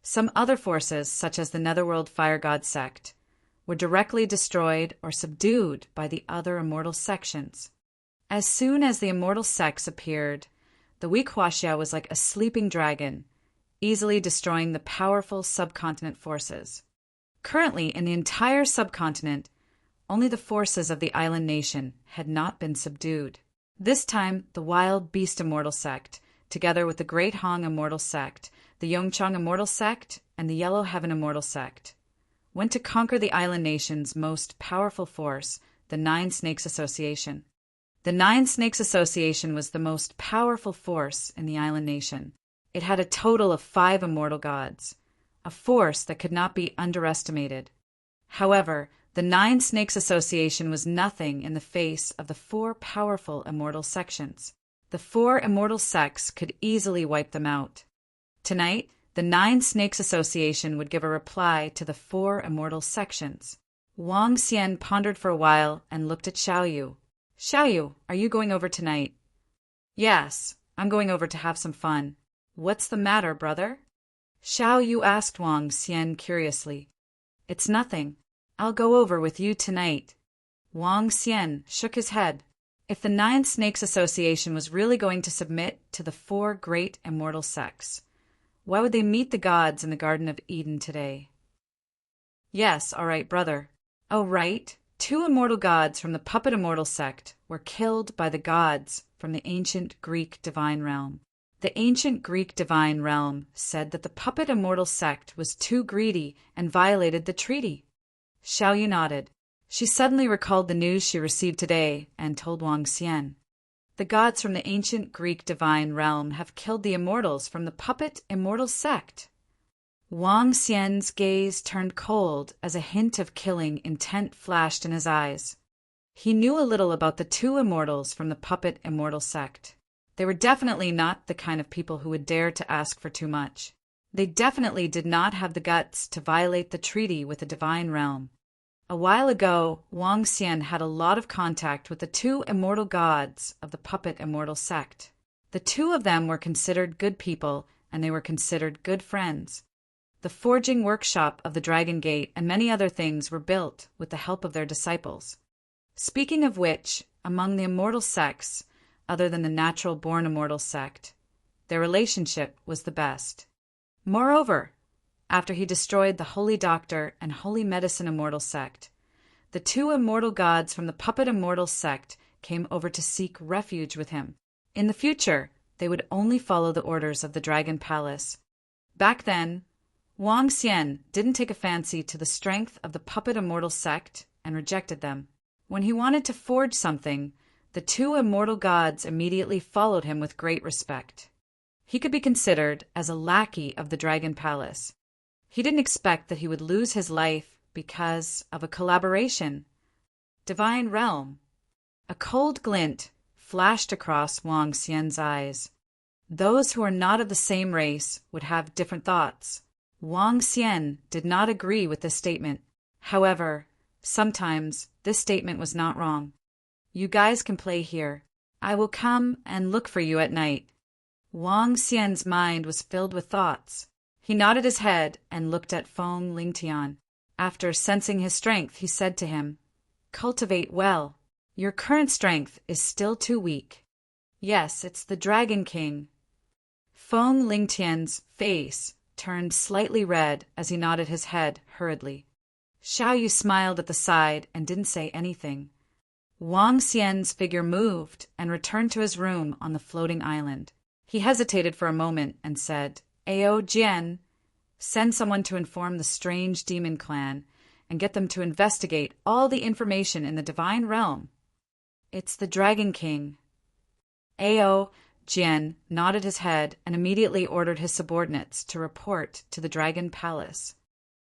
Some other forces, such as the Netherworld Fire God sect, were directly destroyed or subdued by the other immortal sections. As soon as the immortal sects appeared, the weak Huaxia was like a sleeping dragon, easily destroying the powerful subcontinent forces. Currently, in the entire subcontinent, only the forces of the island nation had not been subdued. This time, the wild beast immortal sect, together with the Great Hong immortal sect, the Yongchang immortal sect, and the Yellow Heaven immortal sect, went to conquer the island nation's most powerful force, the Nine Snakes Association. The Nine Snakes Association was the most powerful force in the island nation. It had a total of 5 immortal gods, a force that could not be underestimated. However, the Nine Snakes Association was nothing in the face of the 4 powerful immortal sections. The 4 immortal sects could easily wipe them out. Tonight, the Nine Snakes Association would give a reply to the 4 immortal sections. Wang Xian pondered for a while and looked at Xiaoyu. Xiaoyu, are you going over tonight? Yes, I'm going over to have some fun. What's the matter, brother? Xiaoyu asked Wang Xian curiously. It's nothing. I'll go over with you tonight. Wang Xian shook his head. If the Nine Snakes Association was really going to submit to the 4 great immortal sects, why would they meet the gods in the Garden of Eden today? Yes, all right, brother. Oh, right. 2 immortal gods from the puppet immortal sect were killed by the gods from the ancient Greek divine realm. The ancient Greek divine realm said that the puppet immortal sect was too greedy and violated the treaty. Xiaoyu nodded. She suddenly recalled the news she received today and told Wang Xian. The gods from the ancient Greek divine realm have killed the immortals from the puppet immortal sect. Wang Xian's gaze turned cold as a hint of killing intent flashed in his eyes. He knew a little about the 2 immortals from the puppet immortal sect. They were definitely not the kind of people who would dare to ask for too much. They definitely did not have the guts to violate the treaty with the divine realm. A while ago, Wang Xian had a lot of contact with the 2 immortal gods of the puppet immortal sect. The 2 of them were considered good people, and they were considered good friends. The forging workshop of the Dragon Gate and many other things were built with the help of their disciples. Speaking of which, among the immortal sects, other than the natural-born immortal sect, their relationship was the best. Moreover, after he destroyed the Holy Doctor and Holy Medicine immortal sect, the 2 immortal gods from the puppet immortal sect came over to seek refuge with him. In the future, they would only follow the orders of the Dragon Palace. Back then, Wang Xian didn't take a fancy to the strength of the puppet immortal sect and rejected them. When he wanted to forge something, the 2 immortal gods immediately followed him with great respect. He could be considered as a lackey of the Dragon Palace. He didn't expect that he would lose his life because of a collaboration. Divine realm. A cold glint flashed across Wang Xian's eyes. Those who are not of the same race would have different thoughts. Wang Xian did not agree with this statement. However, sometimes this statement was not wrong. You guys can play here. I will come and look for you at night. Wang Xian's mind was filled with thoughts. He nodded his head and looked at Feng Lingtian. After sensing his strength, he said to him, Cultivate well. Your current strength is still too weak. Yes, it's the Dragon King. Feng Lingtian's face turned slightly red as he nodded his head hurriedly. Xiaoyu smiled at the side and didn't say anything. Wang Xian's figure moved and returned to his room on the floating island. He hesitated for a moment and said, Ao Jian, send someone to inform the strange demon clan and get them to investigate all the information in the divine realm. It's the Dragon King. Ao Jian nodded his head and immediately ordered his subordinates to report to the Dragon Palace.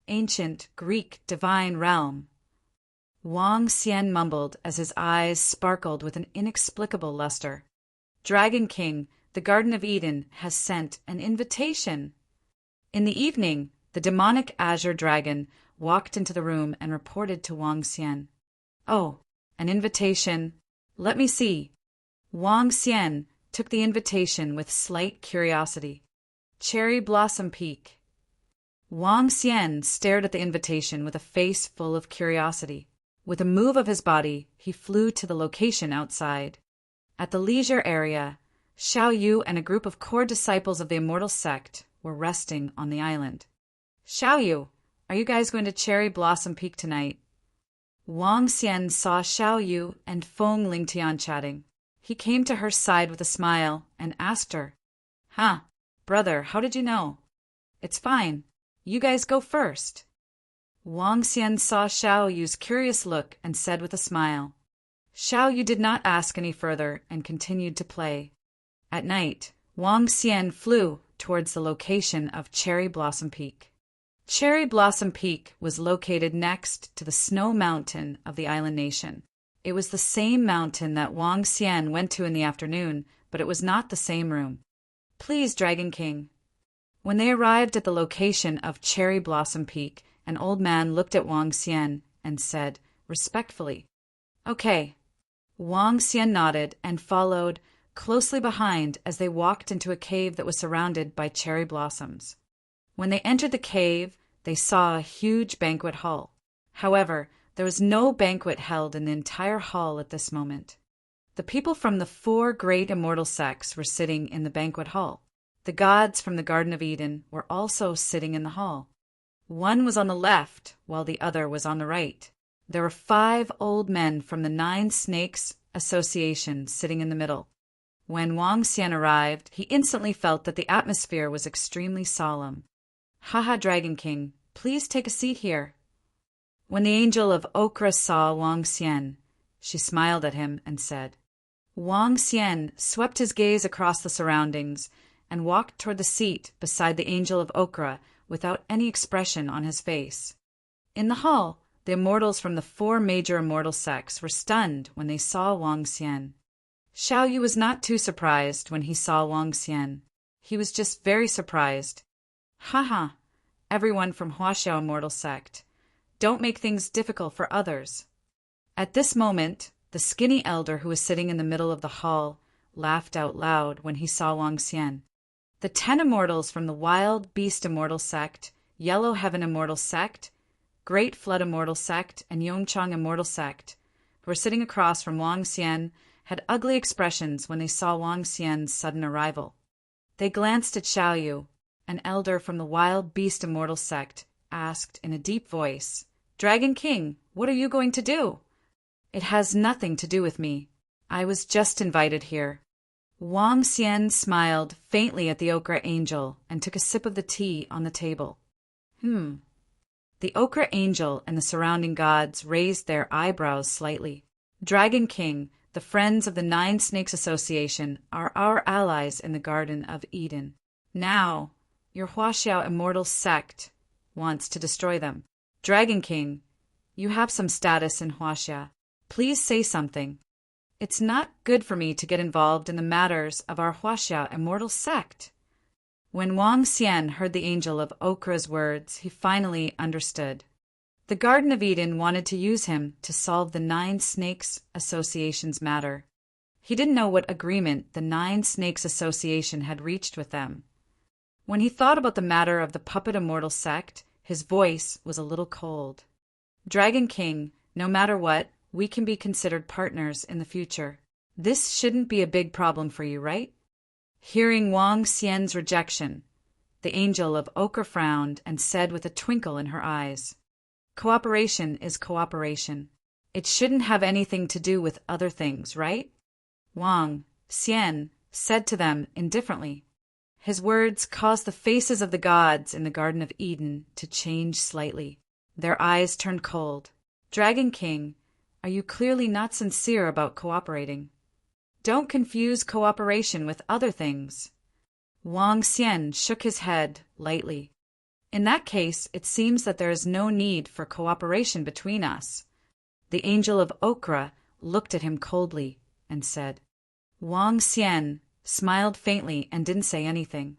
Ancient Greek divine realm. Wang Xian mumbled as his eyes sparkled with an inexplicable luster. Dragon King, the Garden of Eden has sent an invitation. In the evening, the demonic azure dragon walked into the room and reported to Wang Xian. Oh, an invitation. Let me see. Wang Xian took the invitation with slight curiosity. Cherry Blossom Peak. Wang Xian stared at the invitation with a face full of curiosity. With a move of his body, he flew to the location outside. At the leisure area, Xiao Yu and a group of core disciples of the Immortal Sect were resting on the island. Xiao Yu, are you guys going to Cherry Blossom Peak tonight? Wang Xian saw Xiao Yu and Feng Lingtian chatting. He came to her side with a smile and asked her, "Huh, brother, how did you know?" "It's fine. You guys go first." Wang Xian saw Xiao Yu's curious look and said with a smile. Xiao Yu did not ask any further and continued to play. At night, Wang Xian flew towards the location of Cherry Blossom Peak. Cherry Blossom Peak was located next to the snow mountain of the island nation. It was the same mountain that Wang Xian went to in the afternoon, but it was not the same room. "Please, Dragon King." When they arrived at the location of Cherry Blossom Peak, an old man looked at Wang Xian and said, respectfully, "Okay." Wang Xian nodded and followed closely behind as they walked into a cave that was surrounded by cherry blossoms. When they entered the cave, they saw a huge banquet hall. However, there was no banquet held in the entire hall at this moment. The people from the 4 great immortal sects were sitting in the banquet hall. The gods from the Garden of Eden were also sitting in the hall. One was on the left, while the other was on the right. There were 5 old men from the 9 Snakes Association sitting in the middle. When Wang Xian arrived, he instantly felt that the atmosphere was extremely solemn. "Haha, Dragon King, please take a seat here." When the angel of Okra saw Wang Xian, she smiled at him and said. Wang Xian swept his gaze across the surroundings and walked toward the seat beside the angel of Okra without any expression on his face. In the hall, the immortals from the 4 major immortal sects were stunned when they saw Wang Xian. Xiao Yu was not too surprised when he saw Wang Xian. He was just very surprised. "Haha, everyone from Huaxiao Immortal Sect. Don't make things difficult for others." At this moment, the skinny elder who was sitting in the middle of the hall laughed out loud when he saw Wang Xian. The 10 immortals from the Wild Beast Immortal Sect, Yellow Heaven Immortal Sect, Great Flood Immortal Sect, and Yongchang Immortal Sect, who were sitting across from Wang Xian, had ugly expressions when they saw Wang Xian's sudden arrival. They glanced at Xiao Yu. An elder from the Wild Beast Immortal Sect asked in a deep voice, "Dragon King, what are you going to do?" "It has nothing to do with me. I was just invited here." Wang Xian smiled faintly at the Okra Angel and took a sip of the tea on the table. The Okra Angel and the surrounding gods raised their eyebrows slightly. "Dragon King, the Friends of the 9 Snakes Association are our allies in the Garden of Eden. Now, your Huaxiao Immortal Sect wants to destroy them. Dragon King, you have some status in Huaxia. Please say something. It's not good for me to get involved in the matters of our Huaxia Immortal Sect." When Wang Xian heard the angel of Okra's words, he finally understood. The Garden of Eden wanted to use him to solve the 9 Snakes Association's matter. He didn't know what agreement the 9 Snakes Association had reached with them. When he thought about the matter of the Puppet Immortal Sect, his voice was a little cold. "Dragon King, no matter what, we can be considered partners in the future. This shouldn't be a big problem for you, right?" Hearing Wang Xian's rejection, the angel of Okra frowned and said with a twinkle in her eyes, "Cooperation is cooperation. It shouldn't have anything to do with other things, right?" Wang Xian said to them indifferently. His words caused the faces of the gods in the Garden of Eden to change slightly. Their eyes turned cold. "Dragon King, are you clearly not sincere about cooperating? Don't confuse cooperation with other things." Wang Xian shook his head lightly. "In that case, it seems that there is no need for cooperation between us." The angel of Okra looked at him coldly and said. Wang Xian smiled faintly and didn't say anything.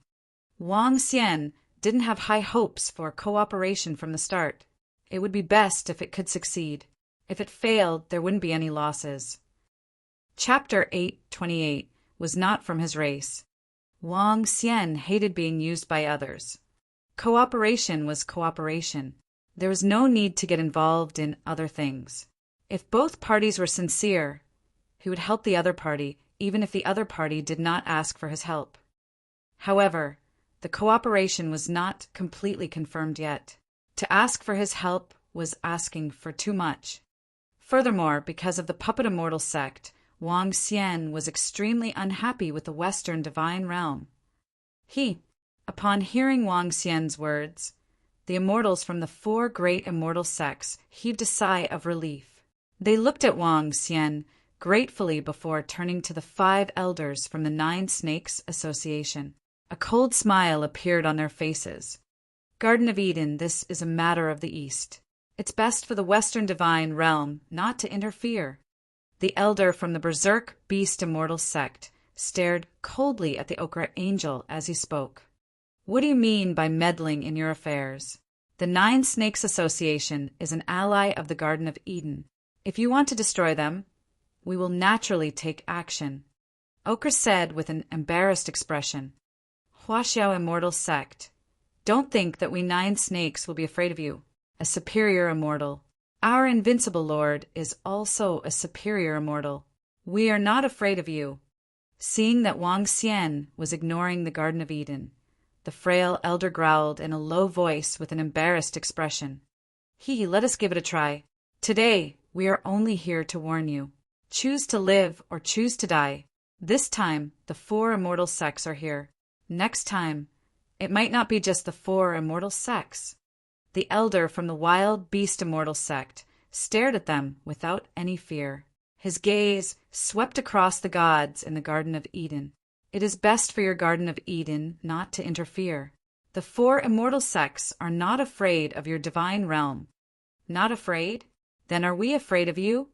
Wang Xian didn't have high hopes for cooperation from the start. It would be best if it could succeed. If it failed, there wouldn't be any losses. Chapter 828 was not from his race. Wang Xian hated being used by others. Cooperation was cooperation. There was no need to get involved in other things. If both parties were sincere, he would help the other party, even if the other party did not ask for his help. However, the cooperation was not completely confirmed yet. To ask for his help was asking for too much. Furthermore, because of the puppet immortal sect, Wang Xian was extremely unhappy with the Western divine realm. Upon hearing Wang Xian's words, the immortals from the 4 great immortal sects heaved a sigh of relief. They looked at Wang Xian gratefully before turning to the 5 elders from the 9 Snakes Association. A cold smile appeared on their faces. Garden of Eden, this is a matter of the East. It's best for the Western divine realm not to interfere. The elder from the Berserk Beast Immortal sect stared coldly at the Ochre Angel as he spoke. What do you mean by meddling in your affairs? The 9 Snakes Association is an ally of the Garden of Eden. If you want to destroy them, we will naturally take action. Ochre said with an embarrassed expression. Huaxiao Immortal Sect, don't think that we 9 snakes will be afraid of you. A superior immortal. Our invincible lord is also a superior immortal. We are not afraid of you. Seeing that Wang Xian was ignoring the Garden of Eden, the frail elder growled in a low voice with an embarrassed expression. Let us give it a try. Today, we are only here to warn you. Choose to live or choose to die. This time, the 4 immortal sects are here. Next time, it might not be just the 4 immortal sects. The elder from the Wild Beast Immortal sect stared at them without any fear. His gaze swept across the gods in the Garden of Eden. It is best for your Garden of Eden not to interfere. The 4 immortal sects are not afraid of your divine realm. Not afraid? Then are we afraid of you?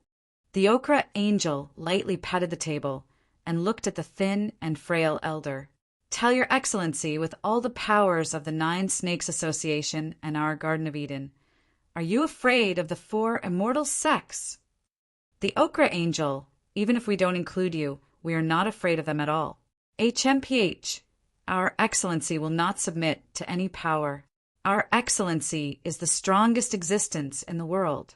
The Ochre Angel lightly patted the table and looked at the thin and frail elder. Tell your excellency with all the powers of the 9 Snakes Association and our Garden of Eden, are you afraid of the 4 immortal sects? The Ochre Angel, even if we don't include you, we are not afraid of them at all. HMPH, our excellency will not submit to any power. Our excellency is the strongest existence in the world.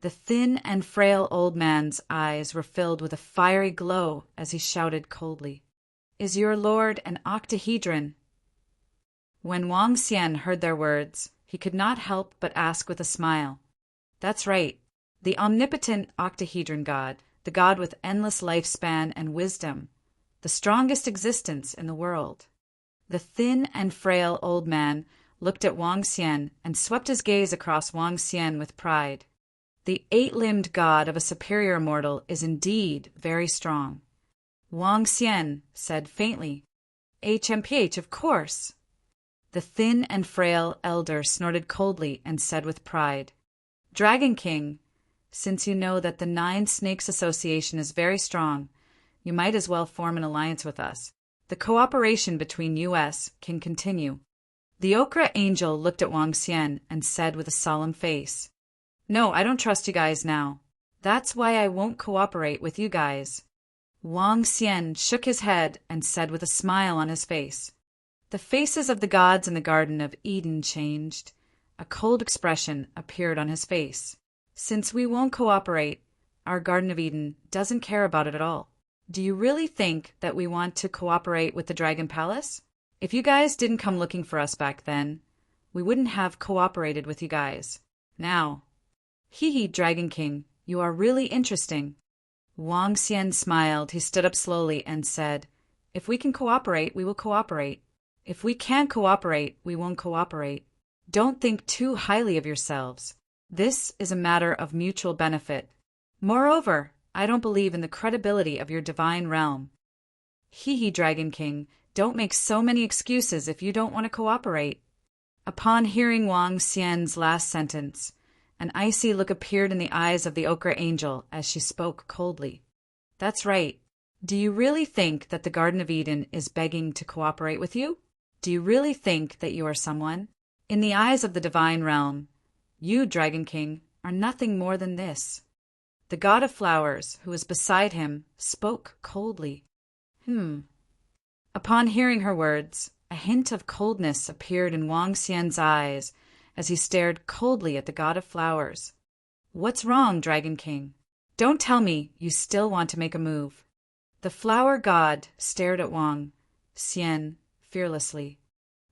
The thin and frail old man's eyes were filled with a fiery glow as he shouted coldly. Is your lord an octahedron? When Wang Xian heard their words, he could not help but ask with a smile. That's right, the omnipotent octahedron god, the god with endless lifespan and wisdom, the strongest existence in the world. The thin and frail old man looked at Wang Xian and swept his gaze across Wang Xian with pride. The 8-limbed god of a superior immortal is indeed very strong. Wang Xian said faintly, HMPH, of course. The thin and frail elder snorted coldly and said with pride, Dragon King, since you know that the 9 Snakes Association is very strong, you might as well form an alliance with us. The cooperation between US can continue. The Ochre Angel looked at Wang Xian and said with a solemn face, No, I don't trust you guys now. That's why I won't cooperate with you guys. Wang Xian shook his head and said with a smile on his face. The faces of the gods in the Garden of Eden changed. A cold expression appeared on his face. Since we won't cooperate, our Garden of Eden doesn't care about it at all. Do you really think that we want to cooperate with the Dragon Palace? If you guys didn't come looking for us back then, we wouldn't have cooperated with you guys. Now, Dragon King, you are really interesting. Wang Xian smiled. He stood up slowly and said, If we can cooperate, we will cooperate. If we can't cooperate, we won't cooperate. Don't think too highly of yourselves. This is a matter of mutual benefit. Moreover, I don't believe in the credibility of your divine realm. Dragon King, don't make so many excuses if you don't want to cooperate. Upon hearing Wang Xian's last sentence, an icy look appeared in the eyes of the Ochre Angel as she spoke coldly. That's right. Do you really think that the Garden of Eden is begging to cooperate with you? Do you really think that you are someone? In the eyes of the divine realm, you, Dragon King, are nothing more than this. The god of flowers, who was beside him, spoke coldly. Upon hearing her words, A hint of coldness appeared in Wang Xian's eyes as he stared coldly at the god of flowers. "What's wrong, Dragon King? Don't tell me you still want to make a move." The flower god stared at Wang Xian fearlessly.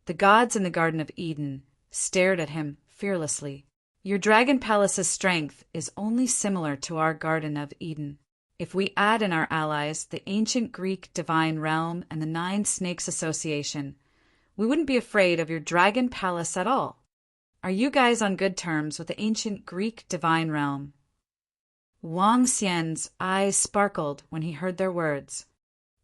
The gods in the Garden of Eden stared at him fearlessly. "Your dragon palace's strength is only similar to our Garden of Eden. If we add in our allies, the ancient Greek divine realm and the Nine Snakes Association, we wouldn't be afraid of your dragon palace at all. Are you guys on good terms with the ancient Greek divine realm?" Wang Xian's eyes sparkled when he heard their words.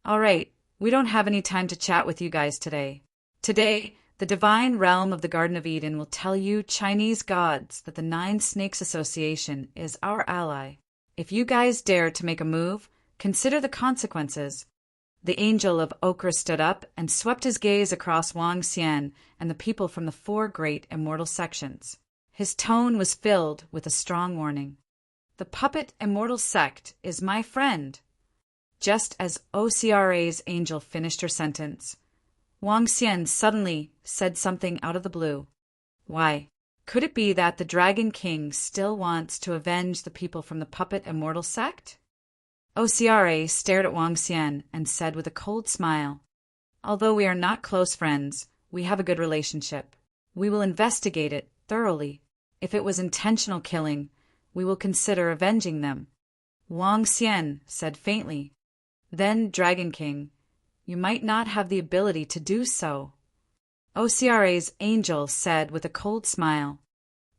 "All right, we don't have any time to chat with you guys today. Today, the divine realm of the Garden of Eden will tell you Chinese gods that the Nine Snakes Association is our ally. If you guys dare to make a move, consider the consequences." The angel of ochre stood up and swept his gaze across Wang Xian and the people from the four great immortal sections. His tone was filled with a strong warning. "The puppet immortal sect is my friend." Just as OCRA's angel finished her sentence, Wang Xian suddenly said something out of the blue. "Why, could it be that the Dragon King still wants to avenge the people from the puppet immortal sect?" OCRA stared at Wang Xian and said with a cold smile, "Although we are not close friends, we have a good relationship. We will investigate it thoroughly. If it was intentional killing, we will consider avenging them." Wang Xian said faintly, "Then, Dragon King, you might not have the ability to do so." OCRA's angel said with a cold smile,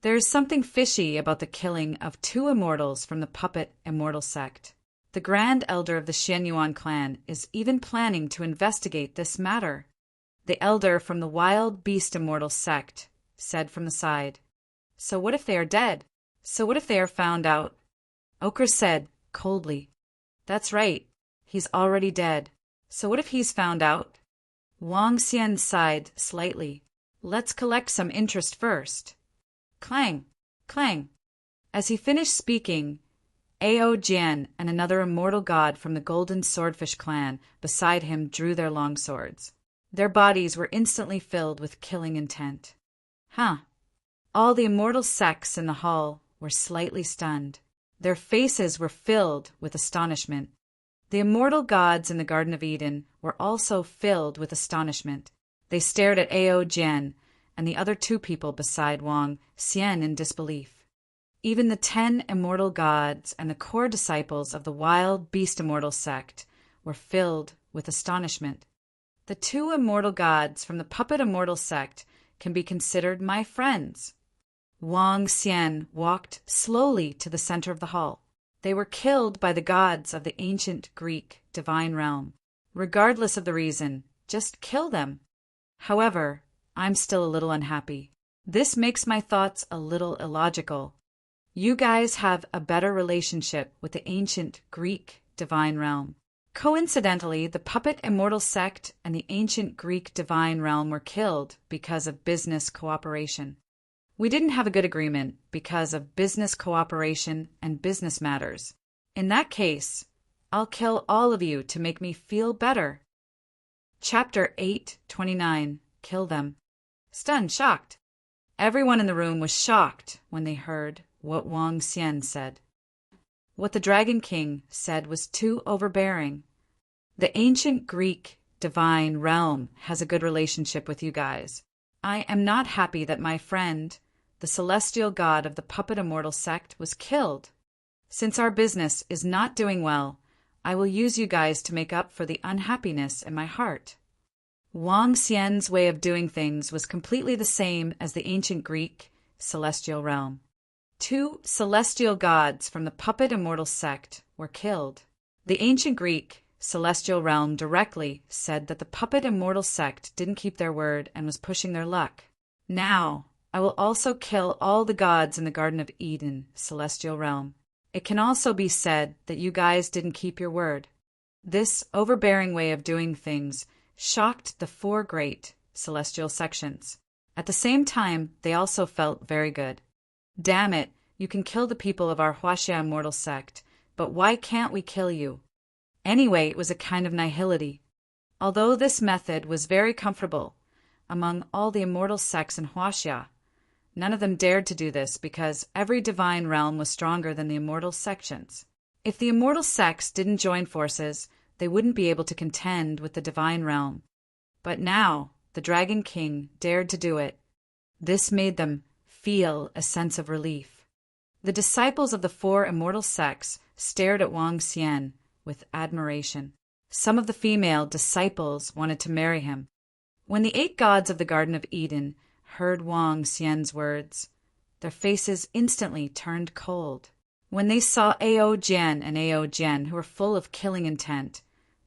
"There is something fishy about the killing of two immortals from the puppet immortal sect. The Grand Elder of the Xianyuan clan is even planning to investigate this matter." The elder from the Wild Beast Immortal sect said from the side, "So what if they are dead? So what if they are found out?" Ochre said coldly, "That's right. He's already dead. So what if he's found out?" Wang Xian sighed slightly. "Let's collect some interest first." Clang! Clang! As he finished speaking, Ao Jian and another immortal god from the Golden Swordfish clan beside him drew their long swords. Their bodies were instantly filled with killing intent. Huh! All the immortal sects in the hall were slightly stunned. Their faces were filled with astonishment. The immortal gods in the Garden of Eden were also filled with astonishment. They stared at Ao Jian and the other two people beside Wang Xian in disbelief. Even the 10 immortal gods and the core disciples of the Wild Beast Immortal sect were filled with astonishment. The two immortal gods from the Puppet Immortal sect can be considered my friends. Wang Xian walked slowly to the center of the hall. They were killed by the gods of the ancient Greek divine realm. Regardless of the reason, just kill them. However, I'm still a little unhappy. This makes my thoughts a little illogical. You guys have a better relationship with the ancient Greek divine realm. Coincidentally, the Puppet Immortal sect and the ancient Greek divine realm were killed because of business cooperation. We didn't have a good agreement because of business cooperation and business matters. In that case, I'll kill all of you to make me feel better. Chapter 8:29. Kill them. Stunned, shocked. Everyone in the room was shocked when they heard what Wang Xian said. What the Dragon King said was too overbearing. The ancient Greek divine realm has a good relationship with you guys. I am not happy that my friend, the celestial god of the Puppet Immortal sect, was killed. Since our business is not doing well, I will use you guys to make up for the unhappiness in my heart. Wang Xian's way of doing things was completely the same as the ancient Greek celestial realm. 2 celestial gods from the Puppet Immortal sect were killed. The ancient Greek celestial realm directly said that the Puppet Immortal sect didn't keep their word and was pushing their luck. Now, I will also kill all the gods in the Garden of Eden celestial realm. It can also be said that you guys didn't keep your word. This overbearing way of doing things shocked the 4 great celestial sections. At the same time, they also felt very good. Damn it, you can kill the people of our Huaxia Immortal sect, but why can't we kill you? Anyway, it was a kind of nihility. Although this method was very comfortable, among all the immortal sects in Huaxia. None of them dared to do this because every divine realm was stronger than the immortal sections. If the immortal sects didn't join forces, they wouldn't be able to contend with the divine realm. But now, the Dragon King dared to do it. This made them feel a sense of relief. The disciples of the 4 immortal sects stared at Wang Xian with admiration. Some of the female disciples wanted to marry him. When the 8 gods of the Garden of Eden heard Wang Xian's words, their faces instantly turned cold. When they saw Ao Jian and Ao Jian, who were full of killing intent,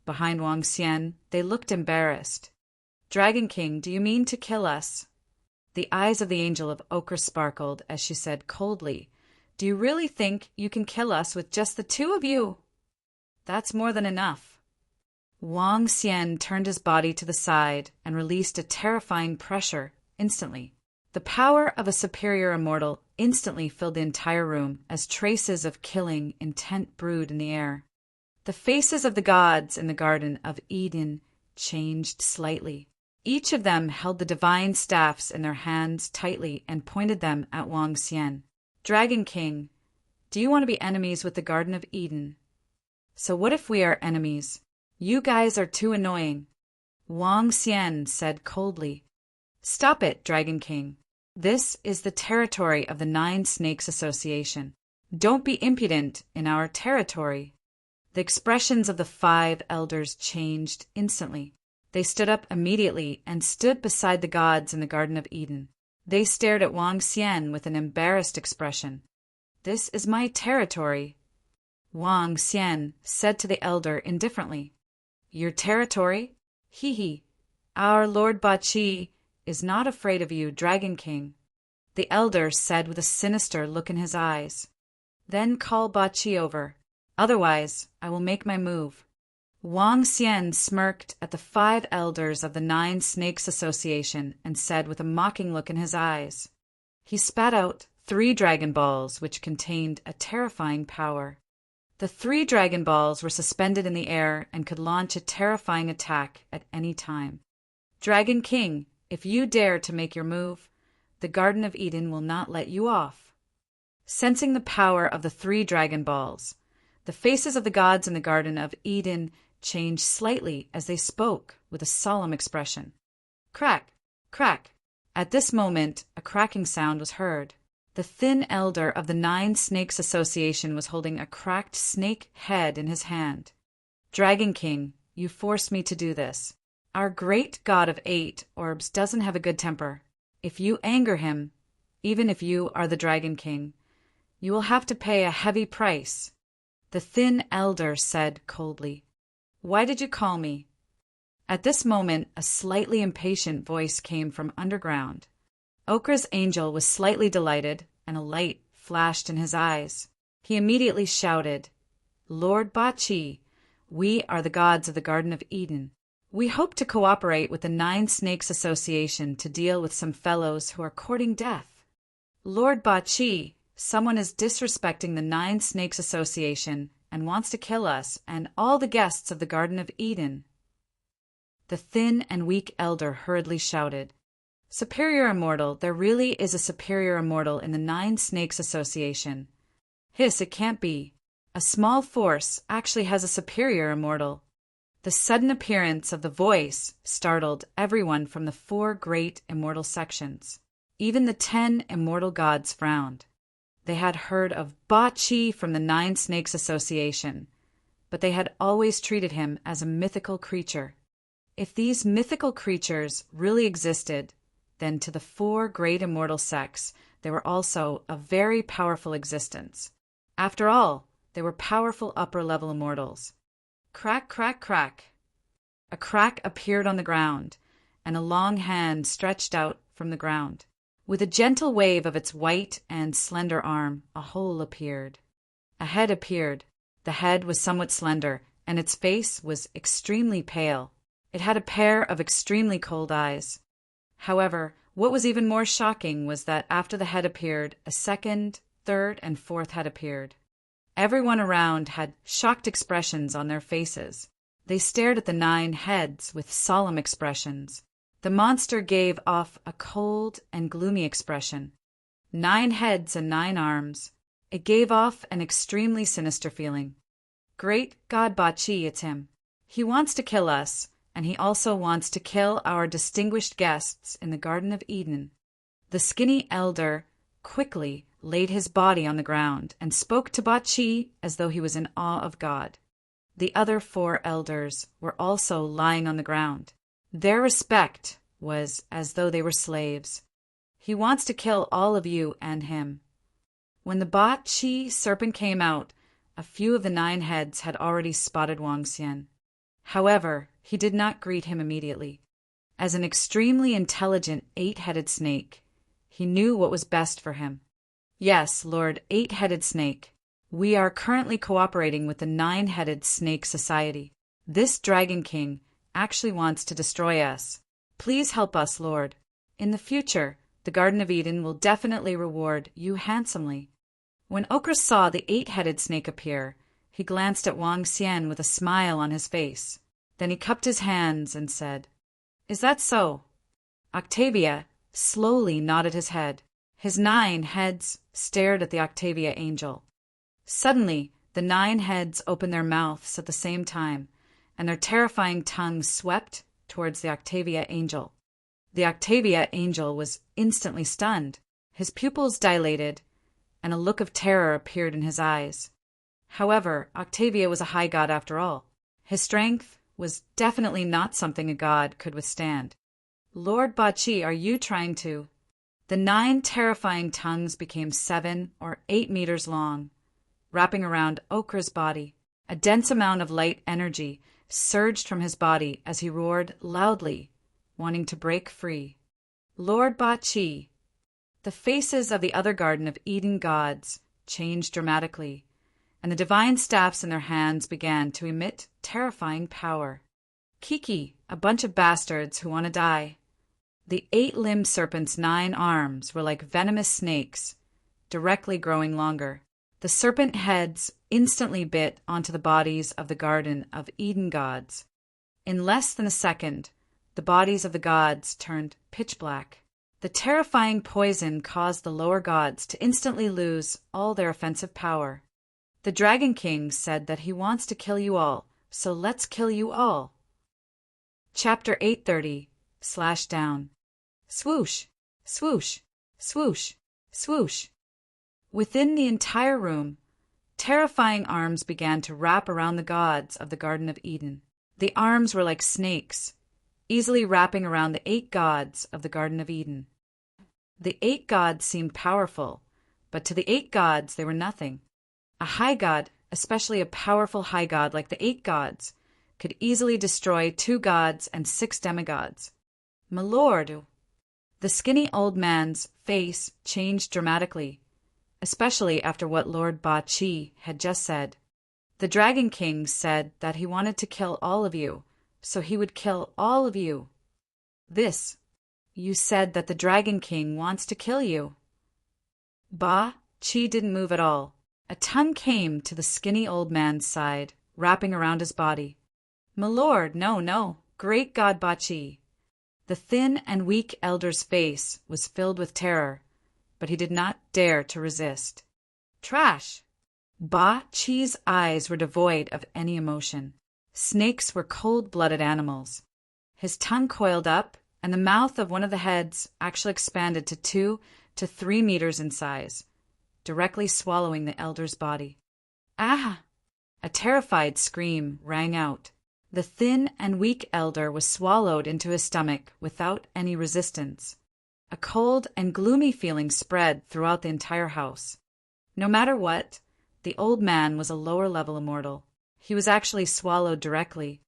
behind Wang Xian, they looked embarrassed. "Dragon King, do you mean to kill us?" The eyes of the Angel of Ochre sparkled as she said coldly, "Do you really think you can kill us with just the 2 of you?" "That's more than enough." Wang Xian turned his body to the side and released a terrifying pressure instantly. The power of a superior immortal instantly filled the entire room as traces of killing intent brewed in the air. The faces of the gods in the Garden of Eden changed slightly. Each of them held the divine staffs in their hands tightly and pointed them at Wang Xian. "Dragon King, do you want to be enemies with the Garden of Eden?" "So what if we are enemies? You guys are too annoying." Wang Xian said coldly, "Stop it, Dragon King. This is the territory of the 9 Snakes Association. Don't be impudent in our territory." The expressions of the 5 elders changed instantly. They stood up immediately and stood beside the gods in the Garden of Eden. They stared at Wang Xian with an embarrassed expression. "This is my territory." Wang Xian said to the elder indifferently, "Your territory? Hee. Our Lord Ba Qi is not afraid of you, Dragon King." The elder said with a sinister look in his eyes, "Then call Ba Qi over. Otherwise, I will make my move." Wang Xian smirked at the 5 elders of the 9 Snakes Association and said with a mocking look in his eyes. He spat out 3 Dragon Balls, which contained a terrifying power. The 3 Dragon Balls were suspended in the air and could launch a terrifying attack at any time. "Dragon King, if you dare to make your move, the Garden of Eden will not let you off." Sensing the power of the 3 Dragon Balls, the faces of the gods in the Garden of Eden changed slightly as they spoke with a solemn expression. Crack, crack. At this moment, a cracking sound was heard. The thin elder of the 9 Snakes Association was holding a cracked snake head in his hand. "Dragon King, you forced me to do this. Our great god of 8 orbs doesn't have a good temper. If you anger him, even if you are the Dragon King, you will have to pay a heavy price." The thin elder said coldly, "Why did you call me?" At this moment, a slightly impatient voice came from underground. Ochre's angel was slightly delighted, and a light flashed in his eyes. He immediately shouted, "Lord Ba Qi, we are the gods of the Garden of Eden. We hope to cooperate with the 9 Snakes Association to deal with some fellows who are courting death." "Lord Ba Qi, someone is disrespecting the 9 Snakes Association and wants to kill us and all the guests of the Garden of Eden." The thin and weak elder hurriedly shouted, "Superior Immortal, there really is a Superior Immortal in the 9 Snakes Association." "Hiss, it can't be. A small force actually has a Superior Immortal." The sudden appearance of the voice startled everyone from the 4 great immortal sections. Even the 10 immortal gods frowned. They had heard of Ba Qi from the 9 Snakes Association, but they had always treated him as a mythical creature. If these mythical creatures really existed, then to the 4 great immortal sects, they were also a very powerful existence. After all, they were powerful upper-level immortals. Crack, crack, crack. A crack appeared on the ground, and a long hand stretched out from the ground. With a gentle wave of its white and slender arm, a hole appeared. A head appeared. The head was somewhat slender, and its face was extremely pale. It had a pair of extremely cold eyes. However, what was even more shocking was that after the head appeared, a second, third, and fourth head appeared. Everyone around had shocked expressions on their faces. They stared at the 9 heads with solemn expressions. The monster gave off a cold and gloomy expression. 9 heads and 9 arms. It gave off an extremely sinister feeling. Great God Bachi, it's him. He wants to kill us, and he also wants to kill our distinguished guests in the Garden of Eden. The skinny elder quickly laid his body on the ground and spoke to Bachi as though he was in awe of God. The other 4 elders were also lying on the ground. Their respect was as though they were slaves. He wants to kill all of you and him. When the Bachi serpent came out, a few of the 9 heads had already spotted Wang Xian. However, he did not greet him immediately. As an extremely intelligent 8-headed snake, he knew what was best for him. Yes, Lord 8-headed snake, we are currently cooperating with the 9-headed snake society. This Dragon King actually wants to destroy us. Please help us, Lord. In the future, the Garden of Eden will definitely reward you handsomely. When Okra saw the 8-headed snake appear, he glanced at Wang Xian with a smile on his face. Then he cupped his hands and said, "Is that so?" Octavia slowly nodded his head. His 9 heads stared at the Octavia angel. Suddenly, the 9 heads opened their mouths at the same time, and their terrifying tongues swept towards the Octavia angel. The Octavia angel was instantly stunned. His pupils dilated, and a look of terror appeared in his eyes. However, Octavia was a high god after all. His strength was definitely not something a god could withstand. Lord Bachi, are you trying to? The 9 terrifying tongues became 7 or 8 meters long, wrapping around Okra's body. A dense amount of light energy surged from his body as he roared loudly, wanting to break free. Lord Bachi. The faces of the other Garden of Eden gods changed dramatically, and the divine staffs in their hands began to emit terrifying power. Kiki, a bunch of bastards who want to die. The 8-limbed serpent's 9 arms were like venomous snakes, directly growing longer. The serpent heads instantly bit onto the bodies of the Garden of Eden gods. In less than a second, the bodies of the gods turned pitch black. The terrifying poison caused the lower gods to instantly lose all their offensive power. The Dragon King said that he wants to kill you all, so let's kill you all. Chapter 830 /down. Swoosh, swoosh, swoosh, swoosh. Within the entire room, terrifying arms began to wrap around the gods of the Garden of Eden. The arms were like snakes, easily wrapping around the 8 gods of the Garden of Eden. The 8 gods seemed powerful, but to the 8 gods they were nothing. A high god, especially a powerful high god like the 8 gods, could easily destroy 2 gods and 6 demigods. My lord! The skinny old man's face changed dramatically, especially after what Lord Bachi had just said. The Dragon King said that he wanted to kill all of you, so he would kill all of you. You said that the Dragon King wants to kill you. Bachi didn't move at all. A tongue came to the skinny old man's side, wrapping around his body. My lord, no, great God Bachi. The thin and weak elder's face was filled with terror, but he did not dare to resist. Trash! Bachi's eyes were devoid of any emotion. Snakes were cold-blooded animals. His tongue coiled up, and the mouth of one of the heads actually expanded to 2 to 3 meters in size, directly swallowing the elder's body. Ah! A terrified scream rang out. The thin and weak elder was swallowed into his stomach without any resistance. A cold and gloomy feeling spread throughout the entire house. No matter what, the old man was a lower-level immortal. He was actually swallowed directly.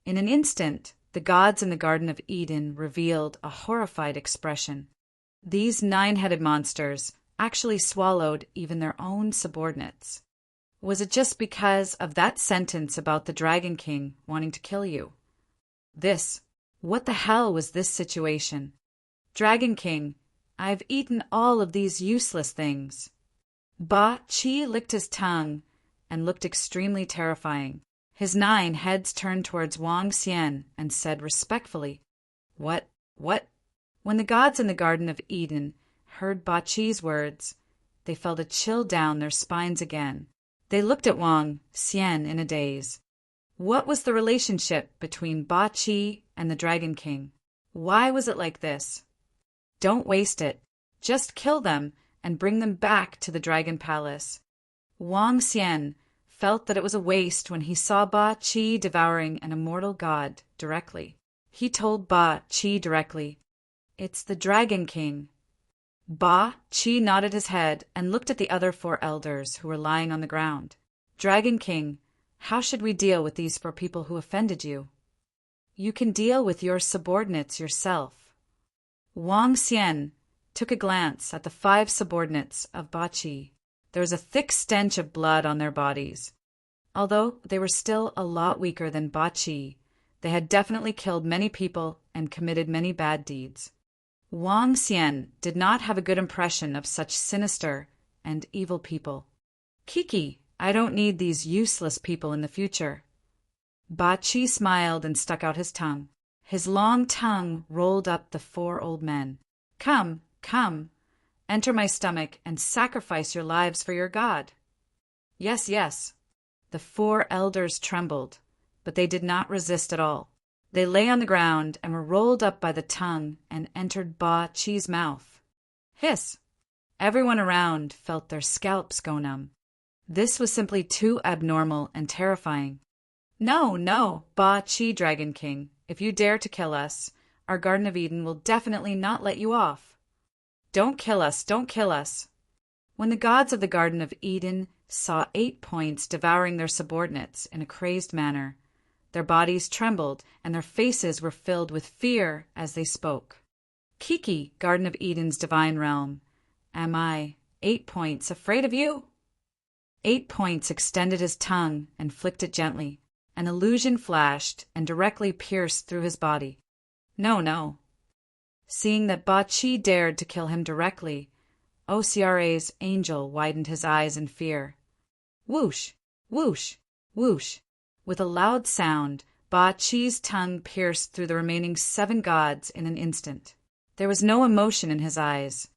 In an instant, the gods in the Garden of Eden revealed a horrified expression. These 9-headed monsters actually swallowed even their own subordinates. Was it just because of that sentence about the Dragon King wanting to kill you? What the hell was this situation? Dragon King, I've eaten all of these useless things. Bachi licked his tongue and looked extremely terrifying. His 9 heads turned towards Wang Xian and said respectfully, What What? When the gods in the Garden of Eden heard Ba Chi's words, they felt a chill down their spines again. They looked at Wang Xian in a daze. What was the relationship between Ba Chi and the Dragon King? Why was it like this? Don't waste it. Just kill them and bring them back to the Dragon Palace. Wang Xian felt that it was a waste when he saw Ba Chi devouring an immortal god directly. He told Ba Chi directly, "It's the Dragon King." Ba Chi nodded his head and looked at the other 4 elders who were lying on the ground. "Dragon King, how should we deal with these 4 people who offended you?" "You can deal with your subordinates yourself." Wang Xian took a glance at the 5 subordinates of Ba Chi. There was a thick stench of blood on their bodies. Although they were still a lot weaker than Ba Chi, they had definitely killed many people and committed many bad deeds. Wang Xian did not have a good impression of such sinister and evil people. "Kiki, I don't need these useless people in the future." Ba Chi smiled and stuck out his tongue. His long tongue rolled up the 4 old men. "Come, come, enter my stomach and sacrifice your lives for your god." "Yes, yes." The 4 elders trembled, but they did not resist at all. They lay on the ground and were rolled up by the tongue and entered Ba Chi's mouth. Hiss! Everyone around felt their scalps go numb. This was simply too abnormal and terrifying. "No, no, Ba Chi Dragon King, if you dare to kill us, our Garden of Eden will definitely not let you off." "Don't kill us, don't kill us." When the gods of the Garden of Eden saw 8 points devouring their subordinates in a crazed manner, their bodies trembled and their faces were filled with fear as they spoke. "Kiki, Garden of Eden's divine realm, am I, 8 points, afraid of you?" 8 points extended his tongue and flicked it gently. An illusion flashed and directly pierced through his body. "No, no." Seeing that Ba Chi dared to kill him directly, OCRA's angel widened his eyes in fear. Whoosh, whoosh, whoosh. With a loud sound, Ba Chi's tongue pierced through the remaining 7 gods in an instant. There was no emotion in his eyes.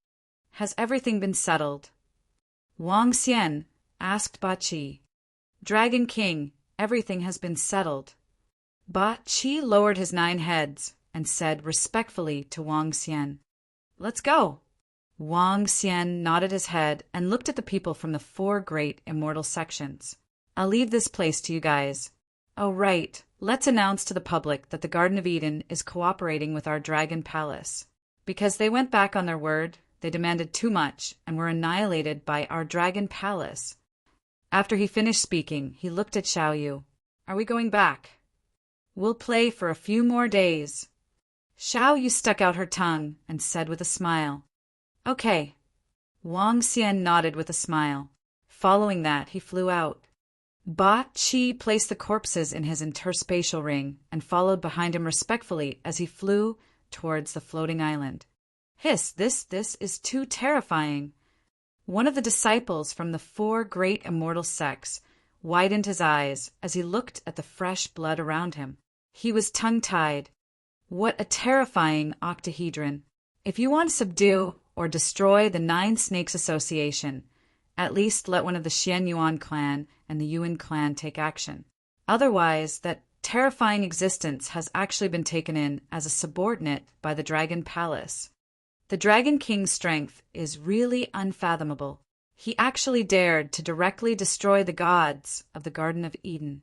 "Has everything been settled?" Wang Xian asked Ba Chi. "Dragon King, everything has been settled." Ba Chi lowered his 9 heads and said respectfully to Wang Xian, "Let's go." Wang Xian nodded his head and looked at the people from the 4 great immortal sections. "I'll leave this place to you guys. Oh, right, let's announce to the public that the Garden of Eden is cooperating with our Dragon Palace. Because they went back on their word, they demanded too much and were annihilated by our Dragon Palace." After he finished speaking, he looked at Xiaoyu. "Are we going back?" "We'll play for a few more days." Xiaoyu stuck out her tongue and said with a smile, "Okay." Wang Xian nodded with a smile. Following that, he flew out. Ba Chi placed the corpses in his interspatial ring and followed behind him respectfully as he flew towards the floating island. Hiss, this is too terrifying. One of the disciples from the 4 great immortal sects widened his eyes as he looked at the fresh blood around him. He was tongue-tied. What a terrifying octahedron. If you want to subdue or destroy the 9 Snakes Association, at least let one of the Xian Yuan clan and the Yuan clan take action. Otherwise, that terrifying existence has actually been taken in as a subordinate by the Dragon Palace. The Dragon King's strength is really unfathomable. He actually dared to directly destroy the gods of the Garden of Eden.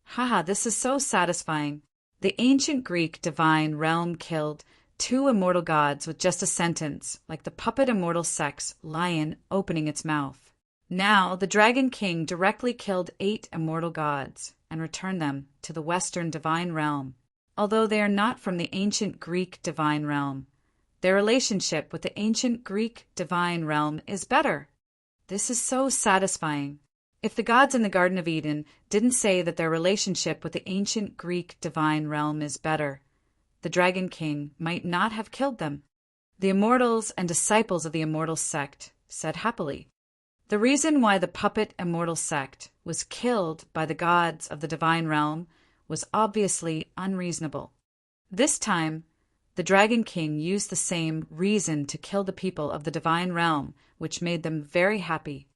Haha, this is so satisfying. The ancient Greek divine realm killed 2 immortal gods with just a sentence, like the puppet immortal sex lion opening its mouth. Now the Dragon King directly killed 8 immortal gods and returned them to the Western divine realm. Although they are not from the ancient Greek divine realm, their relationship with the ancient Greek divine realm is better. This is so satisfying. If the gods in the Garden of Eden didn't say that their relationship with the ancient Greek divine realm is better, the Dragon King might not have killed them. The immortals and disciples of the immortal sect said happily. The reason why the puppet immortal sect was killed by the gods of the divine realm was obviously unreasonable. This time, The Dragon King used the same reason to kill the people of the divine realm, which made them very happy.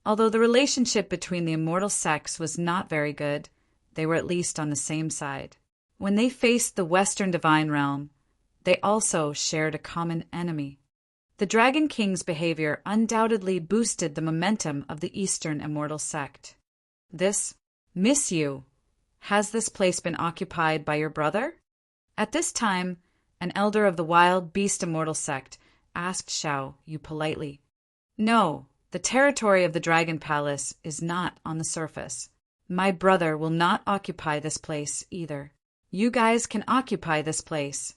Although the relationship between the immortal sects was not very good, they were at least on the same side. When they faced the Western divine realm, they also shared a common enemy. The Dragon King's behavior undoubtedly boosted the momentum of the Eastern immortal sect. Miss you, has this place been occupied by your brother? At this time, an elder of the wild beast immortal sect asked Xiao Yu politely. No, the territory of the Dragon Palace is not on the surface. My brother will not occupy this place either. You guys can occupy this place.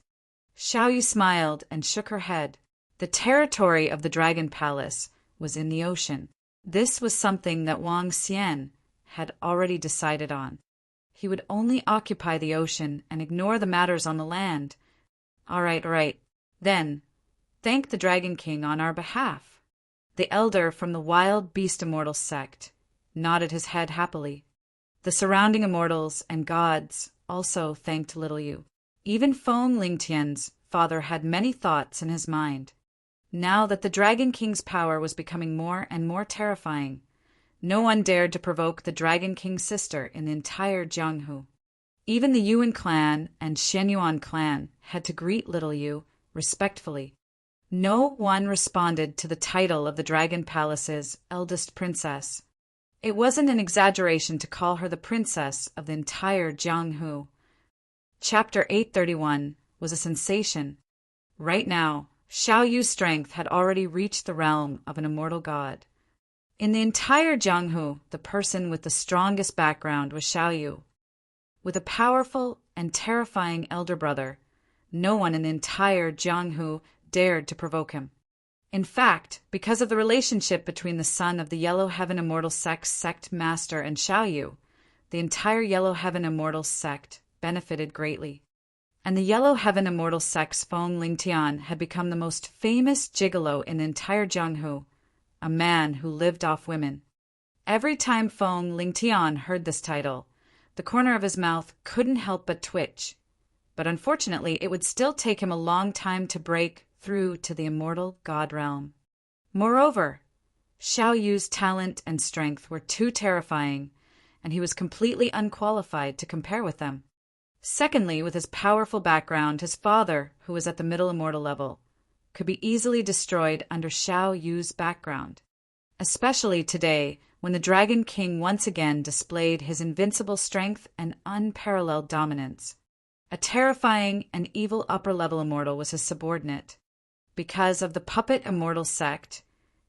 Xiao Yu smiled and shook her head. The territory of the Dragon Palace was in the ocean. This was something that Wang Xian had already decided on. He would only occupy the ocean and ignore the matters on the land. All right. Then, thank the Dragon King on our behalf. The elder from the wild beast immortal sect nodded his head happily. The surrounding immortals and gods also thanked Little Yu. Even Feng Lingtian's father had many thoughts in his mind. Now that the Dragon King's power was becoming more and more terrifying, no one dared to provoke the Dragon King's sister in the entire Jianghu. Even the Yuan clan and Shenyuan clan had to greet Little Yu respectfully. No one responded to the title of the Dragon Palace's eldest princess. It wasn't an exaggeration to call her the princess of the entire Jianghu. Chapter 831 was a sensation. Right now, Xiao Yu's strength had already reached the realm of an immortal god. In the entire Jianghu, the person with the strongest background was Xiao Yu. With a powerful and terrifying elder brother, no one in the entire Jianghu dared to provoke him. In fact, because of the relationship between the son of the Yellow Heaven Immortal Sect's sect master and Xiao Yu, the entire Yellow Heaven Immortal Sect benefited greatly. And the Yellow Heaven Immortal Sect's Feng Lingtian had become the most famous gigolo in the entire Jianghu, a man who lived off women. Every time Feng Lingtian heard this title, the corner of his mouth couldn't help but twitch. But unfortunately, it would still take him a long time to break through to the immortal god realm. Moreover, Xiao Yu's talent and strength were too terrifying, and he was completely unqualified to compare with them. Secondly, with his powerful background, his father, who was at the middle immortal level, could be easily destroyed under Xiao Yu's background. Especially today, when the Dragon King once again displayed his invincible strength and unparalleled dominance. A terrifying and evil upper-level immortal was his subordinate. Because of the puppet immortal sect,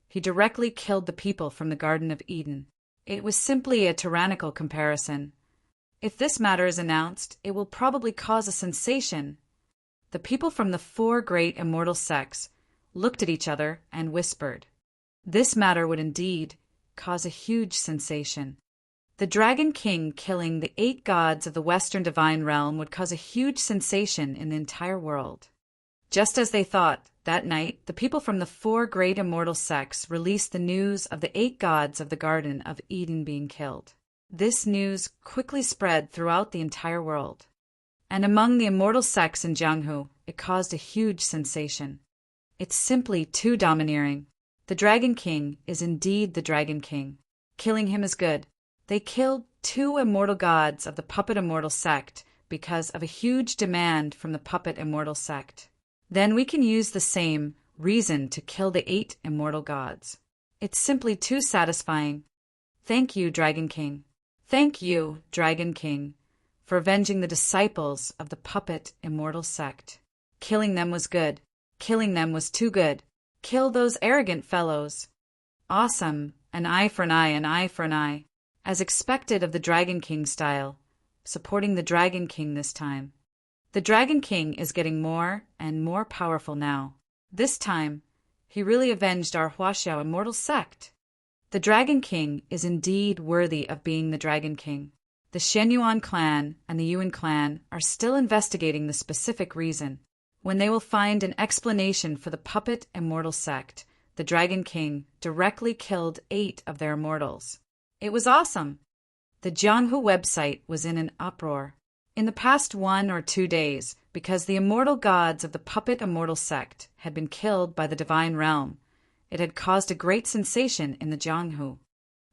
he directly killed the people from the Garden of Eden. It was simply a tyrannical comparison. If this matter is announced, it will probably cause a sensation. The people from the 4 great immortal sects looked at each other and whispered. This matter would indeed cause a huge sensation. The Dragon King killing the 8 gods of the Western divine realm would cause a huge sensation in the entire world. Just as they thought, that night, the people from the 4 great immortal sects released the news of the 8 gods of the Garden of Eden being killed. This news quickly spread throughout the entire world. And among the immortal sects in Jianghu, it caused a huge sensation. It's simply too domineering. The Dragon King is indeed the Dragon King. Killing him is good. They killed 2 immortal gods of the puppet immortal sect because of a huge demand from the puppet immortal sect. Then we can use the same reason to kill the 8 immortal gods. It's simply too satisfying. Thank you, Dragon King. Thank you, Dragon King, for avenging the disciples of the puppet immortal sect. Killing them was good. Killing them was too good. Kill those arrogant fellows. Awesome. An eye for an eye, an eye for an eye. As expected of the Dragon King style, supporting the Dragon King this time. The Dragon King is getting more and more powerful now. This time, he really avenged our Huaxiao immortal sect. The Dragon King is indeed worthy of being the Dragon King. The Shenyuan clan and the Yuan clan are still investigating the specific reason. When they will find an explanation for the puppet immortal sect, the Dragon King directly killed 8 of their immortals. It was awesome. The Jianghu website was in an uproar. In the past 1 or 2 days, because the immortal gods of the puppet immortal sect had been killed by the divine realm. It had caused a great sensation in the Jianghu.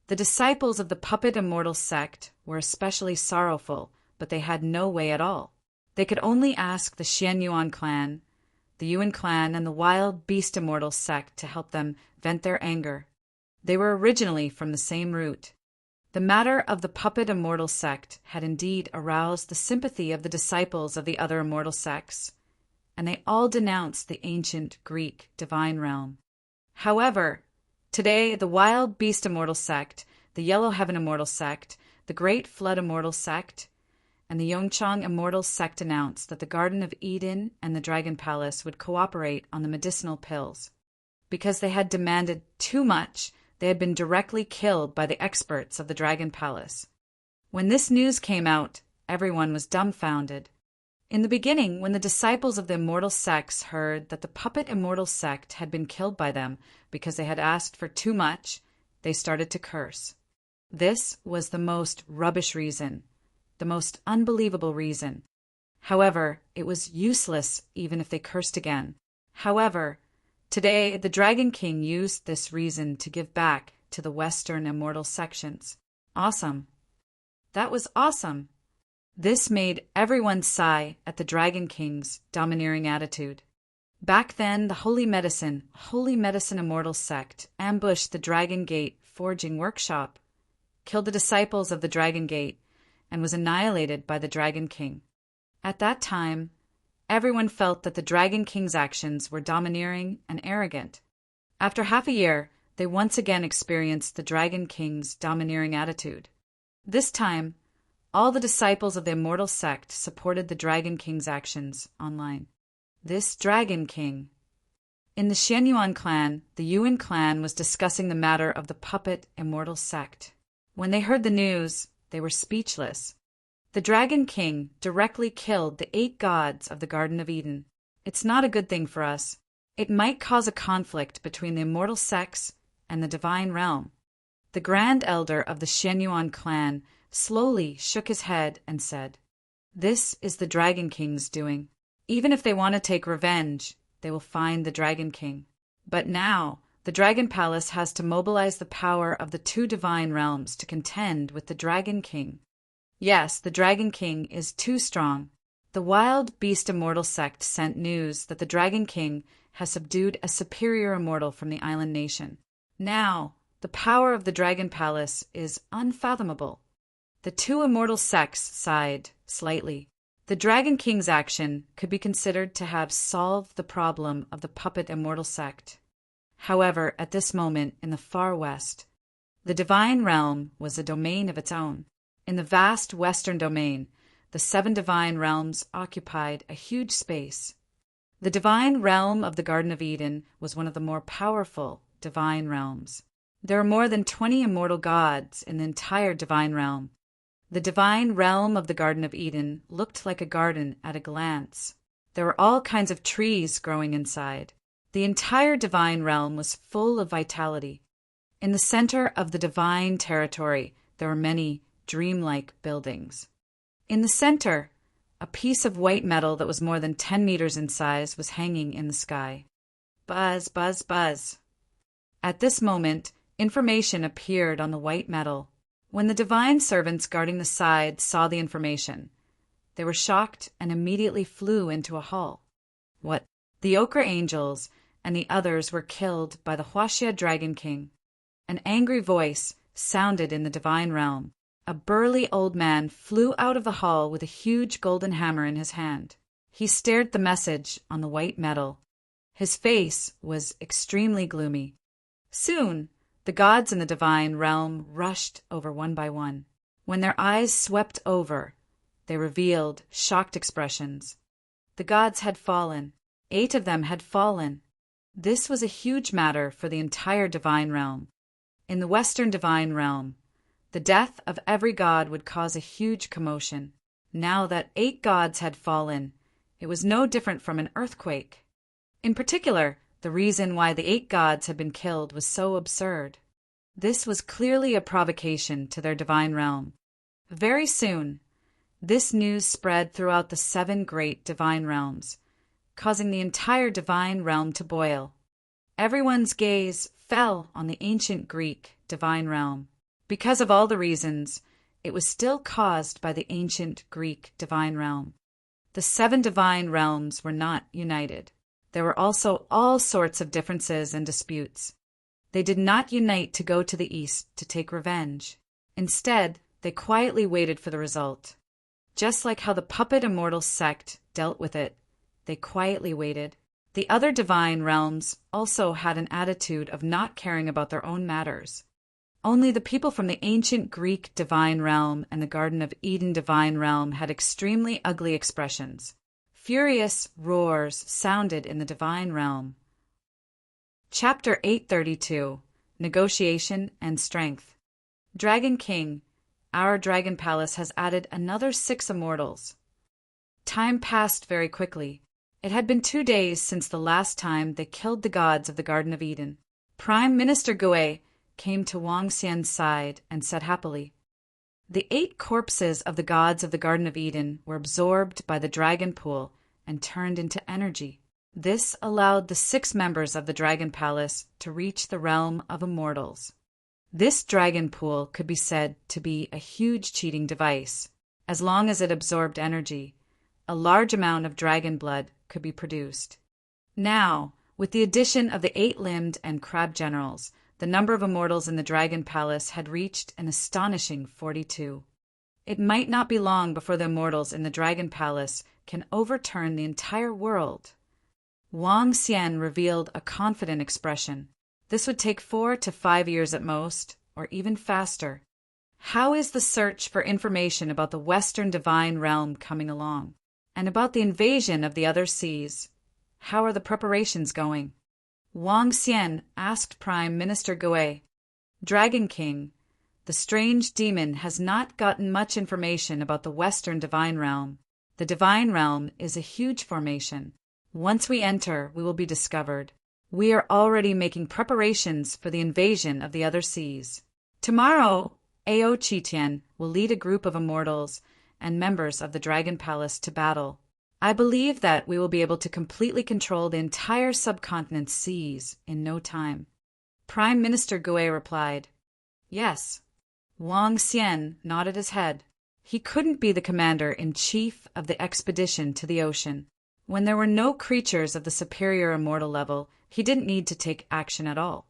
The disciples of the puppet immortal sect were especially sorrowful, but they had no way at all. They could only ask the Xianyuan clan, the Yuan clan, and the wild beast immortal sect to help them vent their anger. They were originally from the same root. The matter of the puppet immortal sect had indeed aroused the sympathy of the disciples of the other immortal sects, and they all denounced the ancient Greek divine realm. However, today the wild beast immortal sect, the yellow heaven immortal sect, the great flood immortal sect, and the Yongchang immortal sect announced that the Garden of Eden and the Dragon Palace would cooperate on the medicinal pills. Because they had demanded too much, they had been directly killed by the experts of the Dragon Palace. When this news came out, everyone was dumbfounded. In the beginning, when the disciples of the immortal sects heard that the puppet immortal sect had been killed by them because they had asked for too much, they started to curse. This was the most rubbish reason, the most unbelievable reason. However, it was useless even if they cursed again. However, today the Dragon King used this reason to give back to the Western immortal sections. Awesome. That was awesome. This made everyone sigh at the Dragon King's domineering attitude. Back then, the Holy Medicine Immortal Sect ambushed the Dragon Gate forging workshop, killed the disciples of the Dragon Gate, and was annihilated by the Dragon King. At that time, everyone felt that the Dragon King's actions were domineering and arrogant. After half a year, they once again experienced the Dragon King's domineering attitude. This time, all the disciples of the Immortal Sect supported the Dragon King's actions online. This Dragon King. In the Xianyuan clan, the Yuan clan was discussing the matter of the puppet Immortal Sect. When they heard the news, they were speechless. The Dragon King directly killed the 8 gods of the Garden of Eden. It's not a good thing for us. It might cause a conflict between the immortal sects and the divine realm. The Grand Elder of the Xianyuan clan slowly shook his head and said, "This is the Dragon King's doing. Even if they want to take revenge, they will find the Dragon King. But now, the Dragon Palace has to mobilize the power of the 2 divine realms to contend with the Dragon King. Yes, the Dragon King is too strong. The wild beast immortal sect sent news that the Dragon King has subdued a superior immortal from the island nation. Now, the power of the Dragon Palace is unfathomable." The 2 immortal sects sighed slightly. The Dragon King's action could be considered to have solved the problem of the puppet immortal sect. However, at this moment in the far west, the divine realm was a domain of its own. In the vast western domain, the 7 divine realms occupied a huge space. The divine realm of the Garden of Eden was one of the more powerful divine realms. There are more than 20 immortal gods in the entire divine realm. The divine realm of the Garden of Eden looked like a garden at a glance. There were all kinds of trees growing inside. The entire divine realm was full of vitality. In the center of the divine territory, there were many dreamlike buildings. In the center, a piece of white metal that was more than 10 meters in size was hanging in the sky. Buzz, buzz, buzz. At this moment, information appeared on the white metal. When the divine servants guarding the side saw the information, they were shocked and immediately flew into a hall. What? The ochre angels and the others were killed by the Huaxia Dragon King. An angry voice sounded in the divine realm. A burly old man flew out of the hall with a huge golden hammer in his hand. He stared at the message on the white metal. His face was extremely gloomy. Soon, the gods in the divine realm rushed over one by one. When their eyes swept over, they revealed shocked expressions. The gods had fallen. 8 of them had fallen. This was a huge matter for the entire divine realm. In the Western divine realm, the death of every god would cause a huge commotion. Now that 8 gods had fallen, it was no different from an earthquake. In particular, the reason why the 8 gods had been killed was so absurd. This was clearly a provocation to their divine realm. Very soon, This news spread throughout the 7 great divine realms, causing the entire divine realm to boil. Everyone's gaze fell on the ancient Greek divine realm. Because of all the reasons, it was still caused by the ancient Greek divine realm. The 7 divine realms were not united. There were also all sorts of differences and disputes. They did not unite to go to the east to take revenge. Instead, they quietly waited for the result. Just like how the puppet immortal sect dealt with it, they quietly waited. The other divine realms also had an attitude of not caring about their own matters. Only the people from the ancient Greek divine realm and the Garden of Eden divine realm had extremely ugly expressions. Furious roars sounded in the divine realm. Chapter 832: Negotiation and Strength. Dragon King, our dragon palace has added another 6 immortals. Time passed very quickly. It had been 2 days since the last time they killed the gods of the Garden of Eden. Prime Minister Gui came to Wang Xian's side and said happily, "The 8 corpses of the gods of the Garden of Eden were absorbed by the dragon pool and turned into energy. This allowed the 6 members of the Dragon Palace to reach the realm of immortals. This dragon pool could be said to be a huge cheating device. As long as it absorbed energy, a large amount of dragon blood could be produced. Now, with the addition of the 8-limbed and crab generals, the number of immortals in the Dragon Palace had reached an astonishing 42. It might not be long before the immortals in the Dragon Palace can overturn the entire world." Wang Xian revealed a confident expression. This would take 4 to 5 years at most, or even faster. How is the search for information about the Western Divine Realm coming along? And about the invasion of the other seas? How are the preparations going? Wang Xian asked Prime Minister Gui. "Dragon King, the strange demon has not gotten much information about the Western Divine Realm. The Divine Realm is a huge formation. Once we enter, we will be discovered. We are already making preparations for the invasion of the other seas. Tomorrow, Ao Qitian will lead a group of immortals and members of the Dragon Palace to battle. I believe that we will be able to completely control the entire subcontinent's seas in no time." Prime Minister Gui replied, "Yes." Wang Xian nodded his head. He couldn't be the commander-in-chief of the expedition to the ocean. When there were no creatures of the superior immortal level, he didn't need to take action at all.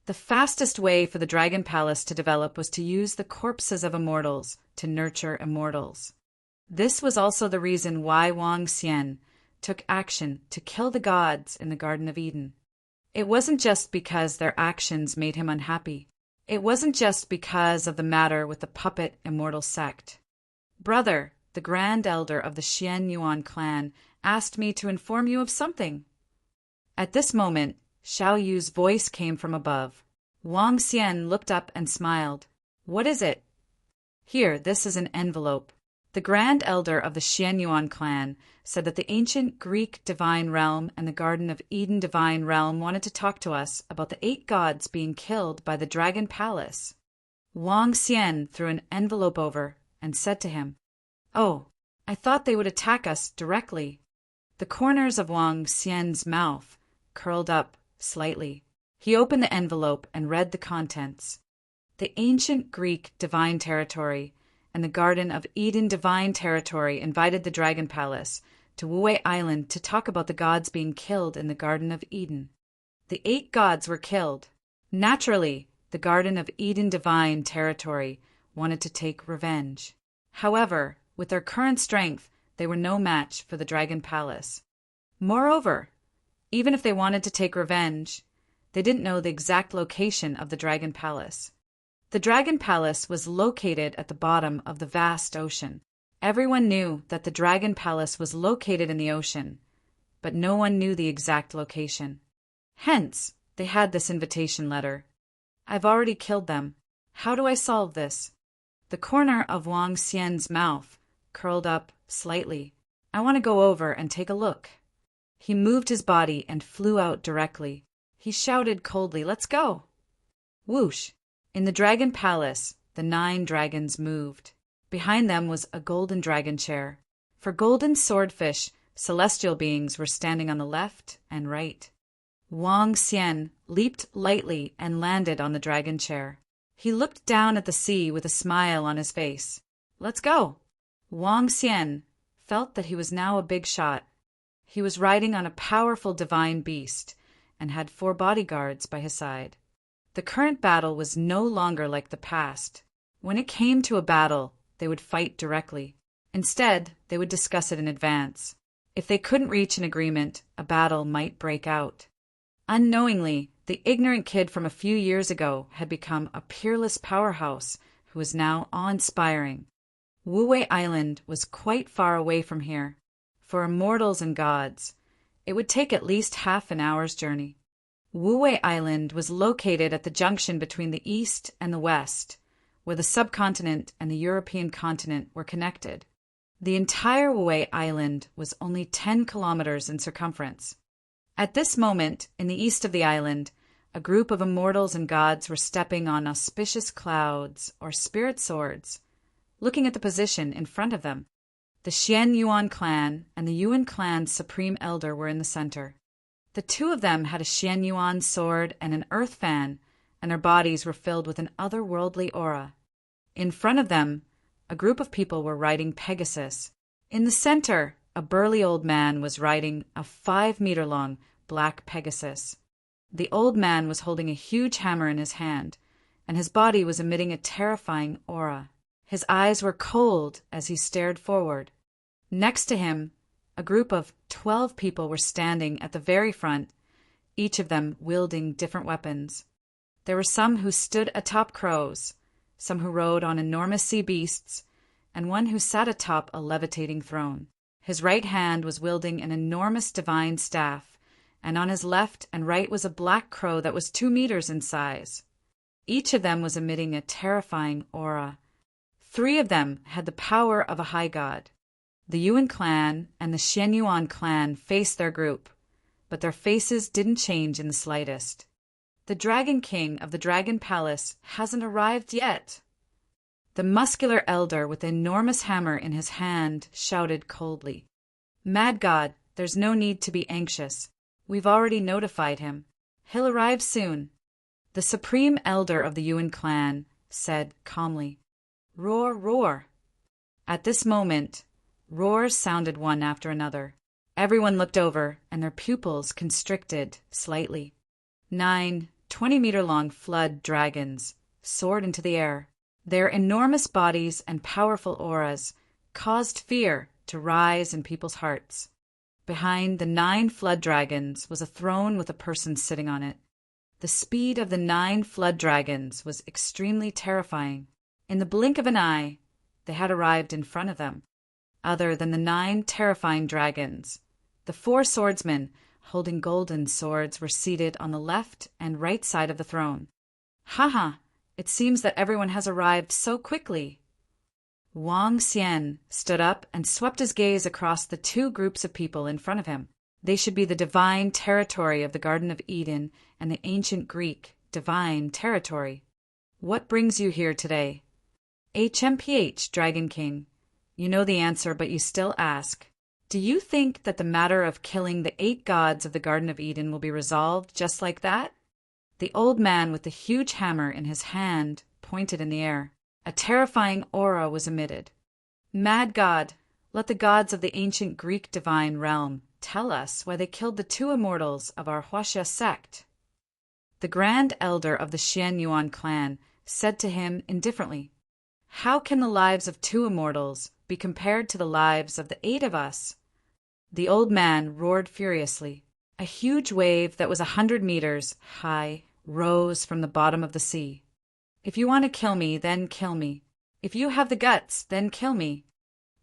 The fastest way for the Dragon Palace to develop was to use the corpses of immortals to nurture immortals. This was also the reason why Wang Xian took action to kill the gods in the Garden of Eden. It wasn't just because their actions made him unhappy. It wasn't just because of the matter with the puppet immortal sect. "Brother, the Grand Elder of the Xian Yuan clan, asked me to inform you of something." At this moment, Xiao Yu's voice came from above. Wang Xian looked up and smiled. "What is it?" "Here, this is an envelope. The Grand Elder of the Xian Yuan clan said that the ancient Greek divine realm and the Garden of Eden divine realm wanted to talk to us about the 8 gods being killed by the Dragon Palace." Wang Xian threw an envelope over and said to him, "Oh, I thought they would attack us directly." The corners of Wang Xian's mouth curled up slightly. He opened the envelope and read the contents. The ancient Greek divine territory and the Garden of Eden divine territory invited the Dragon Palace to Wuwei Island to talk about the gods being killed in the Garden of Eden. The 8 gods were killed. Naturally, the Garden of Eden divine territory wanted to take revenge. However, with their current strength, they were no match for the Dragon Palace. Moreover, even if they wanted to take revenge, they didn't know the exact location of the Dragon Palace. The Dragon Palace was located at the bottom of the vast ocean. Everyone knew that the Dragon Palace was located in the ocean, but no one knew the exact location. Hence, they had this invitation letter. "I've already killed them. How do I solve this?" The corner of Wang Xian's mouth curled up slightly. "I want to go over and take a look." He moved his body and flew out directly. He shouted coldly, "Let's go!" Whoosh! In the Dragon Palace, the 9 dragons moved. Behind them was a golden dragon chair. For golden swordfish, celestial beings were standing on the left and right. Wang Xian leaped lightly and landed on the dragon chair. He looked down at the sea with a smile on his face. Let's go! Wang Xian felt that he was now a big shot. He was riding on a powerful divine beast and had 4 bodyguards by his side. The current battle was no longer like the past. When it came to a battle, they would fight directly. Instead, they would discuss it in advance. If they couldn't reach an agreement, a battle might break out. Unknowingly, the ignorant kid from a few years ago had become a peerless powerhouse who was now awe-inspiring. Wuwei Island was quite far away from here. For immortals and gods, it would take at least half an hour's journey. Wuwei Island was located at the junction between the east and the west, where the subcontinent and the European continent were connected. The entire Wuwei Island was only 10 kilometers in circumference. At this moment, in the east of the island, a group of immortals and gods were stepping on auspicious clouds or spirit swords, looking at the position in front of them. The Xian Yuan clan and the Yuan clan's supreme elder were in the center. The two of them had a Xian Yuan sword and an earth fan, and their bodies were filled with an otherworldly aura. In front of them, a group of people were riding Pegasus. In the center, a burly old man was riding a 5-meter-long black Pegasus. The old man was holding a huge hammer in his hand, and his body was emitting a terrifying aura. His eyes were cold as he stared forward. Next to him, a group of 12 people were standing at the very front, each of them wielding different weapons. There were some who stood atop crows, some who rode on enormous sea beasts, and one who sat atop a levitating throne. His right hand was wielding an enormous divine staff, and on his left and right was a black crow that was 2 meters in size. Each of them was emitting a terrifying aura. 3 of them had the power of a high god. The Yuan clan and the Xian Yuan clan faced their group, but their faces didn't change in the slightest. The Dragon King of the Dragon Palace hasn't arrived yet. The muscular elder with the enormous hammer in his hand shouted coldly, Mad God, there's no need to be anxious. We've already notified him. He'll arrive soon. The supreme elder of the Yuan clan said calmly, Roar, roar. At this moment, roars sounded one after another. Everyone looked over, and their pupils constricted slightly. 9 20-meter-long flood dragons soared into the air. Their enormous bodies and powerful auras caused fear to rise in people's hearts. Behind the 9 flood dragons was a throne with a person sitting on it. The speed of the 9 flood dragons was extremely terrifying. In the blink of an eye, they had arrived in front of them. Other than the 9 terrifying dragons, the 4 swordsmen holding golden swords were seated on the left and right side of the throne. Haha, it seems that everyone has arrived so quickly. Wang Xian stood up and swept his gaze across the 2 groups of people in front of him. They should be the divine territory of the Garden of Eden and the ancient Greek divine territory. What brings you here today? HMPH, Dragon King. You know the answer, but you still ask. Do you think that the matter of killing the 8 gods of the Garden of Eden will be resolved just like that? The old man with the huge hammer in his hand pointed in the air. A terrifying aura was emitted. Mad God, let the gods of the ancient Greek divine realm tell us why they killed the 2 immortals of our Huaxia sect. The grand elder of the Xian Yuan clan said to him indifferently, How can the lives of 2 immortals be compared to the lives of the 8 of us? The old man roared furiously. A huge wave that was 100 meters high rose from the bottom of the sea. If you want to kill me, then kill me. If you have the guts, then kill me.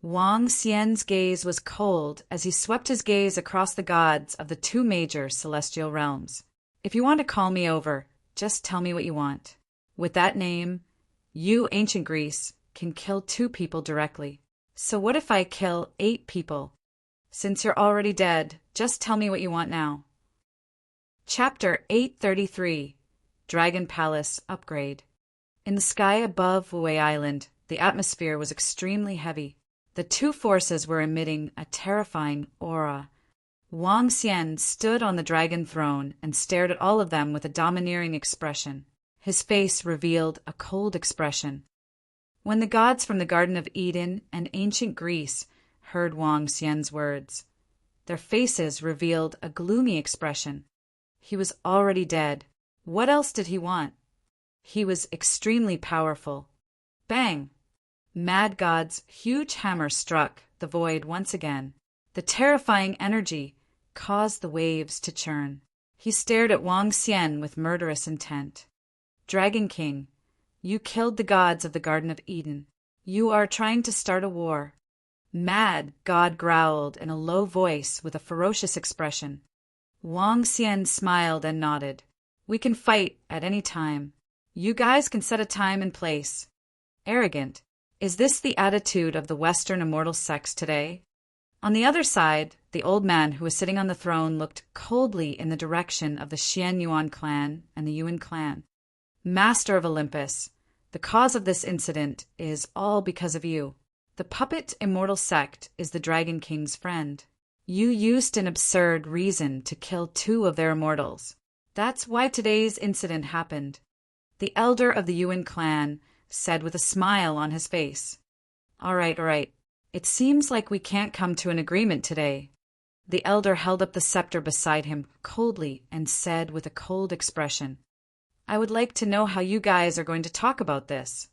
Wang Xian's gaze was cold as he swept his gaze across the gods of the 2 major celestial realms. If you want to call me over, just tell me what you want. With that name, you, ancient Greece, can kill 2 people directly. So what if I kill 8 people? Since you're already dead, just tell me what you want now. Chapter 833, Dragon Palace Upgrade. In the sky above Wuwei Island, The atmosphere was extremely heavy. The two forces were emitting a terrifying aura. Wang Xian stood on the dragon throne and stared at all of them with a domineering expression. His face revealed a cold expression. When the gods from the Garden of Eden and ancient Greece heard Wang Xian's words, their faces revealed a gloomy expression. He was already dead. What else did he want? He was extremely powerful. Bang! Mad God's huge hammer struck the void once again. The terrifying energy caused the waves to churn. He stared at Wang Xian with murderous intent. Dragon King, you killed the gods of the Garden of Eden. You are trying to start a war. Mad God growled in a low voice with a ferocious expression. Wang Xian smiled and nodded. We can fight at any time. You guys can set a time and place. Arrogant. Is this the attitude of the Western immortal sects today? On the other side, the old man who was sitting on the throne looked coldly in the direction of the Xian Yuan clan and the Yuan clan. Master of Olympus, the cause of this incident is all because of you. The puppet immortal sect is the Dragon King's friend. You used an absurd reason to kill two of their immortals. That's why today's incident happened. The elder of the Yuan clan said with a smile on his face. All right. It seems like we can't come to an agreement today. The elder held up the scepter beside him coldly and said with a cold expression, I would like to know how you guys are going to talk about this.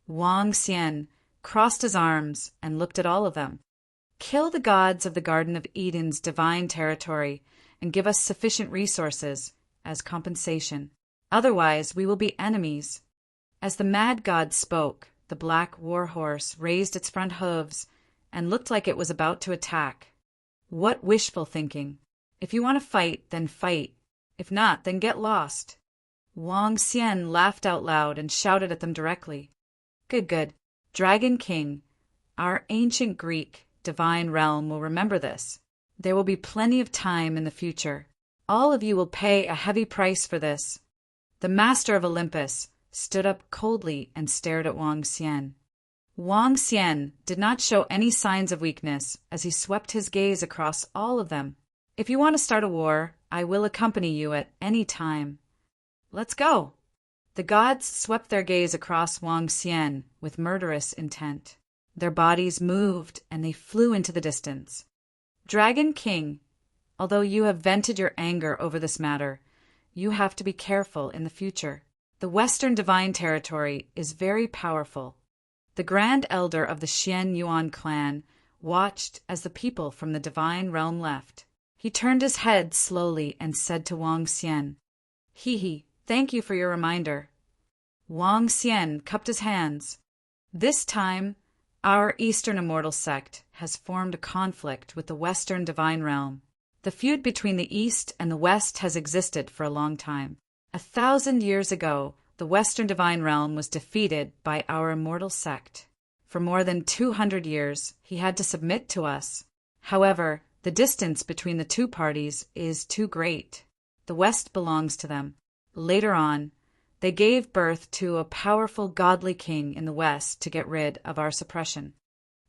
Wang Xian crossed his arms and looked at all of them. Kill the gods of the Garden of Eden's divine territory and give us sufficient resources as compensation. Otherwise, we will be enemies. As the mad god spoke, the black war horse raised its front hooves and looked like it was about to attack. What wishful thinking. If you want to fight, then fight. If not, then get lost. Wang Xian laughed out loud and shouted at them directly. Good. Dragon King, our ancient Greek divine realm will remember this. There will be plenty of time in the future. All of you will pay a heavy price for this. The Master of Olympus stood up coldly and stared at Wang Xian. Wang Xian did not show any signs of weakness as he swept his gaze across all of them. If you want to start a war, I will accompany you at any time. Let's go. The gods swept their gaze across Wang Xian with murderous intent. Their bodies moved and they flew into the distance. Dragon King, although you have vented your anger over this matter, you have to be careful in the future. The Western Divine Territory is very powerful. The Grand Elder of the Xian Yuan clan watched as the people from the Divine Realm left. He turned his head slowly and said to Wang Xian, Thank you for your reminder. Wang Xian cupped his hands. This time, our Eastern Immortal sect has formed a conflict with the Western Divine Realm. The feud between the East and the West has existed for a long time. 1,000 years ago, the Western Divine Realm was defeated by our immortal sect. For more than 200 years, he had to submit to us. However, the distance between the two parties is too great. The West belongs to them. Later on, they gave birth to a powerful godly king in the West to get rid of our suppression.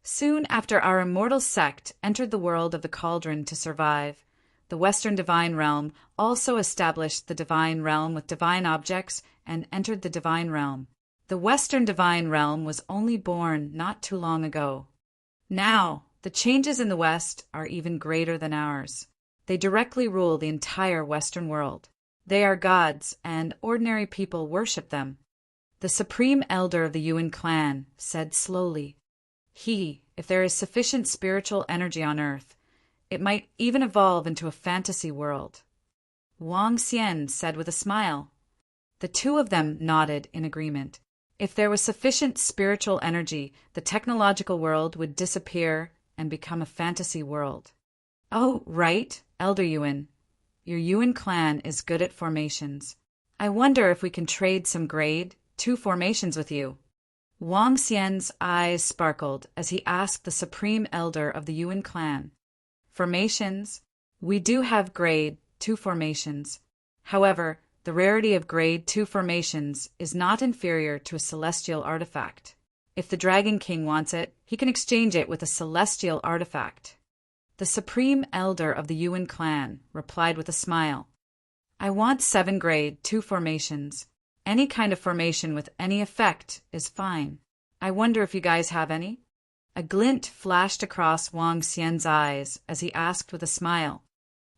Soon after our immortal sect entered the world of the cauldron to survive, the Western Divine Realm also established the Divine Realm with divine objects and entered the Divine Realm. The Western Divine Realm was only born not too long ago. Now, the changes in the West are even greater than ours. They directly rule the entire Western world. They are gods, and ordinary people worship them. The Supreme Elder of the Yuan clan said slowly, If there is sufficient spiritual energy on Earth, it might even evolve into a fantasy world. Wang Xian said with a smile. The two of them nodded in agreement. If there was sufficient spiritual energy, the technological world would disappear and become a fantasy world. Oh, right, Elder Yuan. Your Yuan clan is good at formations. I wonder if we can trade some grade 2 formations with you. Wang Xian's eyes sparkled as he asked the Supreme Elder of the Yuan clan. Formations? We do have grade 2 formations. However, the rarity of grade 2 formations is not inferior to a celestial artifact. If the Dragon King wants it, he can exchange it with a celestial artifact. The Supreme Elder of the Yuan clan replied with a smile. I want 7 grade 2 formations. Any kind of formation with any effect is fine. I wonder if you guys have any? A glint flashed across Wang Xian's eyes as he asked with a smile.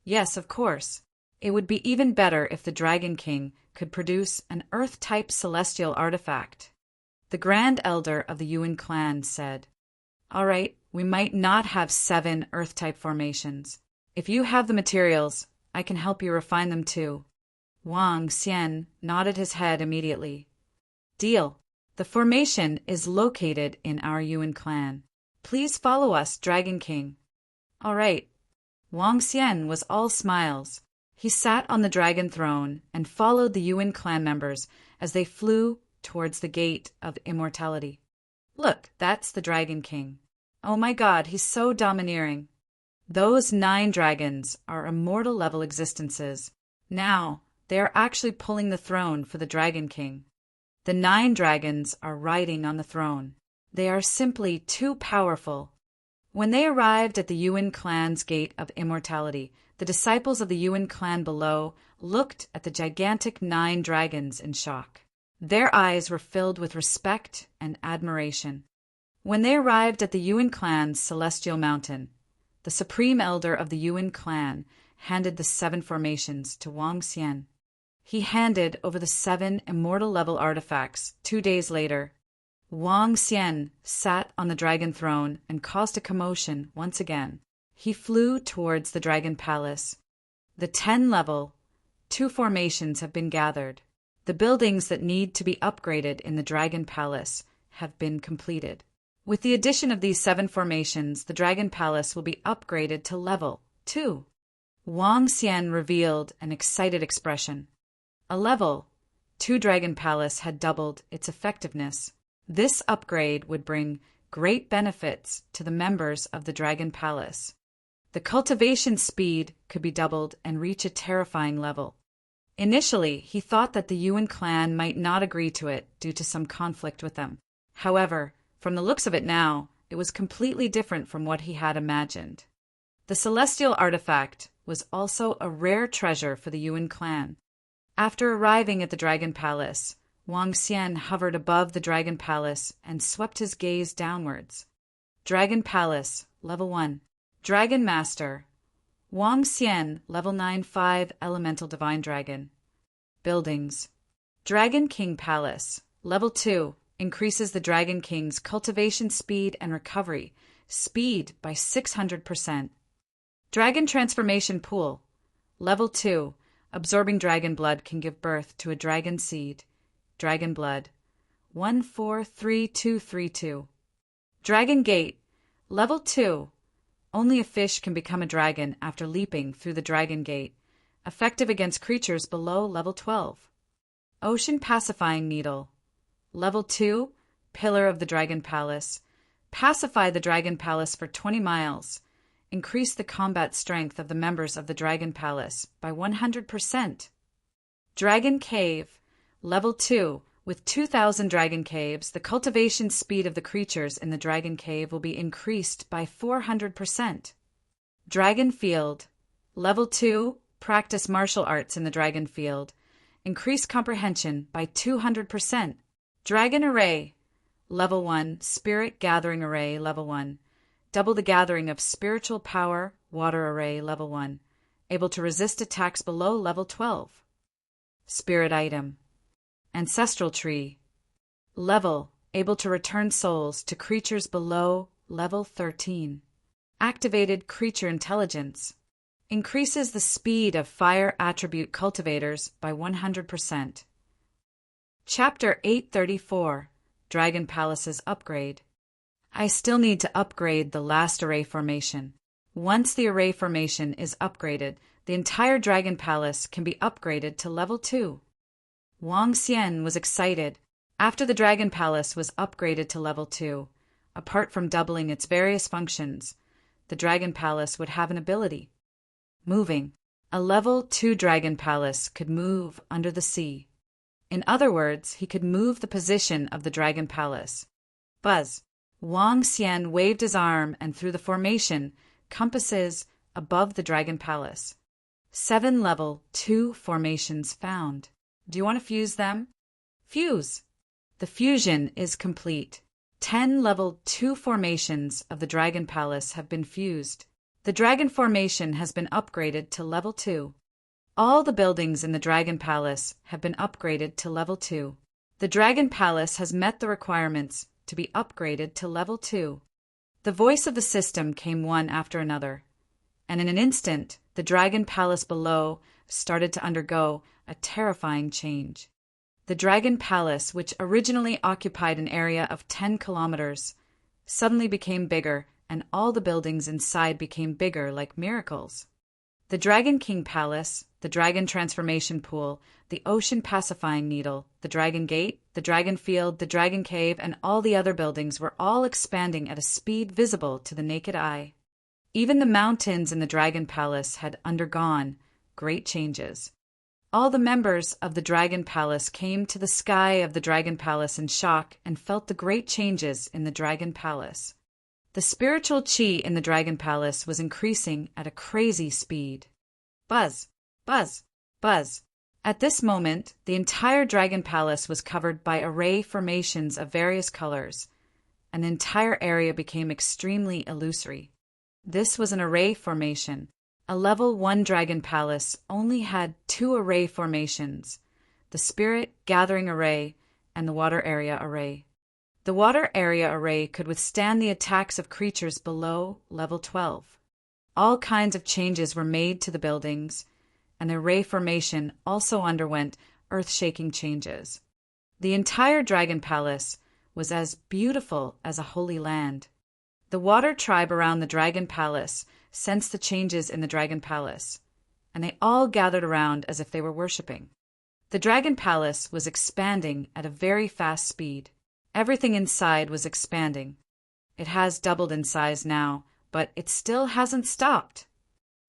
Yes, of course. It would be even better if the Dragon King could produce an Earth-type celestial artifact. The Grand Elder of the Yuan clan said, All right, we might not have 7 Earth-type formations. If you have the materials, I can help you refine them too. Wang Xian nodded his head immediately. Deal. The formation is located in our Yuan clan. Please follow us, Dragon King. All right. Wang Xian was all smiles. He sat on the dragon throne and followed the Yuan clan members as they flew towards the gate of immortality. Look, that's the Dragon King. Oh my God, he's so domineering. Those 9 dragons are immortal-level existences. Now, they are actually pulling the throne for the Dragon King. The 9 dragons are riding on the throne. They are simply too powerful. When they arrived at the Yuan clan's gate of immortality, the disciples of the Yuan clan below looked at the gigantic 9 dragons in shock. Their eyes were filled with respect and admiration. When they arrived at the Yuan clan's celestial mountain, the Supreme Elder of the Yuan clan handed the 7 formations to Wang Xian. He handed over the 7 immortal-level artifacts 2 days later. Wang Xian sat on the dragon throne and caused a commotion once again. He flew towards the Dragon Palace. The 10-level 2 formations have been gathered. The buildings that need to be upgraded in the Dragon Palace have been completed. With the addition of these 7 formations, the Dragon Palace will be upgraded to level 2. Wang Xian revealed an excited expression. A level 2 Dragon Palace had doubled its effectiveness. This upgrade would bring great benefits to the members of the Dragon Palace. The cultivation speed could be doubled and reach a terrifying level. Initially, he thought that the Yuan clan might not agree to it due to some conflict with them. However, from the looks of it now, it was completely different from what he had imagined. The celestial artifact was also a rare treasure for the Yuan clan. After arriving at the Dragon Palace, Wang Xian hovered above the Dragon Palace and swept his gaze downwards. Dragon Palace, Level 1. Dragon Master. Wang Xian, Level 9 5 Elemental Divine Dragon. Buildings. Dragon King Palace, Level 2. Increases the Dragon King's cultivation speed and recovery, speed by 600%. Dragon Transformation Pool, Level 2. Absorbing dragon blood can give birth to a dragon seed. Dragon Blood, 143232. Dragon Gate, Level 2. Only a fish can become a dragon after leaping through the Dragon Gate, effective against creatures below Level 12. Ocean Pacifying Needle, Level 2, Pillar of the Dragon Palace. Pacify the Dragon Palace for 20 miles. Increase the combat strength of the members of the Dragon Palace by 100%. Dragon Cave, Level 2. With 2,000 dragon caves, the cultivation speed of the creatures in the Dragon Cave will be increased by 400%. Dragon Field, Level 2. Practice martial arts in the Dragon Field. Increase comprehension by 200%. Dragon Array, Level 1. Spirit Gathering Array, Level 1. Double the gathering of spiritual power, Water Array, Level 1. Able to resist attacks below Level 12. Spirit Item. Ancestral Tree. Level. Able to return souls to creatures below Level 13. Activated Creature Intelligence. Increases the speed of fire attribute cultivators by 100%. Chapter 834. Dragon Palace's Upgrade. I still need to upgrade the last array formation. Once the array formation is upgraded, the entire Dragon Palace can be upgraded to Level 2. Wang Xian was excited. After the Dragon Palace was upgraded to Level 2, apart from doubling its various functions, the Dragon Palace would have an ability. Moving. A Level 2 Dragon Palace could move under the sea. In other words, he could move the position of the Dragon Palace. Buzz. Wang Xian waved his arm, and through the formation, compasses above the Dragon Palace. 7 level 2 formations found. Do you want to fuse them? Fuse. The fusion is complete. 10 level 2 formations of the Dragon Palace have been fused. The Dragon Formation has been upgraded to level 2. All the buildings in the Dragon Palace have been upgraded to level 2. The Dragon Palace has met the requirements to be upgraded to level 2. The voice of the system came one after another, and in an instant, the Dragon Palace below started to undergo a terrifying change. The Dragon Palace, which originally occupied an area of 10 kilometers, suddenly became bigger, and all the buildings inside became bigger like miracles. The Dragon King Palace, the Dragon Transformation Pool, the Ocean Pacifying Needle, the Dragon Gate, the Dragon Field, the Dragon Cave, and all the other buildings were all expanding at a speed visible to the naked eye. Even the mountains in the Dragon Palace had undergone great changes. All the members of the Dragon Palace came to the sky of the Dragon Palace in shock and felt the great changes in the Dragon Palace. The spiritual chi in the Dragon Palace was increasing at a crazy speed. Buzz, buzz, buzz. At this moment, the entire Dragon Palace was covered by array formations of various colors, and the entire area became extremely illusory. This was an array formation. A level 1 Dragon Palace only had 2 array formations, the Spirit Gathering Array and the Water Area Array. The Water Area Array could withstand the attacks of creatures below level 12. All kinds of changes were made to the buildings, and the array formation also underwent earth-shaking changes. The entire Dragon Palace was as beautiful as a holy land. The water tribe around the Dragon Palace sensed the changes in the Dragon Palace, and they all gathered around as if they were worshipping. The Dragon Palace was expanding at a very fast speed. Everything inside was expanding. It has doubled in size now, but it still hasn't stopped.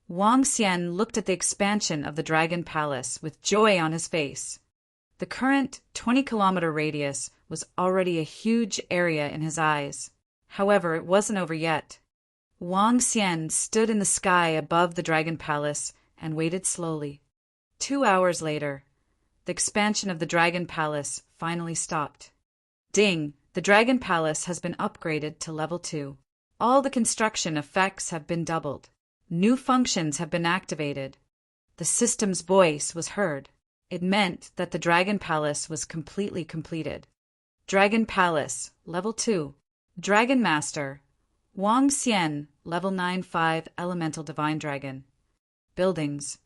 Wang Xian looked at the expansion of the Dragon Palace with joy on his face. The current 20-kilometer radius was already a huge area in his eyes. However, it wasn't over yet. Wang Xian stood in the sky above the Dragon Palace and waited slowly. 2 hours later, the expansion of the Dragon Palace finally stopped. Ding! The Dragon Palace has been upgraded to level 2. All the construction effects have been doubled. New functions have been activated. The system's voice was heard. It meant that the Dragon Palace was completely completed. Dragon Palace, level 2. Dragon Master, Wang Xian, level 9-5 Elemental Divine Dragon. Buildings.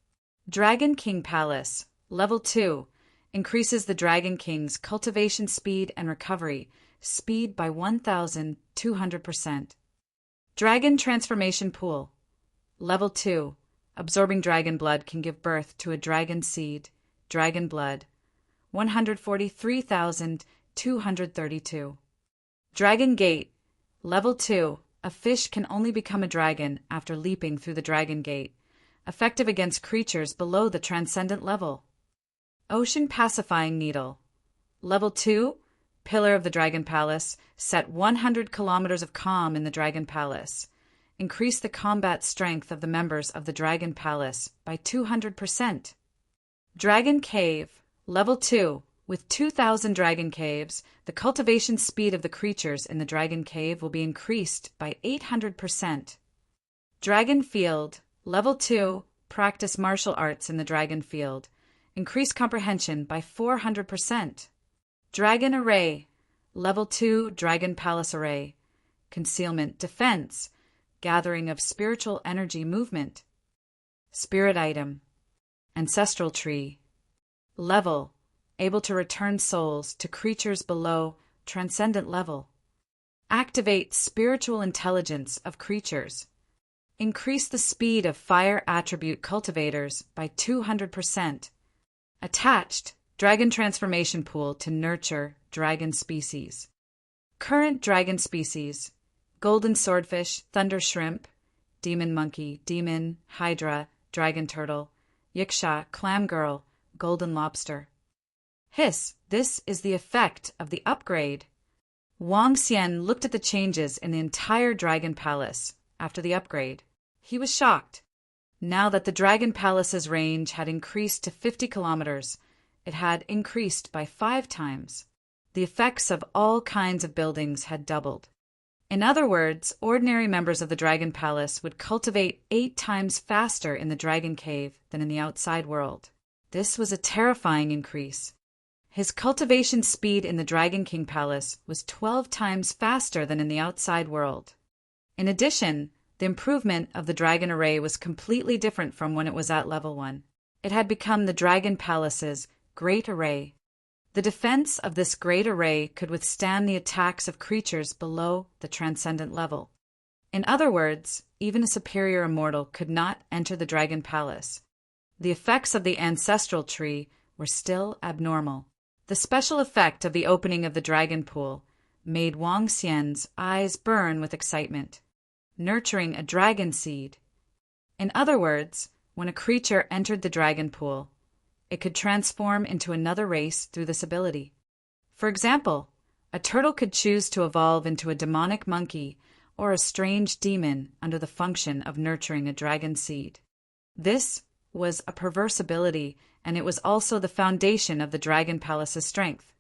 Dragon King Palace, level 2. Increases the Dragon King's cultivation speed and recovery speed by 1,200%. Dragon Transformation Pool, level 2. Absorbing dragon blood can give birth to a dragon seed. Dragon blood, 143,232. Dragon Gate, level 2. A fish can only become a dragon after leaping through the Dragon Gate, effective against creatures below the transcendent level. Ocean Pacifying Needle, level 2. Pillar of the Dragon Palace, set 100 kilometers of calm in the Dragon Palace. Increase the combat strength of the members of the Dragon Palace by 200%. Dragon Cave, level 2. With 2,000 dragon caves, the cultivation speed of the creatures in the Dragon Cave will be increased by 800%. Dragon Field, level 2. Practice martial arts in the Dragon Field. Increase comprehension by 400%. Dragon Array, level 2 Dragon Palace Array. Concealment, defense, gathering of spiritual energy movement. Spirit item, Ancestral Tree. Level, able to return souls to creatures below transcendent level. Activate spiritual intelligence of creatures. Increase the speed of fire attribute cultivators by 200%. Attached, Dragon Transformation Pool to nurture dragon species. Current dragon species: golden swordfish, thunder shrimp, demon monkey, demon, hydra, dragon turtle, yiksha, clam girl, golden lobster. Hiss, this is the effect of the upgrade. Wang Xian looked at the changes in the entire Dragon Palace after the upgrade. He was shocked. Now that the Dragon Palace's range had increased to 50 kilometers, it had increased by 5 times. The effects of all kinds of buildings had doubled. In other words, ordinary members of the Dragon Palace would cultivate 8 times faster in the Dragon Cave than in the outside world. This was a terrifying increase. His cultivation speed in the Dragon King Palace was 12 times faster than in the outside world. In addition, the improvement of the Dragon Array was completely different from when it was at level 1. It had become the Dragon Palace's Great Array. The defense of this Great Array could withstand the attacks of creatures below the transcendent level. In other words, even a superior immortal could not enter the Dragon Palace. The effects of the Ancestral Tree were still abnormal. The special effect of the opening of the Dragon Pool made Wang Xian's eyes burn with excitement. Nurturing a dragon seed. In other words, when a creature entered the Dragon Pool, it could transform into another race through this ability. For example, a turtle could choose to evolve into a demonic monkey or a strange demon under the function of nurturing a dragon seed. This was a perverse ability, and it was also the foundation of the Dragon Palace's strength.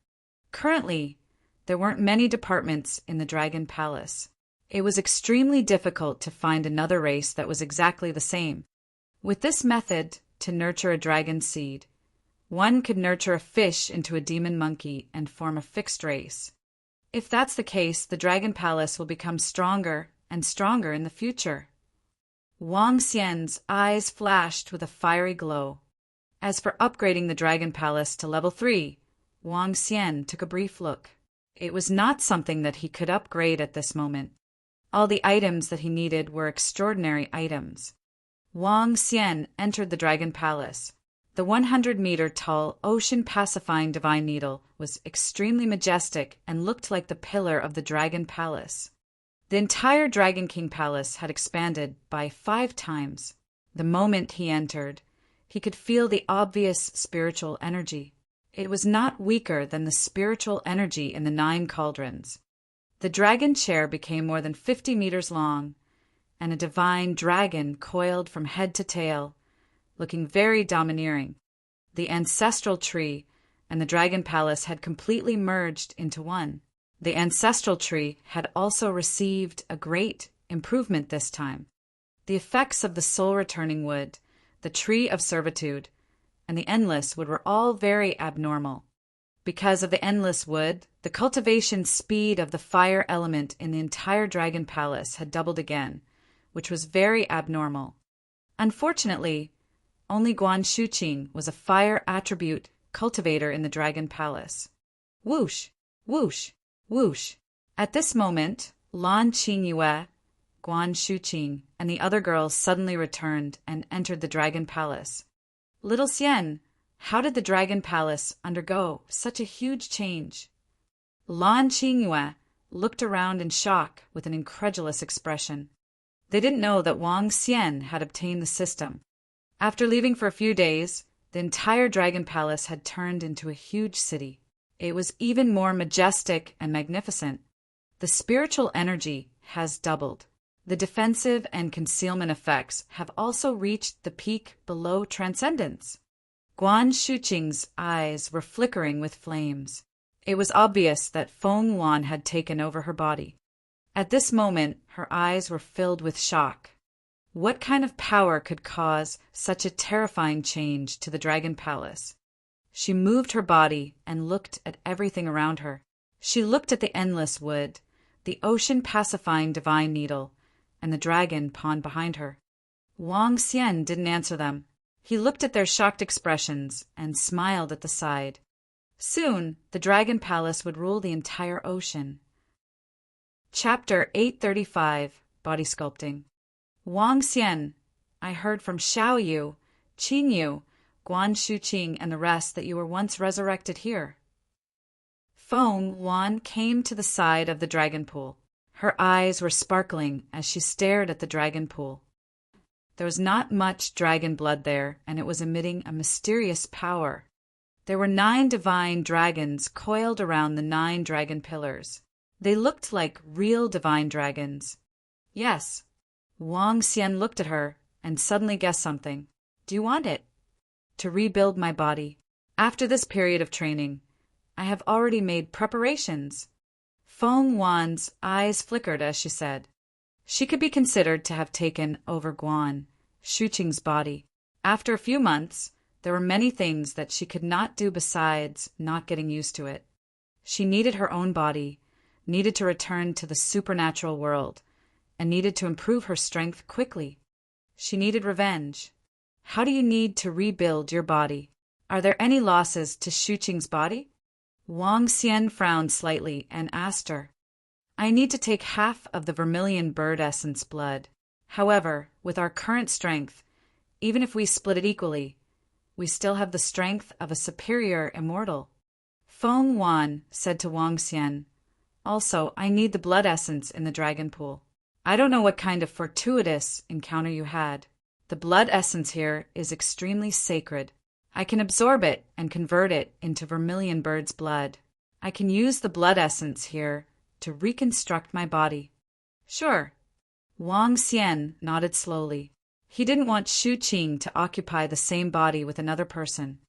Currently, there weren't many departments in the Dragon Palace. It was extremely difficult to find another race that was exactly the same. With this method to nurture a dragon seed, one could nurture a fish into a demon monkey and form a fixed race. If that's the case, the Dragon Palace will become stronger and stronger in the future. Wang Xian's eyes flashed with a fiery glow. As for upgrading the Dragon Palace to level 3, Wang Xian took a brief look. It was not something that he could upgrade at this moment. All the items that he needed were extraordinary items. Wang Xian entered the Dragon Palace. The 100-meter-tall ocean-pacifying divine needle was extremely majestic and looked like the pillar of the Dragon Palace. The entire Dragon King Palace had expanded by 5 times. The moment he entered, he could feel the obvious spiritual energy. It was not weaker than the spiritual energy in the 9 cauldrons. The dragon chair became more than 50 meters long, and a divine dragon coiled from head to tail, looking very domineering. The Ancestral Tree and the Dragon Palace had completely merged into one. The Ancestral Tree had also received a great improvement this time. The effects of the soul-returning wood, the Tree of Servitude, and the Endless Wood were all very abnormal. Because of the Endless Wood, the cultivation speed of the fire element in the entire Dragon Palace had doubled again, which was very abnormal. Unfortunately, only Guan Shuqing was a fire attribute cultivator in the Dragon Palace. Whoosh, whoosh, whoosh. At this moment, Lan Qingyue, Guan Shuqing, and the other girls suddenly returned and entered the Dragon Palace. Little Xian, how did the Dragon Palace undergo such a huge change? Lan Qingyue looked around in shock with an incredulous expression. They didn't know that Wang Xian had obtained the system. After leaving for a few days, the entire Dragon Palace had turned into a huge city. It was even more majestic and magnificent. The spiritual energy has doubled. The defensive and concealment effects have also reached the peak below transcendence. Guan Shuqing's eyes were flickering with flames. It was obvious that Feng Yuan had taken over her body. At this moment, her eyes were filled with shock. What kind of power could cause such a terrifying change to the Dragon Palace? She moved her body and looked at everything around her. She looked at the Endless Wood, the ocean-pacifying divine needle, and the dragon pawned behind her. Wang Xian didn't answer them. He looked at their shocked expressions and smiled at the side. Soon, the Dragon Palace would rule the entire ocean. Chapter 835, Body Sculpting. Wang Xian, I heard from Xiao Yu, Qin Yu, Guan Shuqing, and the rest that you were once resurrected here. Feng Yuan came to the side of the dragon pool. Her eyes were sparkling as she stared at the dragon pool. There was not much dragon blood there, and it was emitting a mysterious power. There were 9 divine dragons coiled around the 9 dragon pillars. They looked like real divine dragons. Yes. Wang Xian looked at her and suddenly guessed something. Do you want it? To rebuild my body. After this period of training, I have already made preparations. Feng Wan's eyes flickered as she said. She could be considered to have taken over Guan, Shuqing's body. After a few months, there were many things that she could not do besides not getting used to it. She needed her own body, needed to return to the supernatural world, and needed to improve her strength quickly. She needed revenge. How do you need to rebuild your body? Are there any losses to Shuqing's body? Wang Xian frowned slightly and asked her. I need to take half of the vermilion bird essence blood. However, with our current strength, even if we split it equally, we still have the strength of a superior immortal. Feng Wan said to Wang Xian, also, I need the blood essence in the dragon pool. I don't know what kind of fortuitous encounter you had. The blood essence here is extremely sacred. I can absorb it and convert it into vermilion bird's blood. I can use the blood essence here to reconstruct my body. Sure. Wang Xian nodded slowly. He didn't want Shuqing to occupy the same body with another person,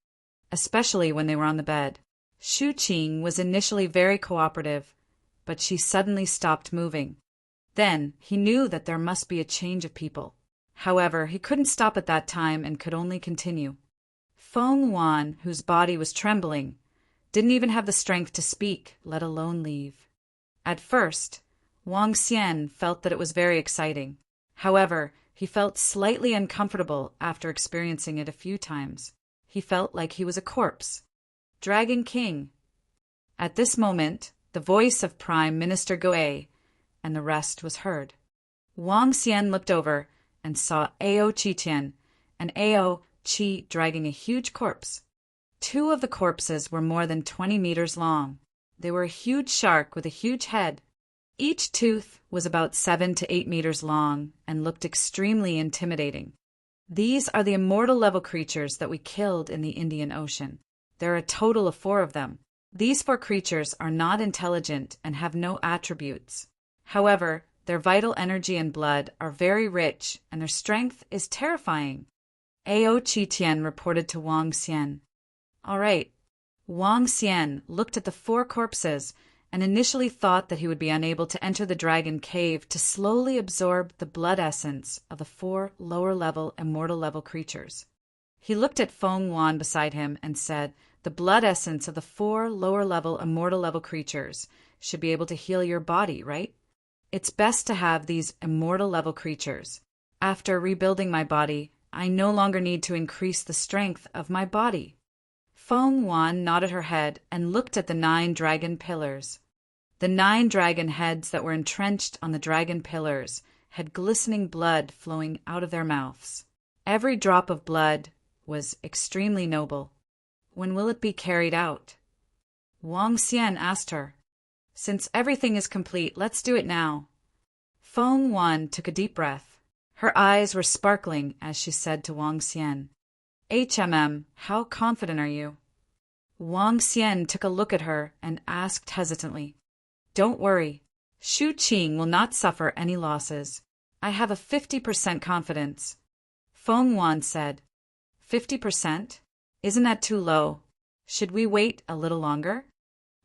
especially when they were on the bed. Shuqing was initially very cooperative, but she suddenly stopped moving. Then he knew that there must be a change of people. However, he couldn't stop at that time and could only continue. Feng Wan, whose body was trembling, didn't even have the strength to speak, let alone leave. At first, Wang Xian felt that it was very exciting. However, he felt slightly uncomfortable after experiencing it a few times. He felt like he was a corpse. Dragon King. At this moment, the voice of Prime Minister Goe and the rest was heard. Wang Xian looked over and saw Ao Qitian and Ao Qi dragging a huge corpse. Two of the corpses were more than 20 meters long. They were a huge shark with a huge head. Each tooth was about 7 to 8 meters long and looked extremely intimidating. These are the immortal level creatures that we killed in the Indian Ocean. There are a total of 4 of them. These 4 creatures are not intelligent and have no attributes. However, their vital energy and blood are very rich and their strength is terrifying. Ao Qitian reported to Wang Xian. All right. Wang Xian looked at the 4 corpses and initially thought that he would be unable to enter the dragon cave to slowly absorb the blood essence of the 4 lower-level immortal-level creatures. He looked at Feng Wan beside him and said, the blood essence of the 4 lower-level immortal-level creatures should be able to heal your body, right? It's best to have these immortal-level creatures. After rebuilding my body, I no longer need to increase the strength of my body. Feng Wan nodded her head and looked at the 9 dragon pillars. The 9 dragon heads that were entrenched on the dragon pillars had glistening blood flowing out of their mouths. Every drop of blood was extremely noble. When will it be carried out? Wang Xian asked her. Since everything is complete, let's do it now. Feng Wan took a deep breath. Her eyes were sparkling as she said to Wang Xian, how confident are you? Wang Xian took a look at her and asked hesitantly, Don't worry. Shuqing will not suffer any losses. I have a 50% confidence. Feng Wan said, 50%? Isn't that too low? Should we wait a little longer?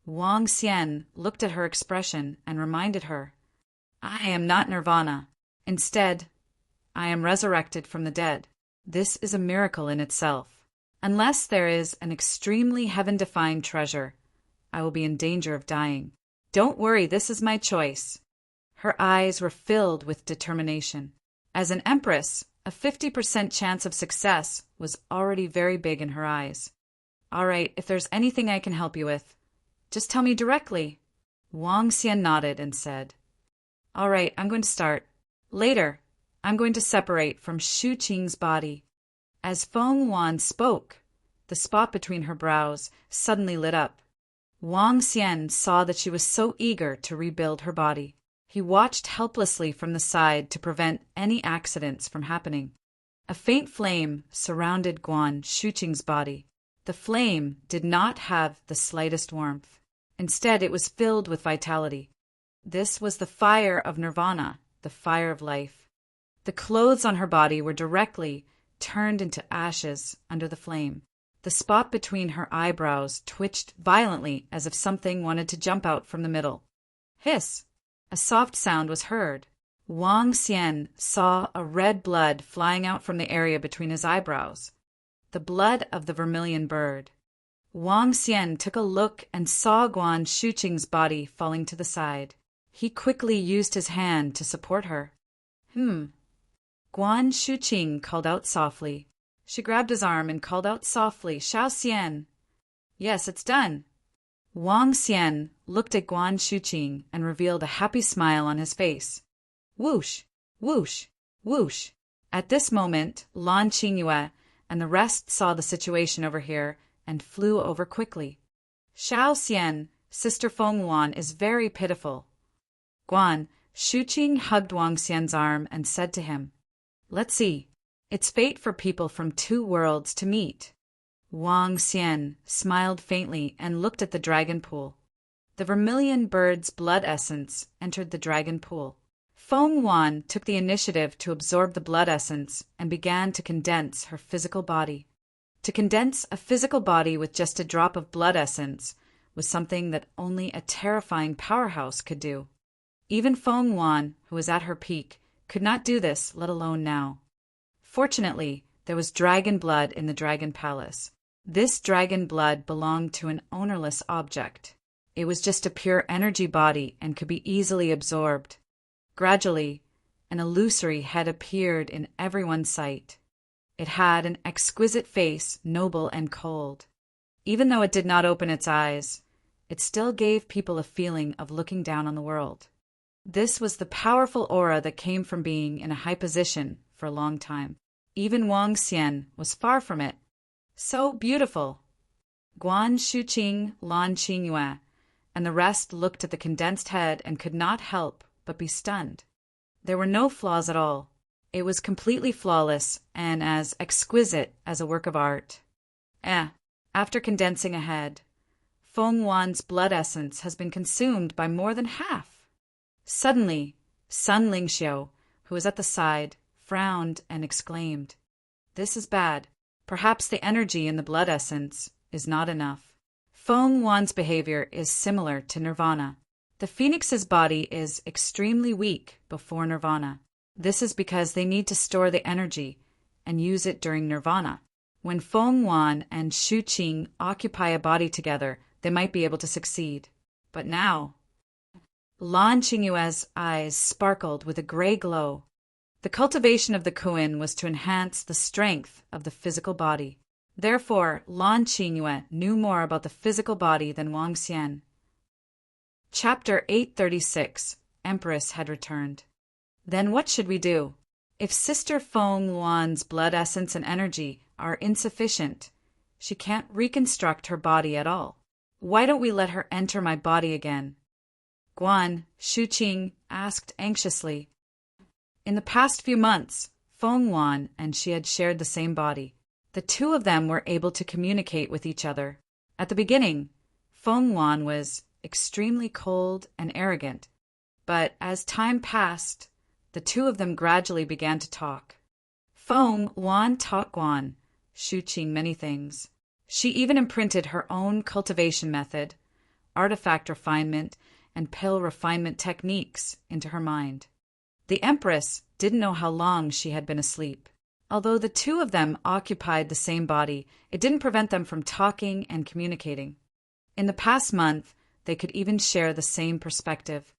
Wang Xian looked at her expression and reminded her, I am not Nirvana. Instead, I am resurrected from the dead. This is a miracle in itself. Unless there is an extremely heaven-defined treasure, I will be in danger of dying. Don't worry, this is my choice. Her eyes were filled with determination. As an empress, a 50% chance of success was already very big in her eyes. All right, if there's anything I can help you with, just tell me directly. Wang Xian nodded and said, All right, I'm going to start. Later, I'm going to separate from Shuqing's body. As Feng Wan spoke, the spot between her brows suddenly lit up. Wang Xian saw that she was so eager to rebuild her body. He watched helplessly from the side to prevent any accidents from happening. A faint flame surrounded Guan Shuqing's body. The flame did not have the slightest warmth. Instead, it was filled with vitality. This was the fire of nirvana, the fire of life. The clothes on her body were directly turned into ashes under the flame. The spot between her eyebrows twitched violently as if something wanted to jump out from the middle. Hiss! A soft sound was heard. Wang Xian saw a red blood flying out from the area between his eyebrows. The blood of the vermilion bird. Wang Xian took a look and saw Guan Shuqing's body falling to the side. He quickly used his hand to support her. Guan Shuqing called out softly. She grabbed his arm and called out softly, Xiao Xian. Yes, it's done. Wang Xian looked at Guan Shuqing and revealed a happy smile on his face. Whoosh, whoosh, whoosh. At this moment, Lan Qingyue and the rest saw the situation over here and flew over quickly. Xiao Xian, Sister Feng Wan is very pitiful. Guan Shuqing hugged Wang Xian's arm and said to him, Let's see. It's fate for people from two worlds to meet. Wang Xian smiled faintly and looked at the dragon pool. The vermilion bird's blood essence entered the dragon pool. Feng Wan took the initiative to absorb the blood essence and began to condense her physical body. To condense a physical body with just a drop of blood essence was something that only a terrifying powerhouse could do. Even Feng Wan, who was at her peak, could not do this, let alone now. Fortunately, there was dragon blood in the dragon palace. This dragon blood belonged to an ownerless object. It was just a pure energy body and could be easily absorbed. Gradually, an illusory head appeared in everyone's sight. It had an exquisite face, noble and cold. Even though it did not open its eyes, it still gave people a feeling of looking down on the world. This was the powerful aura that came from being in a high position for a long time. Even Wang Xian was far from it. So beautiful! Guan Shuqing, Lan Qingyue, and the rest looked at the condensed head and could not help but be stunned. There were no flaws at all. It was completely flawless and as exquisite as a work of art. After condensing a head, Feng Wan's blood essence has been consumed by more than half. Suddenly, Sun Lingxiu, who was at the side, frowned and exclaimed, This is bad. Perhaps the energy in the blood essence is not enough. Feng Wan's behavior is similar to nirvana. The phoenix's body is extremely weak before nirvana. This is because they need to store the energy and use it during nirvana. When Feng Wan and Shuqing occupy a body together, they might be able to succeed. But now, Lan Qingyue's eyes sparkled with a gray glow. The cultivation of the Kuan was to enhance the strength of the physical body. Therefore, Lan Qingyue knew more about the physical body than Wang Xian. Chapter 836. Empress had returned. Then what should we do? If Sister Feng Wan's blood essence and energy are insufficient, she can't reconstruct her body at all. Why don't we let her enter my body again? Guan Shuqing asked anxiously. In the past few months, Feng Wan and she had shared the same body. The two of them were able to communicate with each other. At the beginning, Feng Wan was extremely cold and arrogant, but as time passed, the two of them gradually began to talk. Feng Wan taught Guan Shuqing many things. She even imprinted her own cultivation method, artifact refinement, and pill refinement techniques into her mind. The Empress didn't know how long she had been asleep. Although the two of them occupied the same body, it didn't prevent them from talking and communicating. In the past month, they could even share the same perspective.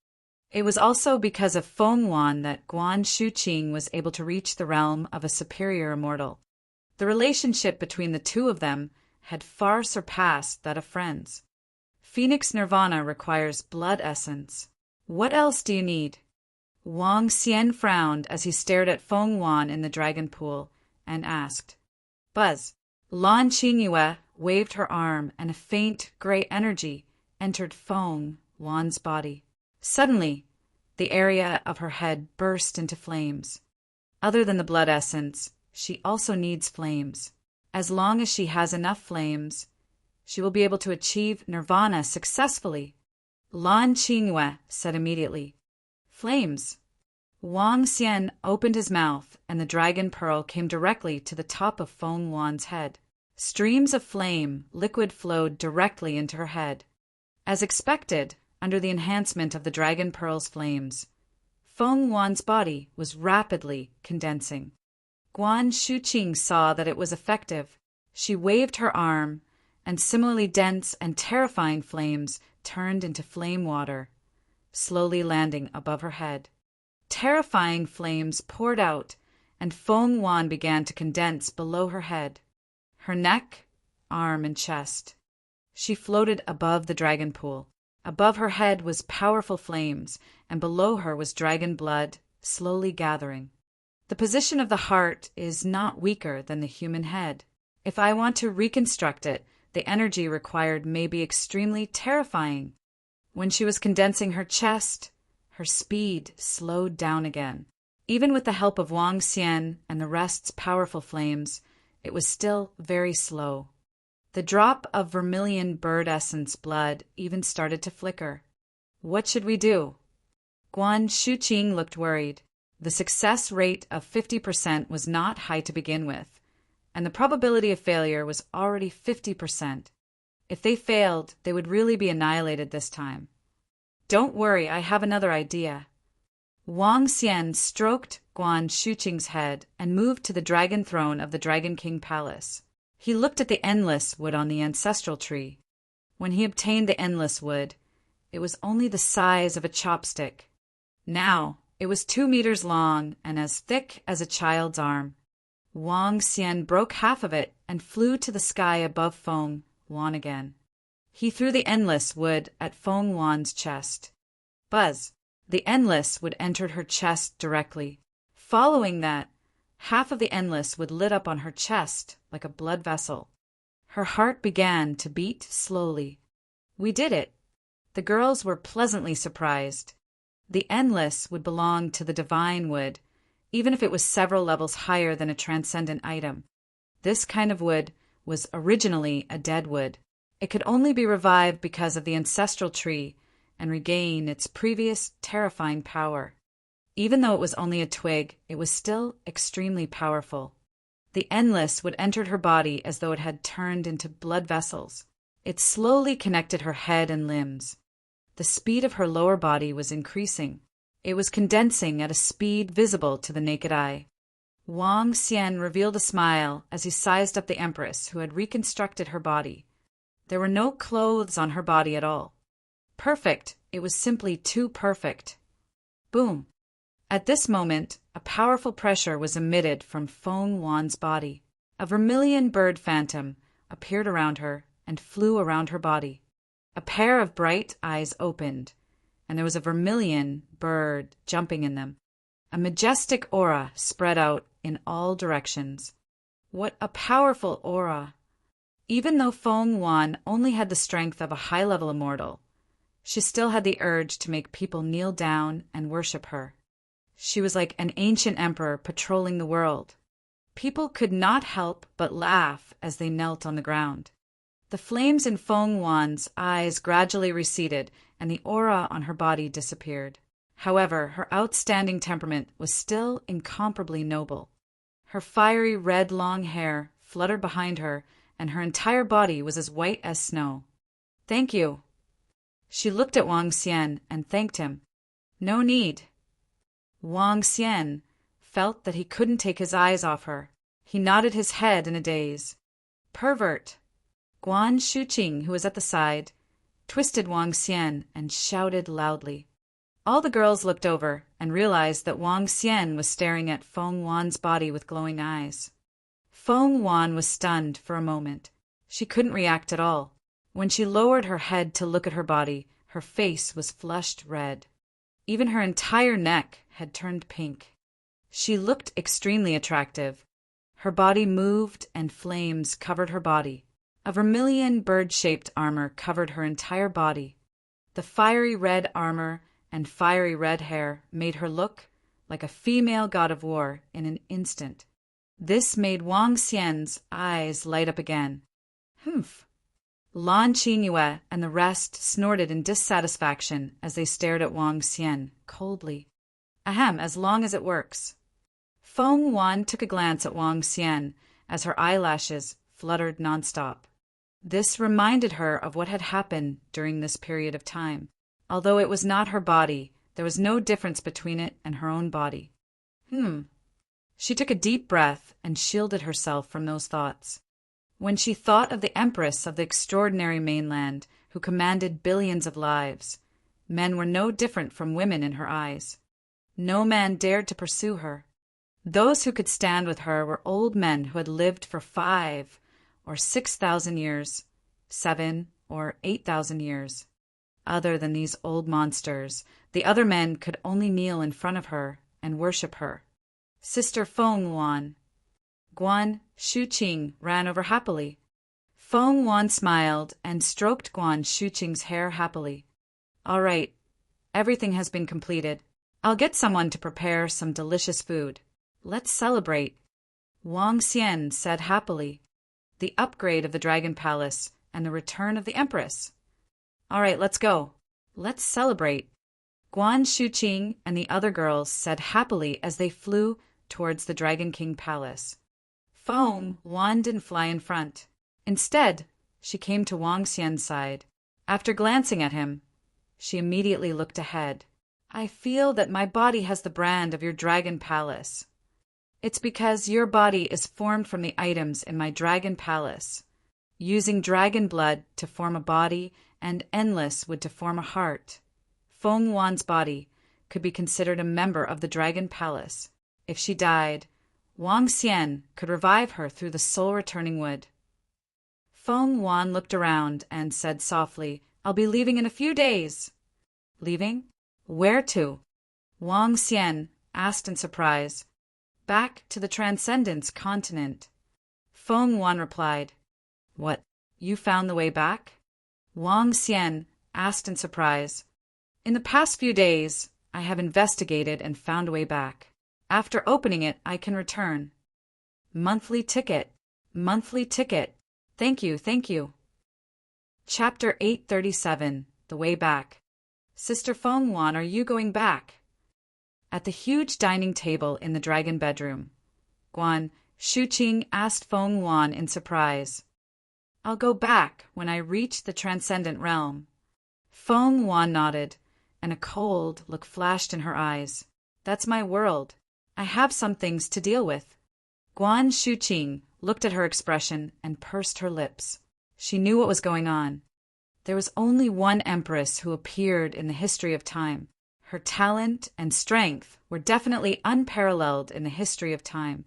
It was also because of Feng Wan that Guan Shuqing was able to reach the realm of a superior immortal. The relationship between the two of them had far surpassed that of friends. Phoenix Nirvana requires blood essence. What else do you need? Wang Xian frowned as he stared at Feng Wan in the dragon pool and asked. Buzz. Lan Qingyue waved her arm and a faint gray energy entered Feng Wan's body. Suddenly, the area of her head burst into flames. Other than the blood essence, she also needs flames. As long as she has enough flames, she will be able to achieve nirvana successfully. Lan Qingyue said immediately. Flames. Wang Xian opened his mouth, and the dragon pearl came directly to the top of Feng Wan's head. Streams of flame, liquid flowed directly into her head. As expected, under the enhancement of the dragon pearl's flames, Feng Wan's body was rapidly condensing. Guan Shuqing saw that it was effective. She waved her arm, and similarly dense and terrifying flames turned into flame water, slowly landing above her head. Terrifying flames poured out, and Feng Wan began to condense below her head, her neck, arm, and chest. She floated above the dragon pool. Above her head was powerful flames, and below her was dragon blood, slowly gathering. The position of the heart is not weaker than the human head. If I want to reconstruct it, the energy required may be extremely terrifying. When she was condensing her chest, her speed slowed down again. Even with the help of Wang Xian and the rest's powerful flames, it was still very slow. The drop of vermilion bird essence blood even started to flicker. What should we do? Guan Shuqing looked worried. The success rate of 50% was not high to begin with, and the probability of failure was already 50%. If they failed, they would really be annihilated this time. Don't worry, I have another idea. Wang Xian stroked Guan Shuqing's head and moved to the dragon throne of the Dragon King Palace. He looked at the endless wood on the ancestral tree. When he obtained the endless wood, it was only the size of a chopstick. Now, it was 2 meters long and as thick as a child's arm. Wang Xian broke half of it and flew to the sky above Feng Wan again. He threw the endless wood at Feng Wan's chest. Buzz! The endless wood entered her chest directly. Following that, half of the endless wood lit up on her chest like a blood vessel. Her heart began to beat slowly. We did it. The girls were pleasantly surprised. The endless would belong to the divine wood, even if it was several levels higher than a transcendent item. This kind of wood was originally a dead wood. It could only be revived because of the ancestral tree and regain its previous terrifying power. Even though it was only a twig, it was still extremely powerful. The endless would enter her body as though it had turned into blood vessels. It slowly connected her head and limbs. The speed of her lower body was increasing. It was condensing at a speed visible to the naked eye. Wang Xian revealed a smile as he sized up the Empress, who had reconstructed her body. There were no clothes on her body at all. Perfect. It was simply too perfect. Boom. At this moment, a powerful pressure was emitted from Feng Wan's body. A vermilion bird phantom appeared around her and flew around her body. A pair of bright eyes opened, and there was a vermilion bird jumping in them. A majestic aura spread out in all directions. What a powerful aura! Even though Feng Wan only had the strength of a high-level immortal, she still had the urge to make people kneel down and worship her. She was like an ancient emperor patrolling the world. People could not help but laugh as they knelt on the ground. The flames in Feng Wan's eyes gradually receded, and the aura on her body disappeared. However, her outstanding temperament was still incomparably noble. Her fiery red long hair fluttered behind her, and her entire body was as white as snow. Thank you. She looked at Wang Xian and thanked him. No need. Wang Xian felt that he couldn't take his eyes off her. He nodded his head in a daze. Pervert. Guan Shuqing, who was at the side, twisted Wang Xian and shouted loudly. All the girls looked over and realized that Wang Xian was staring at Feng Wan's body with glowing eyes. Feng Wan was stunned for a moment. She couldn't react at all. When she lowered her head to look at her body, her face was flushed red. Even her entire neck had turned pink. She looked extremely attractive. Her body moved and flames covered her body. A vermilion bird-shaped armor covered her entire body. The fiery red armor and fiery red hair made her look like a female god of war in an instant. This made Wang Xian's eyes light up again. Humph! Lan Qingyue and the rest snorted in dissatisfaction as they stared at Wang Xian coldly. Ahem, as long as it works. Feng Wan took a glance at Wang Xian as her eyelashes fluttered nonstop. This reminded her of what had happened during this period of time. Although it was not her body, there was no difference between it and her own body. She took a deep breath and shielded herself from those thoughts. When she thought of the Empress of the extraordinary mainland who commanded billions of lives, men were no different from women in her eyes. No man dared to pursue her. Those who could stand with her were old men who had lived for 5,000 or 6,000 years, 7,000 or 8,000 years. Other than these old monsters, the other men could only kneel in front of her and worship her. Sister Feng Wan. Guan Shuqing ran over happily. Feng Wan smiled and stroked Guan Shuqing's hair happily. All right, everything has been completed. I'll get someone to prepare some delicious food. Let's celebrate. Wang Xian said happily. The upgrade of the Dragon Palace and the return of the Empress. All right, let's go. Let's celebrate. Guan Shuqing and the other girls said happily as they flew towards the Dragon King Palace. Feng Wan didn't fly in front. Instead, she came to Wang Xian's side. After glancing at him, she immediately looked ahead. I feel that my body has the brand of your Dragon Palace. It's because your body is formed from the items in my Dragon Palace. Using dragon blood to form a body and endless wood to form a heart, Feng Wan's body could be considered a member of the Dragon Palace. If she died, Wang Xian could revive her through the soul-returning wood. Feng Wan looked around and said softly, I'll be leaving in a few days. Leaving? Where to? Wang Xian asked in surprise. Back to the Transcendence continent. Feng Wan replied, What, you found the way back? Wang Xian asked in surprise. In the past few days, I have investigated and found a way back. After opening it, I can return. Monthly ticket. Monthly ticket. Thank you, thank you. Chapter 837, The Way Back. Sister Feng Wan, are you going back? At the huge dining table in the dragon bedroom, Guan Shuqing asked Feng Wan in surprise. I'll go back when I reach the transcendent realm. Feng Wan nodded, and a cold look flashed in her eyes. That's my world. I have some things to deal with. Guan Shuqing looked at her expression and pursed her lips. She knew what was going on. There was only one empress who appeared in the history of time. Her talent and strength were definitely unparalleled in the history of time.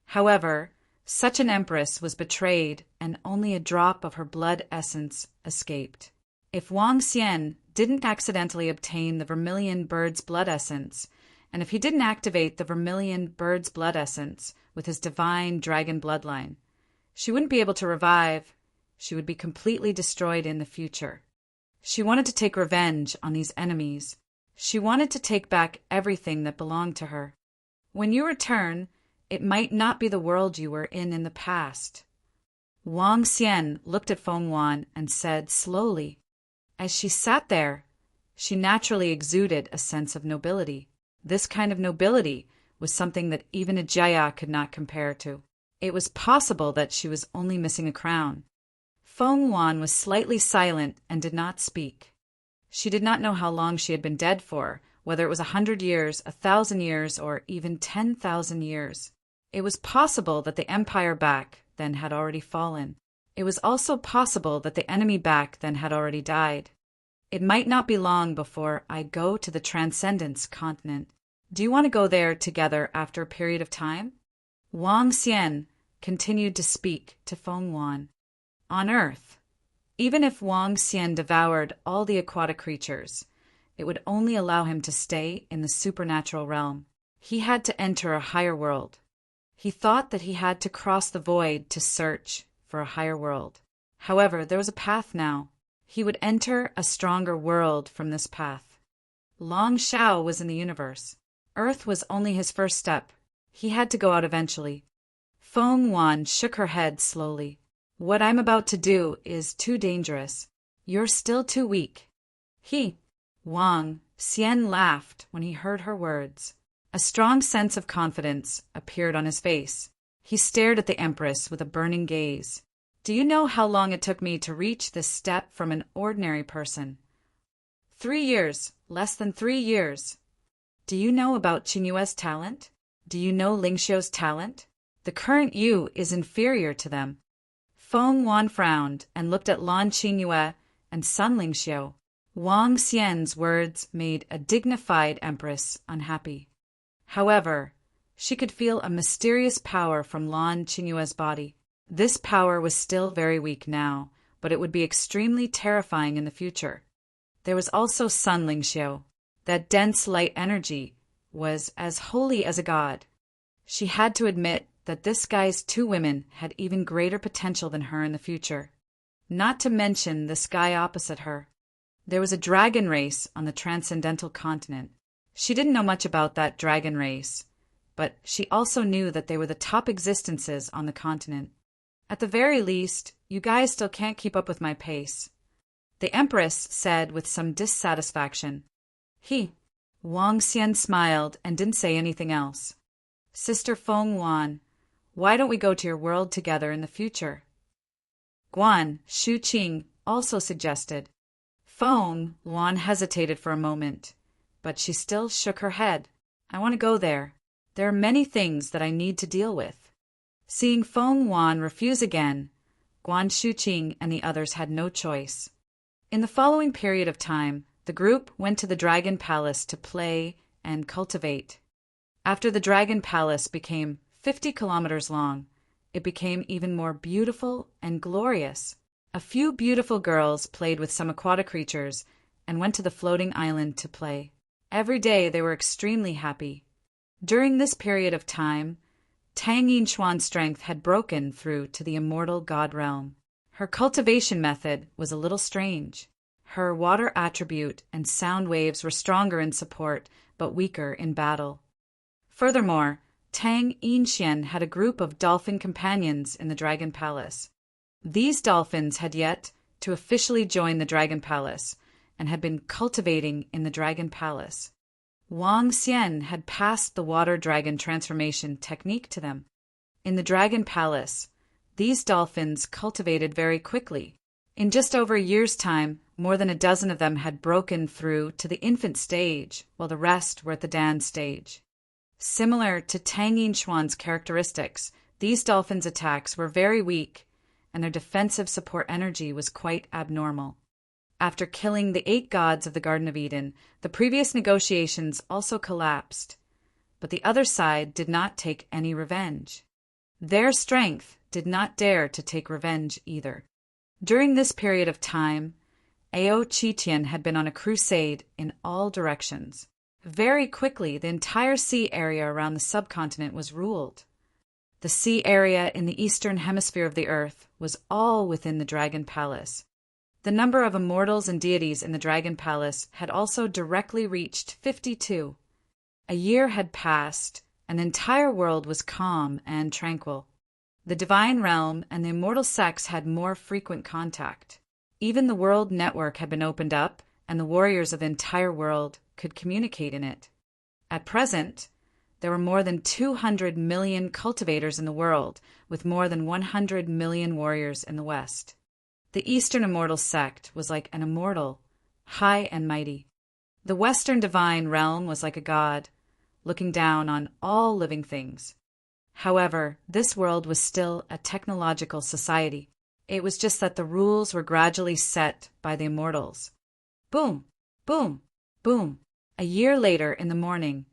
However, such an empress was betrayed and only a drop of her blood essence escaped. If Wang Xian didn't accidentally obtain the vermilion bird's blood essence, and if he didn't activate the vermilion bird's blood essence with his divine dragon bloodline, she wouldn't be able to revive. She would be completely destroyed in the future. She wanted to take revenge on these enemies. She wanted to take back everything that belonged to her. When you return, it might not be the world you were in the past. Wang Xian looked at Feng Wan and said slowly. As she sat there, she naturally exuded a sense of nobility. This kind of nobility was something that even a Jaya could not compare to. It was possible that she was only missing a crown. Feng Wan was slightly silent and did not speak. She did not know how long she had been dead for, whether it was 100 years, 1,000 years, or even 10,000 years. It was possible that the empire back then had already fallen. It was also possible that the enemy back then had already died. It might not be long before I go to the Transcendence continent. Do you want to go there together after a period of time? Wang Xian continued to speak to Feng Wan. On Earth, even if Wang Xian devoured all the aquatic creatures, it would only allow him to stay in the supernatural realm. He had to enter a higher world. He thought that he had to cross the void to search for a higher world. However, there was a path now. He would enter a stronger world from this path. Long Shao was in the universe. Earth was only his first step. He had to go out eventually. Feng Wan shook her head slowly. What I'm about to do is too dangerous. You're still too weak. Wang Xian laughed when he heard her words. A strong sense of confidence appeared on his face. He stared at the Empress with a burning gaze. Do you know how long it took me to reach this step from an ordinary person? 3 years, less than 3 years. Do you know about Qingyue's talent? Do you know Lingxiu's talent? The current you is inferior to them. Feng Wan frowned and looked at Lan Qingyue and Sun Lingxiu. Wang Xian's words made a dignified empress unhappy. However, she could feel a mysterious power from Lan Qingyue's body. This power was still very weak now, but it would be extremely terrifying in the future. There was also Sun Lingxiu. That dense light energy was as holy as a god. She had to admit that this guy's 2 women had even greater potential than her in the future. Not to mention this guy opposite her. There was a dragon race on the transcendental continent. She didn't know much about that dragon race, but she also knew that they were the top existences on the continent. At the very least, you guys still can't keep up with my pace. The Empress said with some dissatisfaction. Wang Xian smiled and didn't say anything else. Sister Feng Wan, why don't we go to your world together in the future? Guan Shuqing also suggested. Feng Wan hesitated for a moment, but she still shook her head. I want to go there. There are many things that I need to deal with. Seeing Feng Wan refuse again, Guan Shuqing and the others had no choice. In the following period of time, the group went to the Dragon Palace to play and cultivate. After the Dragon Palace became 50 kilometers long, it became even more beautiful and glorious. A few beautiful girls played with some aquatic creatures and went to the floating island to play. Every day they were extremely happy. During this period of time, Tang Yinshuan's strength had broken through to the immortal god realm. Her cultivation method was a little strange. Her water attribute and sound waves were stronger in support, but weaker in battle. Furthermore, Tang Yinshuan had a group of dolphin companions in the Dragon Palace. These dolphins had yet to officially join the Dragon Palace and had been cultivating in the Dragon Palace. Wang Xian had passed the water dragon transformation technique to them. In the Dragon Palace, these dolphins cultivated very quickly. In just over a year's time, more than a dozen of them had broken through to the infant stage, while the rest were at the Dan stage. Similar to Tang Yinshuan's characteristics, these dolphins' attacks were very weak, and their defensive support energy was quite abnormal. After killing the 8 gods of the Garden of Eden, the previous negotiations also collapsed, but the other side did not take any revenge. Their strength did not dare to take revenge either. During this period of time, Ao Qitian had been on a crusade in all directions. Very quickly, the entire sea area around the subcontinent was ruled. The sea area in the eastern hemisphere of the earth was all within the Dragon Palace. The number of immortals and deities in the Dragon Palace had also directly reached 52. A year had passed, and the entire world was calm and tranquil. The divine realm and the immortal sects had more frequent contact. Even the world network had been opened up, and the warriors of the entire world could communicate in it. At present, there were more than 200 million cultivators in the world, with more than 100 million warriors in the West. The Eastern Immortal sect was like an immortal, high and mighty. The Western divine realm was like a god, looking down on all living things. However, this world was still a technological society. It was just that the rules were gradually set by the immortals. Boom, boom, boom. A year later, in the morning,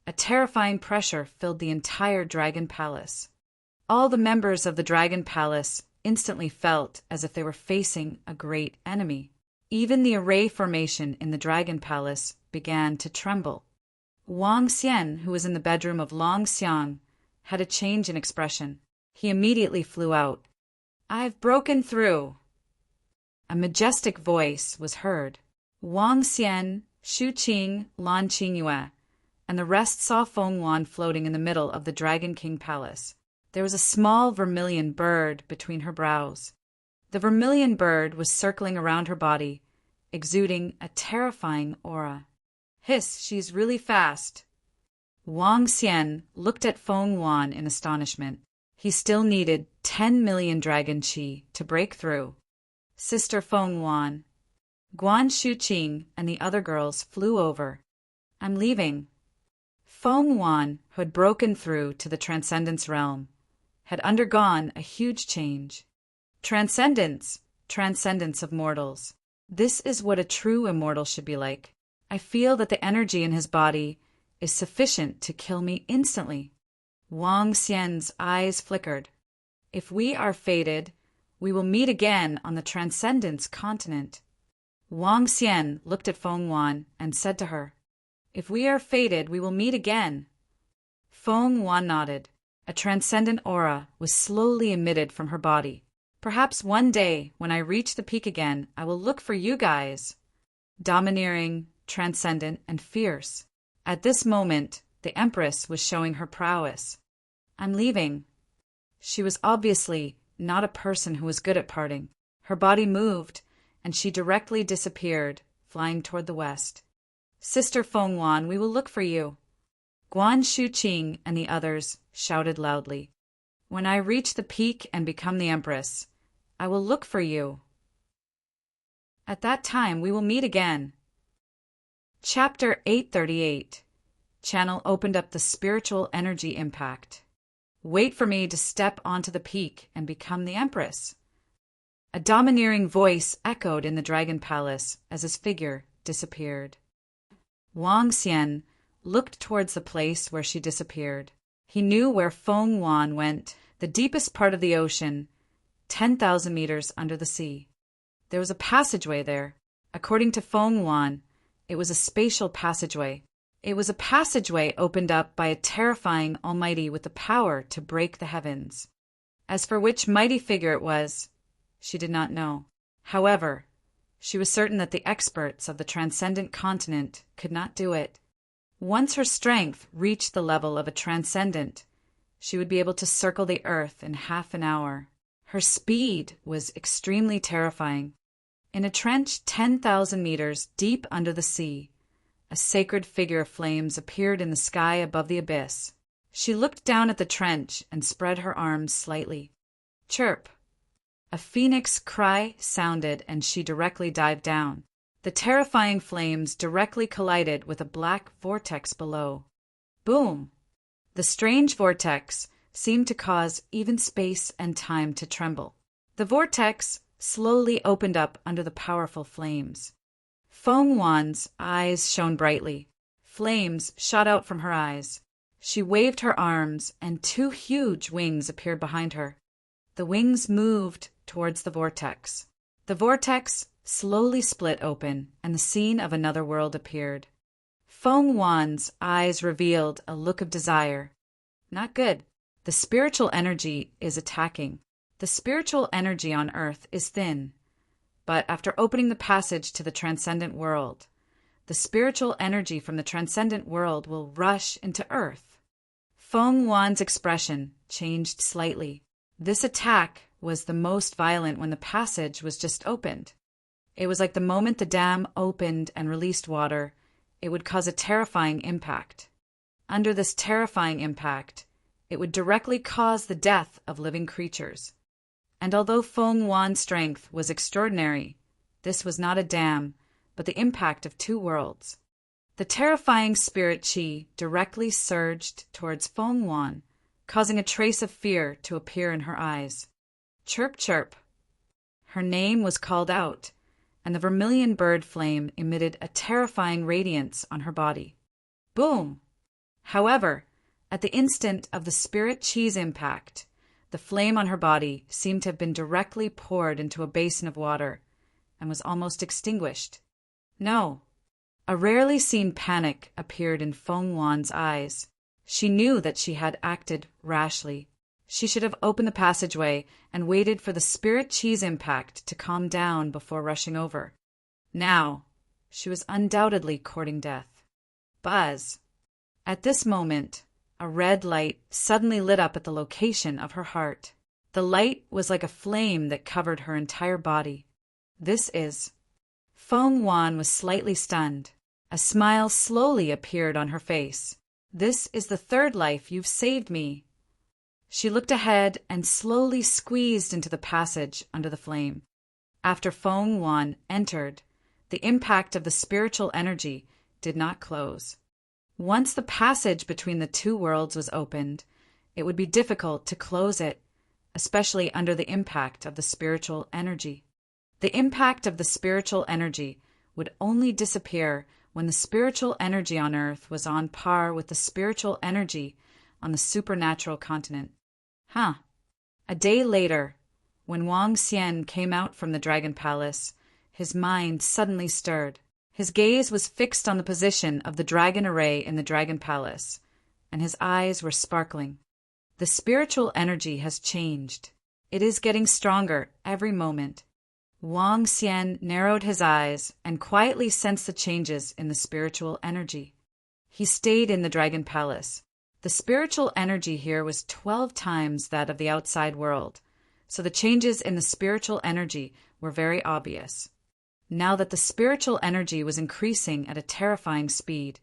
a terrifying pressure filled the entire Dragon Palace. All the members of the Dragon Palace instantly felt as if they were facing a great enemy. Even the array formation in the Dragon Palace began to tremble. Wang Xian, who was in the bedroom of Long Xiang, had a change in expression. He immediately flew out. "I've broken through." A majestic voice was heard. Wang Xian, Shu Qing, Lan Qingyue, and the rest saw Feng Wan floating in the middle of the Dragon King Palace. There was a small vermilion bird between her brows. The vermilion bird was circling around her body, exuding a terrifying aura. Hiss, she's really fast. Wang Xian looked at Feng Yuan in astonishment. He still needed 10 million dragon qi to break through. Sister Feng Yuan. Guan Shuqing and the other girls flew over. I'm leaving. Feng Yuan, who had broken through to the Transcendence realm, had undergone a huge change. Transcendence, transcendence of mortals. This is what a true immortal should be like. I feel that the energy in his body is sufficient to kill me instantly. Wang Xian's eyes flickered. If we are fated, we will meet again on the Transcendence continent. Wang Xian looked at Feng Yuan and said to her, If we are fated, we will meet again. Feng Yuan nodded. A transcendent aura was slowly emitted from her body. Perhaps one day, when I reach the peak again, I will look for you guys. Domineering, transcendent, and fierce. At this moment, the Empress was showing her prowess. I'm leaving. She was obviously not a person who was good at parting. Her body moved, and she directly disappeared, flying toward the west. Sister Feng Yuan, we will look for you. Guan Shuqing and the others shouted loudly. When I reach the peak and become the Empress, I will look for you. At that time, we will meet again. Chapter 838. Channel opened up the spiritual energy impact. Wait for me to step onto the peak and become the Empress. A domineering voice echoed in the Dragon Palace as his figure disappeared. Wang Xian looked towards the place where she disappeared. He knew where Feng Yuan went, the deepest part of the ocean, 10,000 meters under the sea. There was a passageway there. According to Feng Yuan, it was a spatial passageway. It was a passageway opened up by a terrifying Almighty with the power to break the heavens. As for which mighty figure it was, she did not know. However, she was certain that the experts of the transcendent continent could not do it. Once her strength reached the level of a transcendent, she would be able to circle the earth in half an hour. Her speed was extremely terrifying. In a trench 10,000 meters deep under the sea, a sacred figure of flames appeared in the sky above the abyss. She looked down at the trench and spread her arms slightly. Chirp! A phoenix cry sounded and she directly dived down. The terrifying flames directly collided with a black vortex below. Boom! The strange vortex seemed to cause even space and time to tremble. The vortex slowly opened up under the powerful flames. Feng Yuan's eyes shone brightly. Flames shot out from her eyes. She waved her arms, and 2 huge wings appeared behind her. The wings moved towards the vortex. The vortex slowly split open, and the scene of another world appeared. Feng Yuan's eyes revealed a look of desire. Not good. The spiritual energy is attacking. The spiritual energy on Earth is thin. But after opening the passage to the transcendent world, the spiritual energy from the transcendent world will rush into Earth. Feng Yuan's expression changed slightly. This attack was the most violent when the passage was just opened. It was like the moment the dam opened and released water, it would cause a terrifying impact. Under this terrifying impact, it would directly cause the death of living creatures. And although Feng Yuan's strength was extraordinary, this was not a dam, but the impact of 2 worlds. The terrifying spirit qi directly surged towards Feng Yuan, causing a trace of fear to appear in her eyes. Chirp, chirp. Her name was called out, and the vermilion bird flame emitted a terrifying radiance on her body. Boom! However, at the instant of the spirit qi's impact, the flame on her body seemed to have been directly poured into a basin of water and was almost extinguished. No. A rarely seen panic appeared in Feng Yuan's eyes. She knew that she had acted rashly. She should have opened the passageway and waited for the spirit qi's impact to calm down before rushing over. Now, she was undoubtedly courting death. Buzz! At this moment, a red light suddenly lit up at the location of her heart. The light was like a flame that covered her entire body. This is... Feng Wan was slightly stunned. A smile slowly appeared on her face. This is the third life you've saved me. She looked ahead and slowly squeezed into the passage under the flame. After Feng Wan entered, the impact of the spiritual energy did not close. Once the passage between the two worlds was opened, it would be difficult to close it, especially under the impact of the spiritual energy. The impact of the spiritual energy would only disappear when the spiritual energy on Earth was on par with the spiritual energy on the supernatural continent. A day later, when Wang Xian came out from the Dragon Palace, his mind suddenly stirred. His gaze was fixed on the position of the dragon array in the Dragon Palace, and his eyes were sparkling. The spiritual energy has changed. It is getting stronger every moment. Wang Xian narrowed his eyes and quietly sensed the changes in the spiritual energy. He stayed in the Dragon Palace. The spiritual energy here was 12 times that of the outside world, so the changes in the spiritual energy were very obvious. Now that the spiritual energy was increasing at a terrifying speed,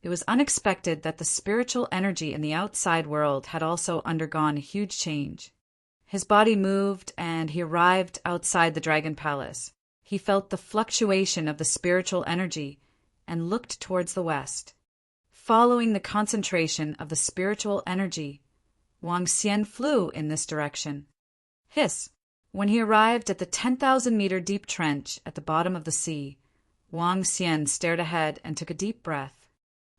it was unexpected that the spiritual energy in the outside world had also undergone a huge change. His body moved, and he arrived outside the Dragon Palace. He felt the fluctuation of the spiritual energy and looked towards the west. Following the concentration of the spiritual energy, Wang Xian flew in this direction. Hiss! When he arrived at the 10,000-meter deep trench at the bottom of the sea, Wang Xian stared ahead and took a deep breath.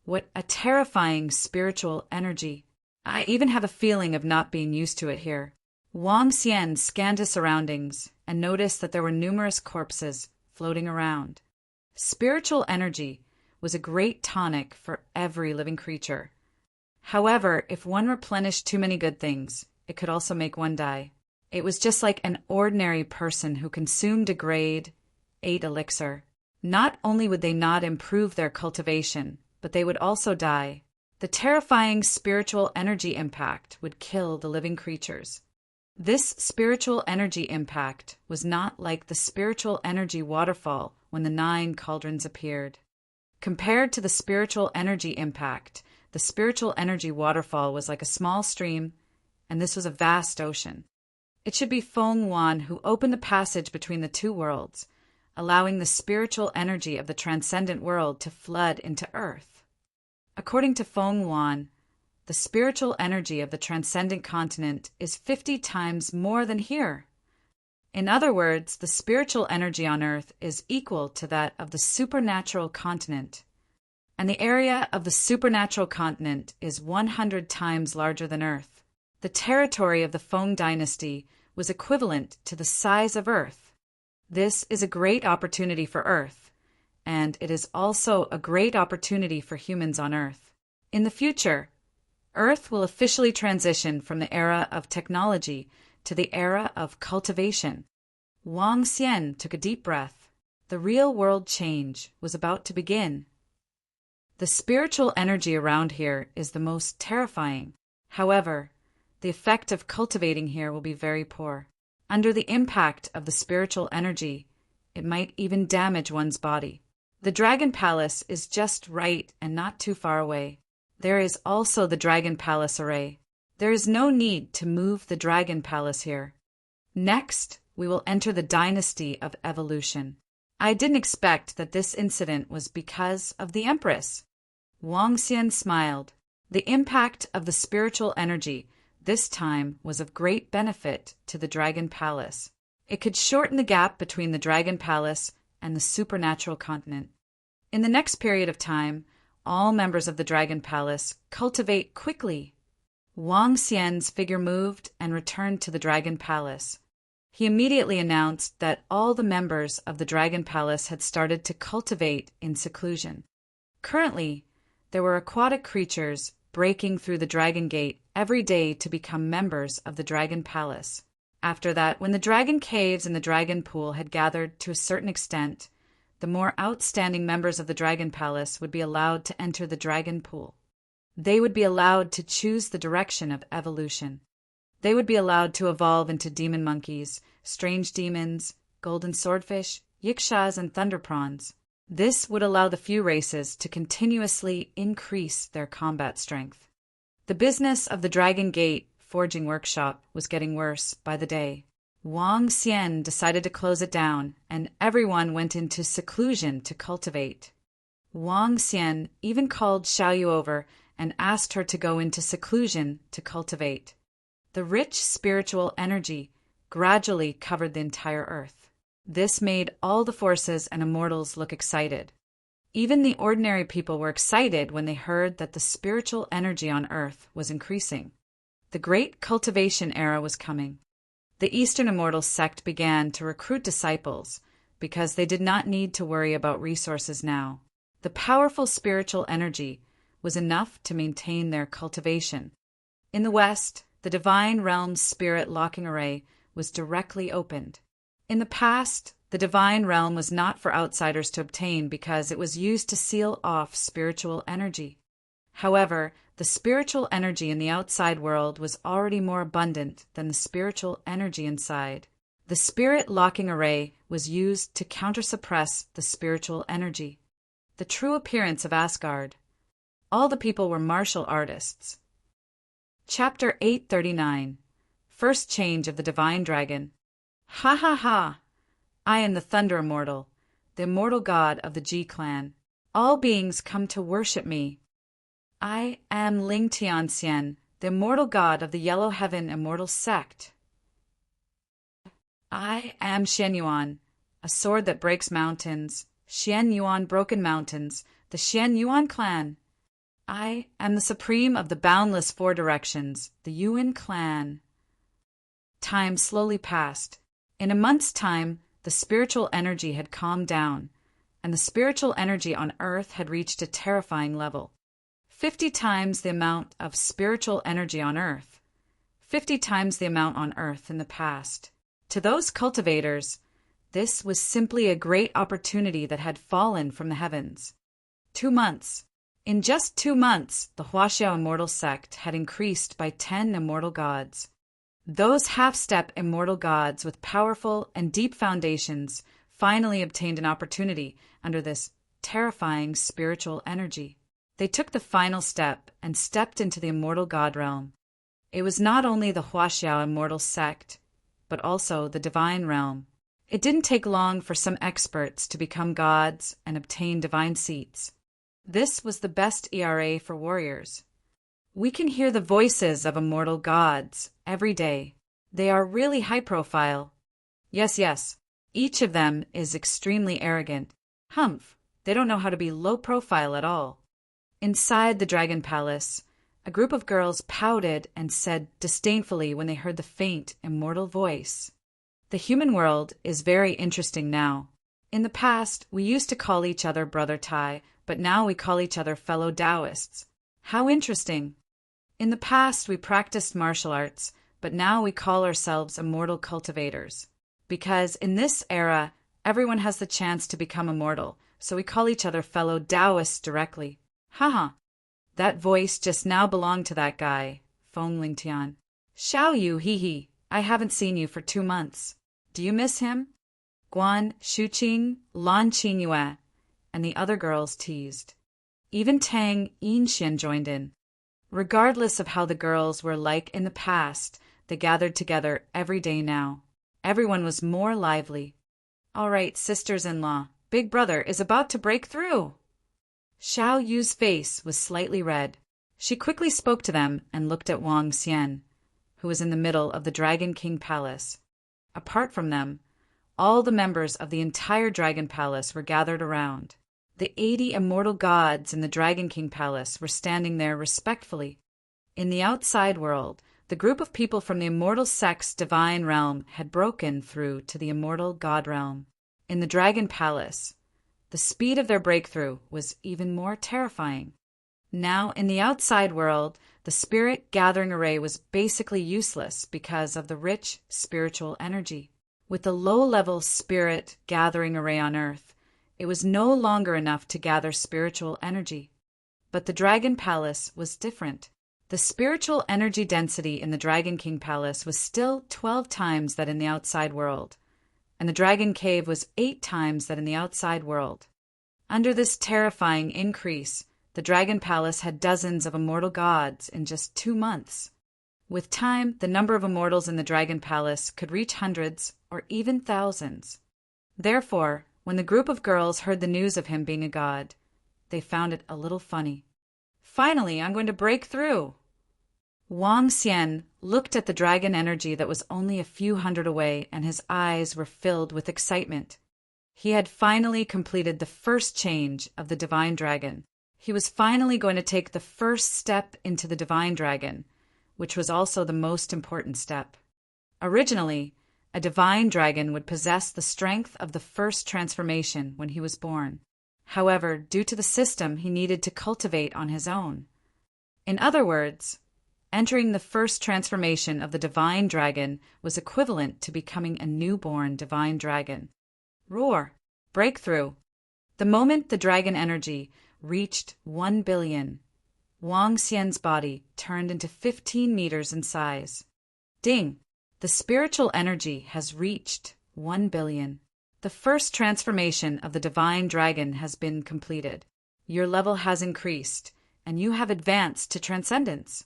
What a terrifying spiritual energy! I even have a feeling of not being used to it here. Wang Xian scanned his surroundings and noticed that there were numerous corpses floating around. Spiritual energy was a great tonic for every living creature. However, if one replenished too many good things, it could also make one die. It was just like an ordinary person who consumed a grade 8 elixir. Not only would they not improve their cultivation, but they would also die. The terrifying spiritual energy impact would kill the living creatures. This spiritual energy impact was not like the spiritual energy waterfall when the 9 cauldrons appeared. Compared to the spiritual energy impact, the spiritual energy waterfall was like a small stream, and this was a vast ocean. It should be Feng Wan who opened the passage between the two worlds, allowing the spiritual energy of the transcendent world to flood into Earth. According to Feng Wan, the spiritual energy of the transcendent continent is 50 times more than here. In other words, the spiritual energy on Earth is equal to that of the supernatural continent, and the area of the supernatural continent is 100 times larger than Earth. The territory of the Feng dynasty was equivalent to the size of Earth. This is a great opportunity for Earth, and it is also a great opportunity for humans on Earth. In the future, Earth will officially transition from the era of technology to the era of cultivation. Wang Xian took a deep breath. The real world change was about to begin. The spiritual energy around here is the most terrifying. However, the effect of cultivating here will be very poor. Under the impact of the spiritual energy, it might even damage one's body. The Dragon Palace is just right and not too far away. There is also the Dragon Palace array. There is no need to move the Dragon Palace here. Next, we will enter the dynasty of evolution. I didn't expect that this incident was because of the Empress. Wang Xian smiled. The impact of the spiritual energy this time was of great benefit to the Dragon Palace. It could shorten the gap between the Dragon Palace and the supernatural continent. In the next period of time, all members of the Dragon Palace cultivate quickly. Wang Xian's figure moved and returned to the Dragon Palace. He immediately announced that all the members of the Dragon Palace had started to cultivate in seclusion. Currently, there were aquatic creatures breaking through the Dragon Gate every day to become members of the Dragon Palace. After that, when the Dragon Caves and the Dragon Pool had gathered to a certain extent, the more outstanding members of the Dragon Palace would be allowed to enter the Dragon Pool. They would be allowed to choose the direction of evolution. They would be allowed to evolve into demon monkeys, strange demons, golden swordfish, yikshaws, and thunder prawns. This would allow the few races to continuously increase their combat strength. The business of the Dragon Gate forging workshop was getting worse by the day. Wang Xian decided to close it down, and everyone went into seclusion to cultivate. Wang Xian even called Xiaoyu over and asked her to go into seclusion to cultivate. The rich spiritual energy gradually covered the entire earth. This made all the forces and immortals look excited. Even the ordinary people were excited when they heard that the spiritual energy on earth was increasing. The great cultivation era was coming. The Eastern Immortal sect began to recruit disciples because they did not need to worry about resources now. The powerful spiritual energy was enough to maintain their cultivation. In the West, the Divine Realm's spirit locking array was directly opened. In the past, the Divine Realm was not for outsiders to obtain because it was used to seal off spiritual energy. However, the spiritual energy in the outside world was already more abundant than the spiritual energy inside. The spirit locking array was used to counter-suppress the spiritual energy. The true appearance of Asgard. All the people were martial artists. Chapter 839. First Change of the Divine Dragon. Ha ha ha! I am the Thunder Immortal, the immortal god of the Ji clan. All beings come to worship me. I am Ling Tianxian, the immortal god of the Yellow Heaven Immortal Sect. I am Xian Yuan, a sword that breaks mountains. Xian Yuan Broken Mountains, the Xian Yuan clan. I am the supreme of the boundless four directions, the Yuan clan. Time slowly passed. In a month's time, the spiritual energy had calmed down, and the spiritual energy on Earth had reached a terrifying level. 50 times the amount of spiritual energy on Earth. 50 times the amount on Earth in the past. To those cultivators, this was simply a great opportunity that had fallen from the heavens. 2 months. In just 2 months, the Huaxiao Immortal Sect had increased by 10 immortal gods. Those half-step immortal gods with powerful and deep foundations finally obtained an opportunity under this terrifying spiritual energy. They took the final step and stepped into the immortal god realm. It was not only the Huaxiao Immortal Sect, but also the divine realm. It didn't take long for some experts to become gods and obtain divine seats. This was the best ERA for warriors. We can hear the voices of immortal gods every day. They are really high profile. Yes, each of them is extremely arrogant. Humph, they don't know how to be low profile at all. Inside the Dragon Palace, a group of girls pouted and said disdainfully when they heard the faint, immortal voice. The human world is very interesting now. In the past, we used to call each other Brother Tai, but now we call each other fellow Taoists. How interesting. In the past, we practiced martial arts, but now we call ourselves immortal cultivators. Because in this era, everyone has the chance to become immortal, so we call each other fellow Taoists directly. Haha. That voice just now belonged to that guy, Feng Lingtian. Xiaoyu, hee. I haven't seen you for 2 months. Do you miss him? Guan, Shuqing, Lan Qingyue, and the other girls teased. Even Tang Yinxian joined in. Regardless of how the girls were like in the past, they gathered together every day now. Everyone was more lively. All right, sisters-in-law, Big Brother is about to break through. Xiao Yu's face was slightly red. She quickly spoke to them and looked at Wang Xian, who was in the middle of the Dragon King Palace. Apart from them, all the members of the entire Dragon Palace were gathered around. The 80 immortal gods in the Dragon King Palace were standing there respectfully. In the outside world, the group of people from the immortal sect's divine realm had broken through to the immortal god realm. In the Dragon Palace, the speed of their breakthrough was even more terrifying. Now, in the outside world, the spirit gathering array was basically useless because of the rich spiritual energy. With the low-level spirit gathering array on Earth, it was no longer enough to gather spiritual energy. But the Dragon Palace was different. The spiritual energy density in the Dragon King Palace was still 12 times that in the outside world, and the Dragon Cave was 8 times that in the outside world. Under this terrifying increase, the Dragon Palace had dozens of immortal gods in just 2 months. With time, the number of immortals in the Dragon Palace could reach hundreds or even thousands. Therefore, when the group of girls heard the news of him being a god, they found it a little funny. Finally, I'm going to break through. Wang Xian looked at the dragon energy that was only a few hundred away, and his eyes were filled with excitement. He had finally completed the first change of the divine dragon. He was finally going to take the first step into the divine dragon, which was also the most important step. Originally, a divine dragon would possess the strength of the first transformation when he was born. However, due to the system, he needed to cultivate on his own. In other words, entering the first transformation of the divine dragon was equivalent to becoming a newborn divine dragon. Roar! Breakthrough! The moment the dragon energy reached 1 billion, Wang Xian's body turned into 15 meters in size. Ding! The spiritual energy has reached 1 billion. The first transformation of the divine dragon has been completed. Your level has increased, and you have advanced to transcendence.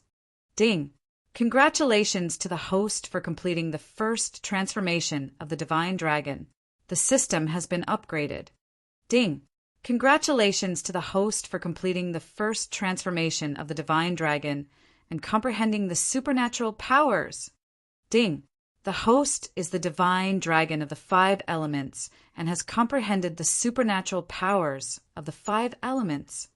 Ding! Congratulations to the host for completing the first transformation of the divine dragon. The system has been upgraded. Ding! Congratulations to the host for completing the first transformation of the divine dragon and comprehending the supernatural powers. Ding! The host is the divine dragon of the 5 elements and has comprehended the supernatural powers of the 5 elements.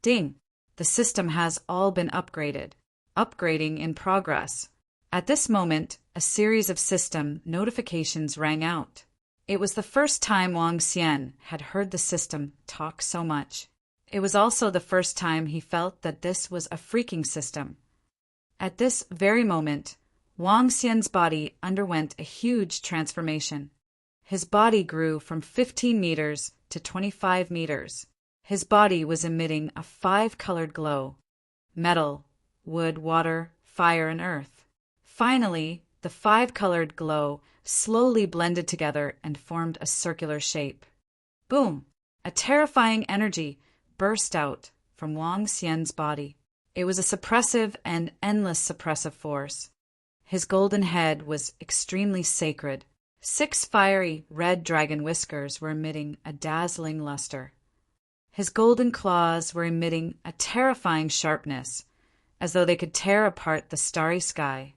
Ding! The system has all been upgraded. Upgrading in progress. At this moment, a series of system notifications rang out. It was the first time Wang Xian had heard the system talk so much. It was also the first time he felt that this was a freaking system. At this very moment, Wang Xian's body underwent a huge transformation. His body grew from 15 meters to 25 meters. His body was emitting a 5-colored glow: metal, wood, water, fire, and earth. Finally, the 5-colored glow slowly blended together and formed a circular shape. Boom! A terrifying energy burst out from Wang Xian's body. It was a suppressive and endless suppressive force. His golden head was extremely sacred. 6 fiery red dragon whiskers were emitting a dazzling luster. His golden claws were emitting a terrifying sharpness, as though they could tear apart the starry sky.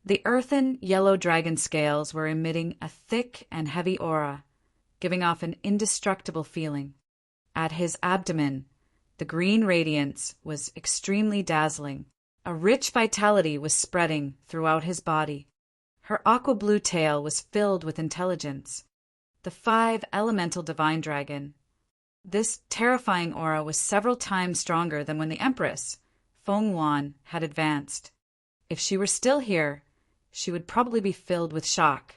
The earthen yellow dragon scales were emitting a thick and heavy aura, giving off an indestructible feeling. At his abdomen, the green radiance was extremely dazzling. A rich vitality was spreading throughout his body. Her aqua blue tail was filled with intelligence. The 5 elemental divine dragon. This terrifying aura was several times stronger than when the Empress, Feng Wan, had advanced. If she were still here, she would probably be filled with shock.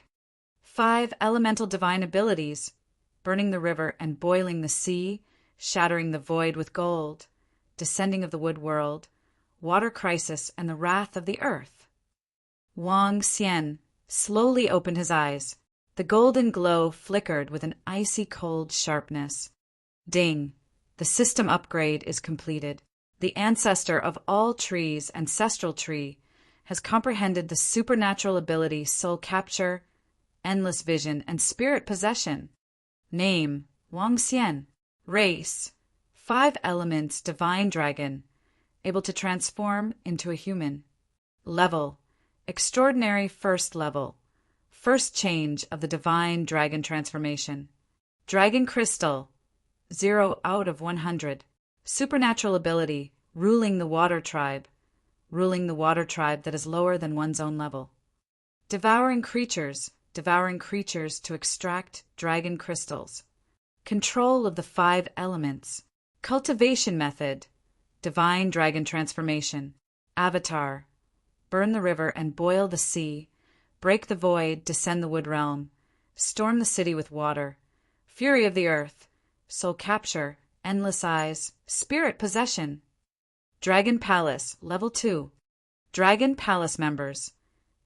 5 elemental divine abilities: burning the river and boiling the sea, shattering the void with gold, descending of the wood world, water crisis, and the wrath of the earth. Wang Xian slowly opened his eyes. The golden glow flickered with an icy cold sharpness. Ding! The system upgrade is completed. The ancestor of all trees, Ancestral Tree, has comprehended the supernatural ability Soul Capture, Endless Vision, and Spirit Possession. Name: Wang Xian. Race: 5 elements divine dragon, able to transform into a human. Level: extraordinary first level. First change of the divine dragon transformation. Dragon crystal: 0 out of 100. Supernatural ability: ruling the water tribe. Ruling the water tribe that is lower than one's own level. Devouring creatures to extract dragon crystals. Control of the 5 elements. Cultivation method: divine dragon transformation. Avatar: burn the river and boil the sea, break the void, descend the wood realm, storm the city with water. Fury of the earth: soul capture, endless eyes, spirit possession, Dragon Palace, Level 2. Dragon Palace members,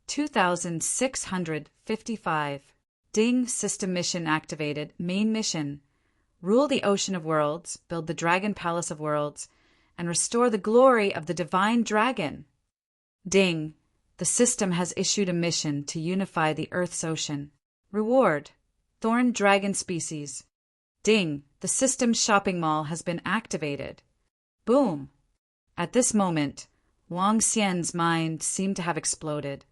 2,655. Ding, system mission activated. Main mission: rule the ocean of worlds, build the Dragon Palace of Worlds, and restore the glory of the divine dragon. Ding, the system has issued a mission to unify the Earth's ocean. Reward: Thorn Dragon Species. Ding, the system's shopping mall has been activated. Boom. At this moment, Wang Xian's mind seemed to have exploded.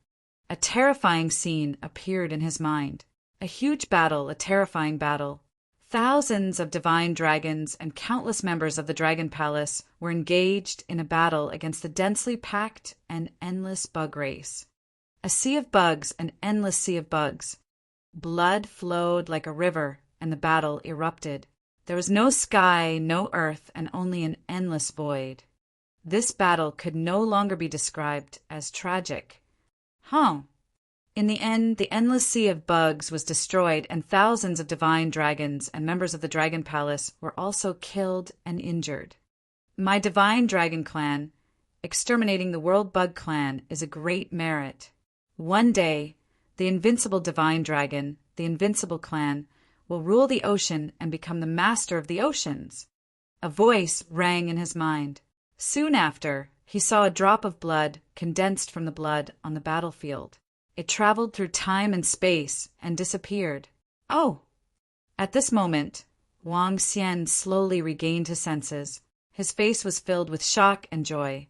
A terrifying scene appeared in his mind. A huge battle, a terrifying battle. Thousands of divine dragons and countless members of the Dragon Palace were engaged in a battle against the densely packed and endless bug race. A sea of bugs, an endless sea of bugs. Blood flowed like a river, and the battle erupted. There was no sky, no earth, and only an endless void. This battle could no longer be described as tragic. In the end, the endless sea of bugs was destroyed, and thousands of divine dragons and members of the Dragon Palace were also killed and injured. My divine dragon clan, exterminating the World Bug Clan, is a great merit. One day, the invincible divine dragon, the Invincible Clan, will rule the ocean and become the master of the oceans. A voice rang in his mind. Soon after, he saw a drop of blood condensed from the blood on the battlefield. It traveled through time and space and disappeared. Oh! At this moment, Wang Xian slowly regained his senses. His face was filled with shock and joy.